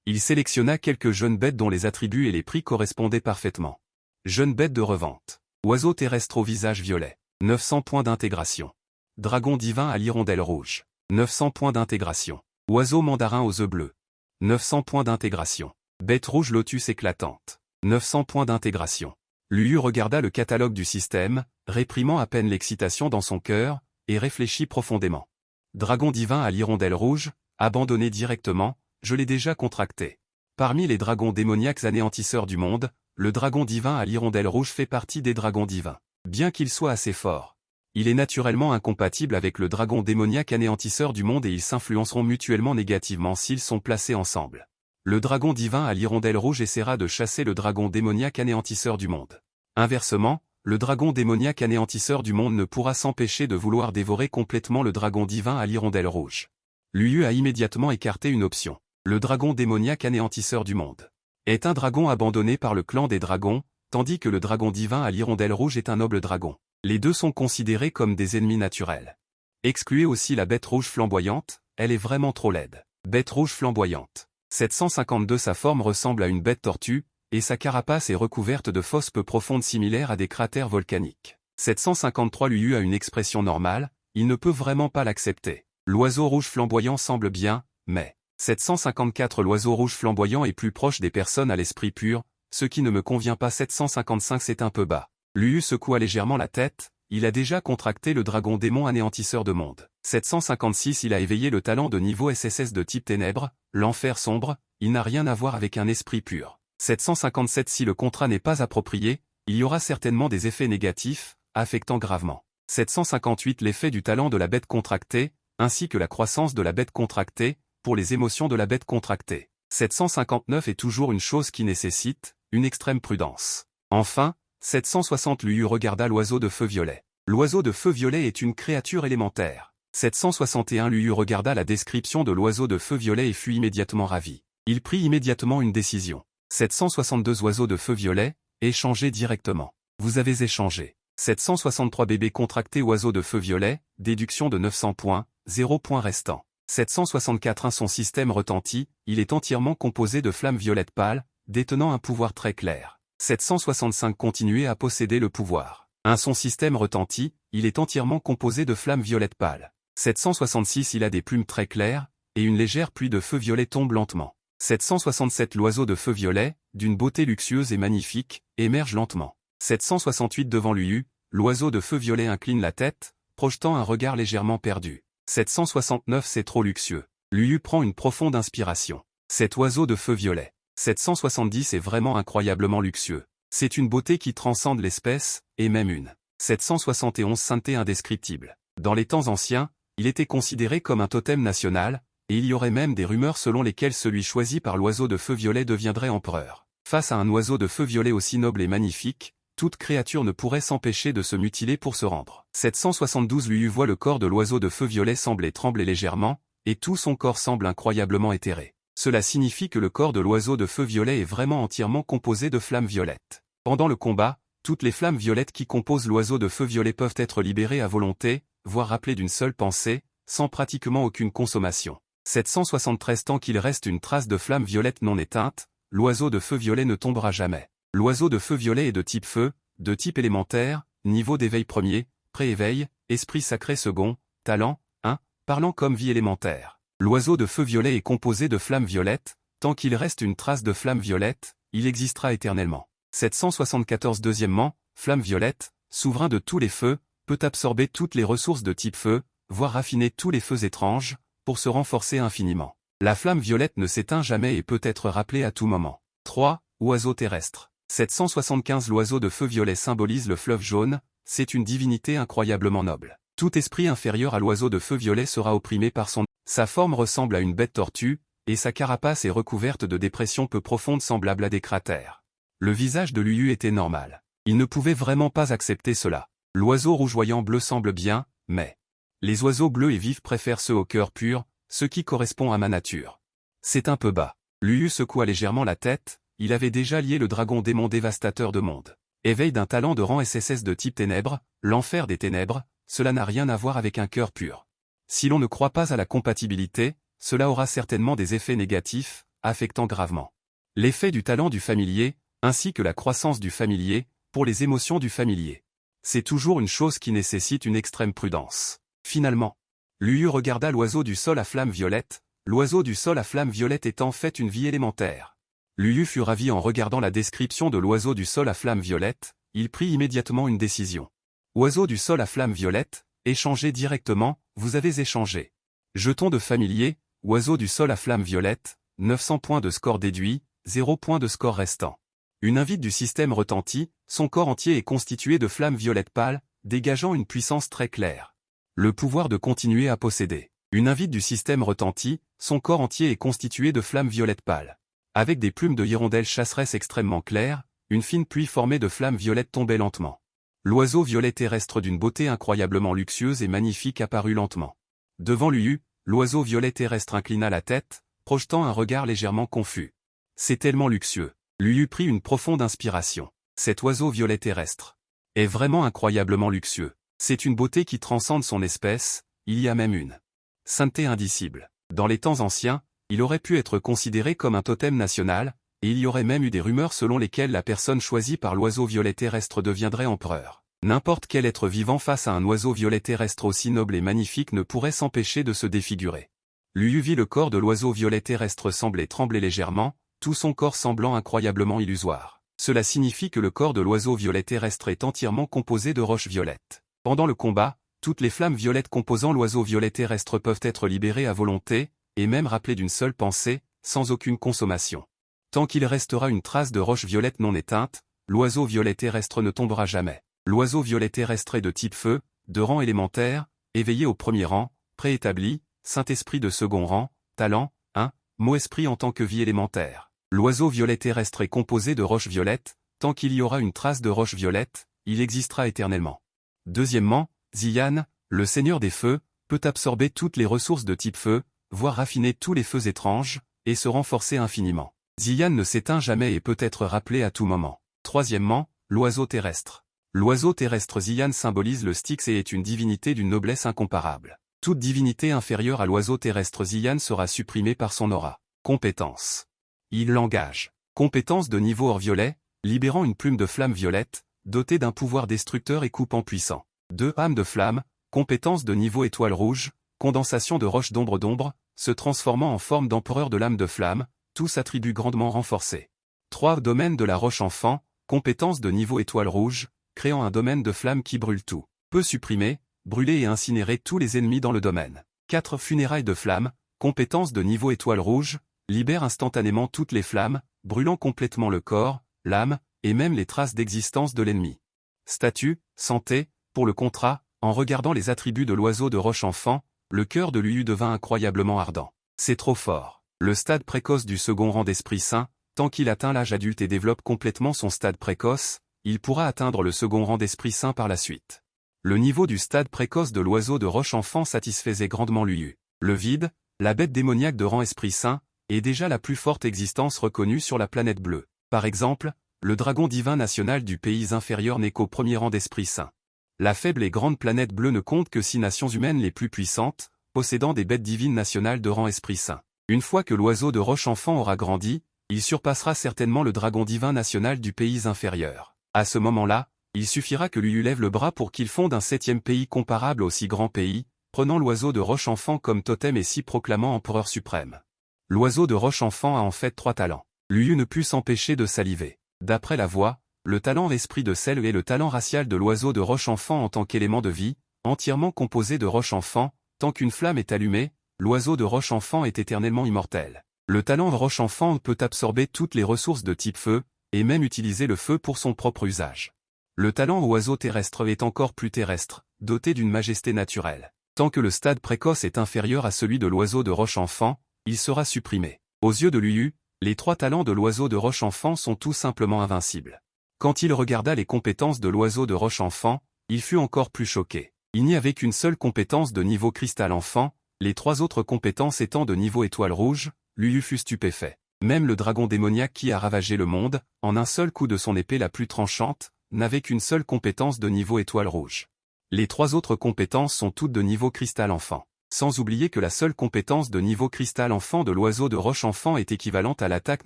il sélectionna quelques jeunes bêtes dont les attributs et les prix correspondaient parfaitement. Jeunes bêtes de revente. Oiseau terrestre au visage violet. 900 points d'intégration. Dragon divin à l'hirondelle rouge. 900 points d'intégration. Oiseau mandarin aux œufs bleus. 900 points d'intégration. Bête rouge lotus éclatante. 900 points d'intégration. Lu Yu regarda le catalogue du système, réprimant à peine l'excitation dans son cœur, et réfléchit profondément. Dragon divin à l'hirondelle rouge, abandonné directement, je l'ai déjà contracté. Parmi les dragons démoniaques anéantisseurs du monde, le dragon divin à l'hirondelle rouge fait partie des dragons divins. Bien qu'il soit assez fort, il est naturellement incompatible avec le dragon démoniaque anéantisseur du monde et ils s'influenceront mutuellement négativement s'ils sont placés ensemble. Le dragon divin à l'hirondelle rouge essaiera de chasser le dragon démoniaque anéantisseur du monde. Inversement, le dragon démoniaque anéantisseur du monde ne pourra s'empêcher de vouloir dévorer complètement le dragon divin à l'hirondelle rouge. Lu Yu a immédiatement écarté une option. Le dragon démoniaque anéantisseur du monde est un dragon abandonné par le clan des dragons, tandis que le dragon divin à l'hirondelle rouge est un noble dragon. Les deux sont considérés comme des ennemis naturels. Excluez aussi la bête rouge flamboyante, elle est vraiment trop laide. Bête rouge flamboyante. 752 Sa forme ressemble à une bête tortue, et sa carapace est recouverte de fosses peu profondes similaires à des cratères volcaniques. 753 Lu Yu a une expression normale, il ne peut vraiment pas l'accepter. L'oiseau rouge flamboyant semble bien, mais... 754 L'oiseau rouge flamboyant est plus proche des personnes à l'esprit pur, ce qui ne me convient pas. 755 C'est un peu bas. Lu Yu secoua légèrement la tête, il a déjà contracté le dragon démon anéantisseur de monde. 756 Il a éveillé le talent de niveau SSS de type ténèbres, l'enfer sombre, il n'a rien à voir avec un esprit pur. 757 Si le contrat n'est pas approprié, il y aura certainement des effets négatifs, affectant gravement. 758 L'effet du talent de la bête contractée, ainsi que la croissance de la bête contractée, pour les émotions de la bête contractée. 759 est toujours une chose qui nécessite une extrême prudence. Enfin, 760 Lu Yu regarda l'oiseau de feu violet. L'oiseau de feu violet est une créature élémentaire. 761 Luyu regarda la description de l'oiseau de feu violet et fut immédiatement ravi. Il prit immédiatement une décision. 762 oiseaux de feu violet, échangez directement. Vous avez échangé. 763 bébés contractés oiseaux de feu violet, déduction de 900 points, 0 points restant. 764 son système retentit, il est entièrement composé de flammes violettes pâles, détenant un pouvoir très clair. 765 continuez à posséder le pouvoir. Son système retentit, il est entièrement composé de flammes violettes pâles. 766 il a des plumes très claires, et une légère pluie de feu violet tombe lentement. 767 l'oiseau de feu violet, d'une beauté luxueuse et magnifique, émerge lentement. 768 devant Luyu, l'oiseau de feu violet incline la tête, projetant un regard légèrement perdu. 769 c'est trop luxueux. Luyu prend une profonde inspiration. Cet oiseau de feu violet. 770 est vraiment incroyablement luxueux. C'est une beauté qui transcende l'espèce, et même une. 771 sainteté indescriptible. Dans les temps anciens, il était considéré comme un totem national, et il y aurait même des rumeurs selon lesquelles celui choisi par l'oiseau de feu violet deviendrait empereur. Face à un oiseau de feu violet aussi noble et magnifique, toute créature ne pourrait s'empêcher de se mutiler pour se rendre. 772 Luyu voit le corps de l'oiseau de feu violet sembler trembler légèrement, et tout son corps semble incroyablement éthéré. Cela signifie que le corps de l'oiseau de feu violet est vraiment entièrement composé de flammes violettes. Pendant le combat, toutes les flammes violettes qui composent l'oiseau de feu violet peuvent être libérées à volonté, voire rappelées d'une seule pensée, sans pratiquement aucune consommation. 773 Tant qu'il reste une trace de flamme violette non éteinte, l'oiseau de feu violet ne tombera jamais. L'oiseau de feu violet est de type feu, de type élémentaire, niveau d'éveil premier, pré-éveil, esprit sacré second, talent, 1, parlant comme vie élémentaire. L'oiseau de feu violet est composé de flammes violettes, tant qu'il reste une trace de flamme violette, il existera éternellement. 774 Deuxièmement, flamme violette, souverain de tous les feux, peut absorber toutes les ressources de type feu, voire raffiner tous les feux étranges, pour se renforcer infiniment. La flamme violette ne s'éteint jamais et peut être rappelée à tout moment. 3. Oiseau terrestre. 775 L'oiseau de feu violet symbolise le fleuve jaune, c'est une divinité incroyablement noble. Tout esprit inférieur à l'oiseau de feu violet sera opprimé par son... Sa forme ressemble à une bête tortue, et sa carapace est recouverte de dépressions peu profondes semblables à des cratères. Le visage de Luyu était normal. Il ne pouvait vraiment pas accepter cela. L'oiseau rougeoyant bleu semble bien, mais... Les oiseaux bleus et vifs préfèrent ceux au cœur pur, ce qui correspond à ma nature. C'est un peu bas. Luyu secoua légèrement la tête, il avait déjà lié le dragon démon dévastateur de monde. Éveil d'un talent de rang SSS de type ténèbres, l'enfer des ténèbres, cela n'a rien à voir avec un cœur pur. Si l'on ne croit pas à la compatibilité, cela aura certainement des effets négatifs, affectant gravement l'effet du talent du familier, ainsi que la croissance du familier, pour les émotions du familier. C'est toujours une chose qui nécessite une extrême prudence. Finalement, Luyu regarda l'oiseau du sol à flamme violette, l'oiseau du sol à flamme violette est en fait une vie élémentaire. Luyu fut ravi en regardant la description de l'oiseau du sol à flamme violette, il prit immédiatement une décision. Oiseau du sol à flamme violette, échangez directement, vous avez échangé. Jeton de familier, oiseau du sol à flamme violette, 900 points de score déduit, 0 points de score restant. Une invite du système retentit, son corps entier est constitué de flammes violettes pâles, dégageant une puissance très claire. Le pouvoir de continuer à posséder. Une invite du système retentit, son corps entier est constitué de flammes violettes pâles. Avec des plumes de hirondelles chasseresses extrêmement claires, une fine pluie formée de flammes violettes tombait lentement. L'oiseau violet terrestre d'une beauté incroyablement luxueuse et magnifique apparut lentement. Devant Luyu, l'oiseau violet terrestre inclina la tête, projetant un regard légèrement confus. C'est tellement luxueux. Luyu prit une profonde inspiration. Cet oiseau violet terrestre est vraiment incroyablement luxueux. C'est une beauté qui transcende son espèce, il y a même une sainteté indicible. Dans les temps anciens, il aurait pu être considéré comme un totem national, et il y aurait même eu des rumeurs selon lesquelles la personne choisie par l'oiseau violet terrestre deviendrait empereur. N'importe quel être vivant face à un oiseau violet terrestre aussi noble et magnifique ne pourrait s'empêcher de se défigurer. Luyu vit le corps de l'oiseau violet terrestre sembler trembler légèrement, tout son corps semblant incroyablement illusoire. Cela signifie que le corps de l'oiseau violet terrestre est entièrement composé de roches violettes. Pendant le combat, toutes les flammes violettes composant l'oiseau violet terrestre peuvent être libérées à volonté, et même rappelées d'une seule pensée, sans aucune consommation. Tant qu'il restera une trace de roche violette non éteinte, l'oiseau violet terrestre ne tombera jamais. L'oiseau violet terrestre est de type feu, de rang élémentaire, éveillé au premier rang, préétabli, Saint-Esprit de second rang, talent, 1, mot esprit en tant que vie élémentaire. L'oiseau violet terrestre est composé de roches violettes, tant qu'il y aura une trace de roche violette, il existera éternellement. Deuxièmement, Ziyan, le seigneur des feux, peut absorber toutes les ressources de type feu, voire raffiner tous les feux étranges, et se renforcer infiniment. Xian ne s'éteint jamais et peut être rappelé à tout moment. Troisièmement, l'oiseau terrestre. L'oiseau terrestre Xian symbolise le Styx et est une divinité d'une noblesse incomparable. Toute divinité inférieure à l'oiseau terrestre Xian sera supprimée par son aura. Compétence. Il l'engage. Compétence de niveau or violet, libérant une plume de flamme violette, dotée d'un pouvoir destructeur et coupant puissant. 2 âmes de flamme, compétence de niveau étoile rouge, condensation de roche d'ombre, se transformant en forme d'empereur de l'âme de flamme, tous attributs grandement renforcés. 3 domaines de la roche enfant, compétence de niveau étoile rouge, créant un domaine de flamme qui brûle tout. Peut supprimer, brûler et incinérer tous les ennemis dans le domaine. 4 funérailles de flamme, compétence de niveau étoile rouge, libère instantanément toutes les flammes, brûlant complètement le corps, l'âme, et même les traces d'existence de l'ennemi. Statut, santé, pour le contrat, en regardant les attributs de l'oiseau de roche enfant, le cœur de Luyu devint incroyablement ardent. C'est trop fort. Le stade précoce du second rang d'Esprit Saint, tant qu'il atteint l'âge adulte et développe complètement son stade précoce, il pourra atteindre le second rang d'Esprit Saint par la suite. Le niveau du stade précoce de l'oiseau de roche enfant satisfaisait grandement Luyu. Le vide, la bête démoniaque de rang Esprit Saint, est déjà la plus forte existence reconnue sur la planète bleue. Par exemple, le dragon divin national du pays inférieur n'est qu'au premier rang d'Esprit Saint. La faible et grande planète bleue ne compte que 6 nations humaines les plus puissantes, possédant des bêtes divines nationales de rang Esprit Saint. Une fois que l'oiseau de roche enfant aura grandi, il surpassera certainement le dragon divin national du pays inférieur. À ce moment-là, il suffira que Luyu lève le bras pour qu'il fonde un 7e pays comparable au si grand pays, prenant l'oiseau de roche enfant comme totem et s'y proclamant empereur suprême. L'oiseau de roche enfant a en fait 3 talents. Luyu ne put s'empêcher de saliver. D'après la voix, le talent esprit de sel est le talent racial de l'oiseau de roche enfant en tant qu'élément de vie, entièrement composé de roche enfant, tant qu'une flamme est allumée, l'oiseau de roche enfant est éternellement immortel. Le talent de roche enfant peut absorber toutes les ressources de type feu, et même utiliser le feu pour son propre usage. Le talent oiseau terrestre est encore plus terrestre, doté d'une majesté naturelle. Tant que le stade précoce est inférieur à celui de l'oiseau de roche enfant, il sera supprimé. Aux yeux de Luyu, les 3 talents de l'oiseau de roche enfant sont tout simplement invincibles. Quand il regarda les compétences de l'oiseau de roche enfant, il fut encore plus choqué. Il n'y avait qu'une seule compétence de niveau cristal enfant, les 3 autres compétences étant de niveau étoile rouge, Luyu fut stupéfait. Même le dragon démoniaque qui a ravagé le monde, en un seul coup de son épée la plus tranchante, n'avait qu'une seule compétence de niveau étoile rouge. Les 3 autres compétences sont toutes de niveau cristal enfant. Sans oublier que la seule compétence de niveau cristal enfant de l'oiseau de roche enfant est équivalente à l'attaque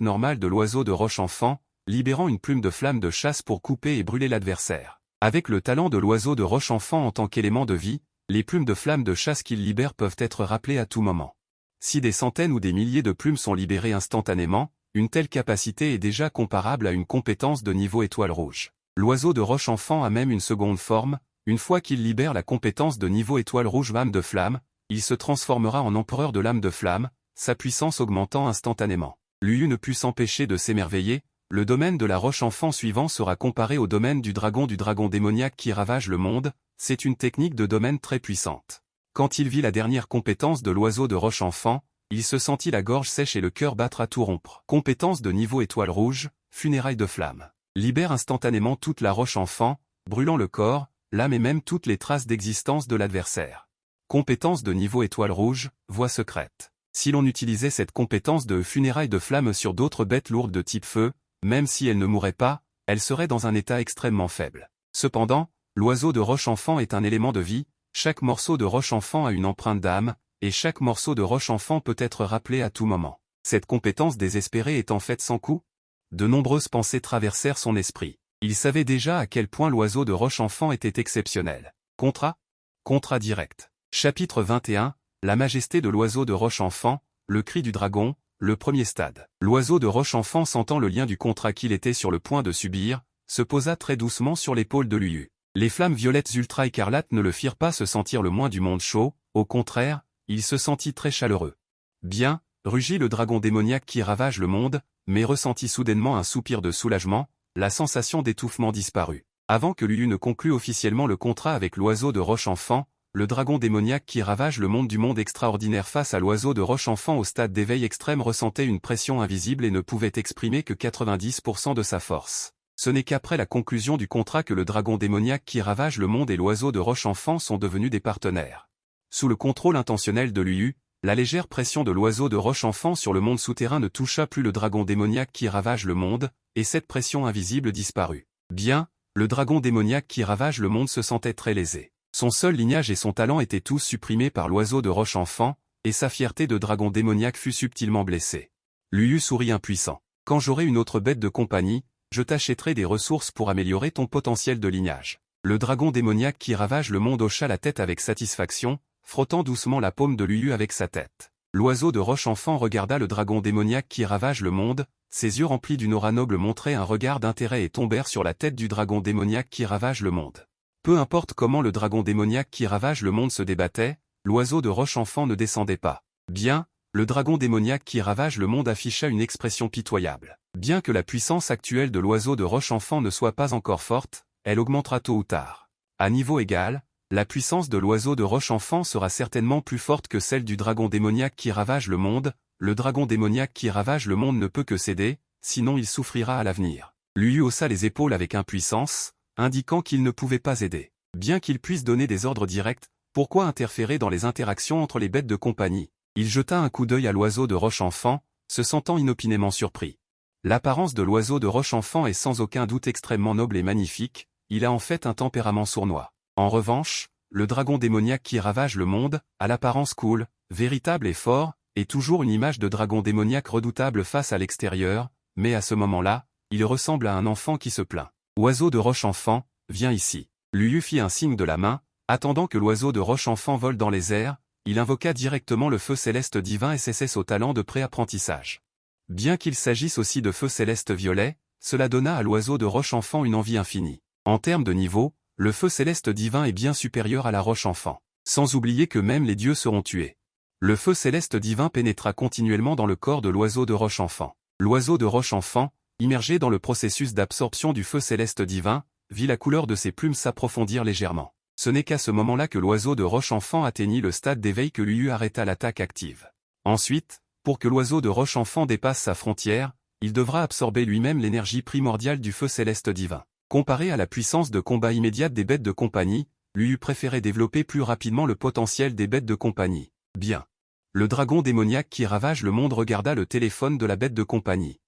normale de l'oiseau de roche enfant, libérant une plume de flamme de chasse pour couper et brûler l'adversaire. Avec le talent de l'oiseau de roche enfant en tant qu'élément de vie, les plumes de flamme de chasse qu'il libère peuvent être rappelées à tout moment. Si des centaines ou des milliers de plumes sont libérées instantanément, une telle capacité est déjà comparable à une compétence de niveau étoile rouge. L'oiseau de roche enfant a même une seconde forme, une fois qu'il libère la compétence de niveau étoile rouge âme de flamme, il se transformera en empereur de l'âme de flamme, sa puissance augmentant instantanément. Luyu ne put s'empêcher de s'émerveiller, le domaine de la roche enfant suivant sera comparé au domaine du dragon démoniaque qui ravage le monde, c'est une technique de domaine très puissante. Quand il vit la dernière compétence de l'oiseau de roche enfant, il se sentit la gorge sèche et le cœur battre à tout rompre. Compétence de niveau étoile rouge, funérailles de flamme. Libère instantanément toute la roche enfant, brûlant le corps, l'âme et même toutes les traces d'existence de l'adversaire. Compétence de niveau étoile rouge, voie secrète. Si l'on utilisait cette compétence de funérailles de flamme sur d'autres bêtes lourdes de type feu, même si elles ne mourraient pas, elles seraient dans un état extrêmement faible. Cependant, l'oiseau de roche enfant est un élément de vie, chaque morceau de roche enfant a une empreinte d'âme, et chaque morceau de roche enfant peut être rappelé à tout moment. Cette compétence désespérée est en fait sans coût. De nombreuses pensées traversèrent son esprit. Il savait déjà à quel point l'oiseau de roche enfant était exceptionnel. Contrat direct. Chapitre 21, la majesté de l'oiseau de roche enfant, le cri du dragon, le premier stade. L'oiseau de roche enfant sentant le lien du contrat qu'il était sur le point de subir, se posa très doucement sur l'épaule de Luyu. Les flammes violettes ultra-écarlates ne le firent pas se sentir le moins du monde chaud, au contraire, il se sentit très chaleureux. Bien, rugit le dragon démoniaque qui ravage le monde, mais ressentit soudainement un soupir de soulagement, la sensation d'étouffement disparut. Avant que Luyu ne conclût officiellement le contrat avec l'oiseau de roche enfant, le dragon démoniaque qui ravage le monde du monde extraordinaire face à l'oiseau de roche enfant au stade d'éveil extrême ressentait une pression invisible et ne pouvait exprimer que 90% de sa force. Ce n'est qu'après la conclusion du contrat que le dragon démoniaque qui ravage le monde et l'oiseau de roche enfant sont devenus des partenaires. Sous le contrôle intentionnel de Luyu, la légère pression de l'oiseau de roche-enfant sur le monde souterrain ne toucha plus le dragon démoniaque qui ravage le monde, et cette pression invisible disparut. Bien, le dragon démoniaque qui ravage le monde se sentait très lésé. Son seul lignage et son talent étaient tous supprimés par l'oiseau de roche-enfant, et sa fierté de dragon démoniaque fut subtilement blessée. Luyu sourit impuissant. Quand j'aurai une autre bête de compagnie, je t'achèterai des ressources pour améliorer ton potentiel de lignage. Le dragon démoniaque qui ravage le monde hocha la tête avec satisfaction, frottant doucement la paume de Luyu avec sa tête. L'oiseau de roche-enfant regarda le dragon démoniaque qui ravage le monde, ses yeux remplis d'une aura noble montraient un regard d'intérêt et tombèrent sur la tête du dragon démoniaque qui ravage le monde. Peu importe comment le dragon démoniaque qui ravage le monde se débattait, l'oiseau de roche-enfant ne descendait pas. Bien, le dragon démoniaque qui ravage le monde afficha une expression pitoyable. Bien que la puissance actuelle de l'oiseau de roche-enfant ne soit pas encore forte, elle augmentera tôt ou tard. À niveau égal, la puissance de l'oiseau de roche-enfant sera certainement plus forte que celle du dragon démoniaque qui ravage le monde. Le dragon démoniaque qui ravage le monde ne peut que céder, sinon il souffrira à l'avenir. Luyu haussa les épaules avec impuissance, indiquant qu'il ne pouvait pas aider. Bien qu'il puisse donner des ordres directs, pourquoi interférer dans les interactions entre les bêtes de compagnie? Il jeta un coup d'œil à l'oiseau de roche-enfant, se sentant inopinément surpris. L'apparence de l'oiseau de roche-enfant est sans aucun doute extrêmement noble et magnifique, il a en fait un tempérament sournois. En revanche, le dragon démoniaque qui ravage le monde, a l'apparence cool, véritable et fort, et toujours une image de dragon démoniaque redoutable face à l'extérieur, mais à ce moment-là, il ressemble à un enfant qui se plaint. Oiseau de roche-enfant, viens ici. Luyu fit un signe de la main, attendant que l'oiseau de roche-enfant vole dans les airs, il invoqua directement le feu céleste divin SSS au talent de pré-apprentissage. Bien qu'il s'agisse aussi de feu céleste violet, cela donna à l'oiseau de roche-enfant une envie infinie. En termes de niveau, le feu céleste divin est bien supérieur à la roche-enfant. Sans oublier que même les dieux seront tués. Le feu céleste divin pénétra continuellement dans le corps de l'oiseau de roche-enfant. L'oiseau de roche-enfant, immergé dans le processus d'absorption du feu céleste divin, vit la couleur de ses plumes s'approfondir légèrement. Ce n'est qu'à ce moment-là que l'oiseau de roche-enfant atteignit le stade d'éveil que Luyu arrêta l'attaque active. Ensuite, pour que l'oiseau de roche-enfant dépasse sa frontière, il devra absorber lui-même l'énergie primordiale du feu céleste divin. Comparé à la puissance de combat immédiate des bêtes de compagnie, Luyu préférait développer plus rapidement le potentiel des bêtes de compagnie. Bien. Le dragon démoniaque qui ravage le monde regarda le téléphone de la bête de compagnie.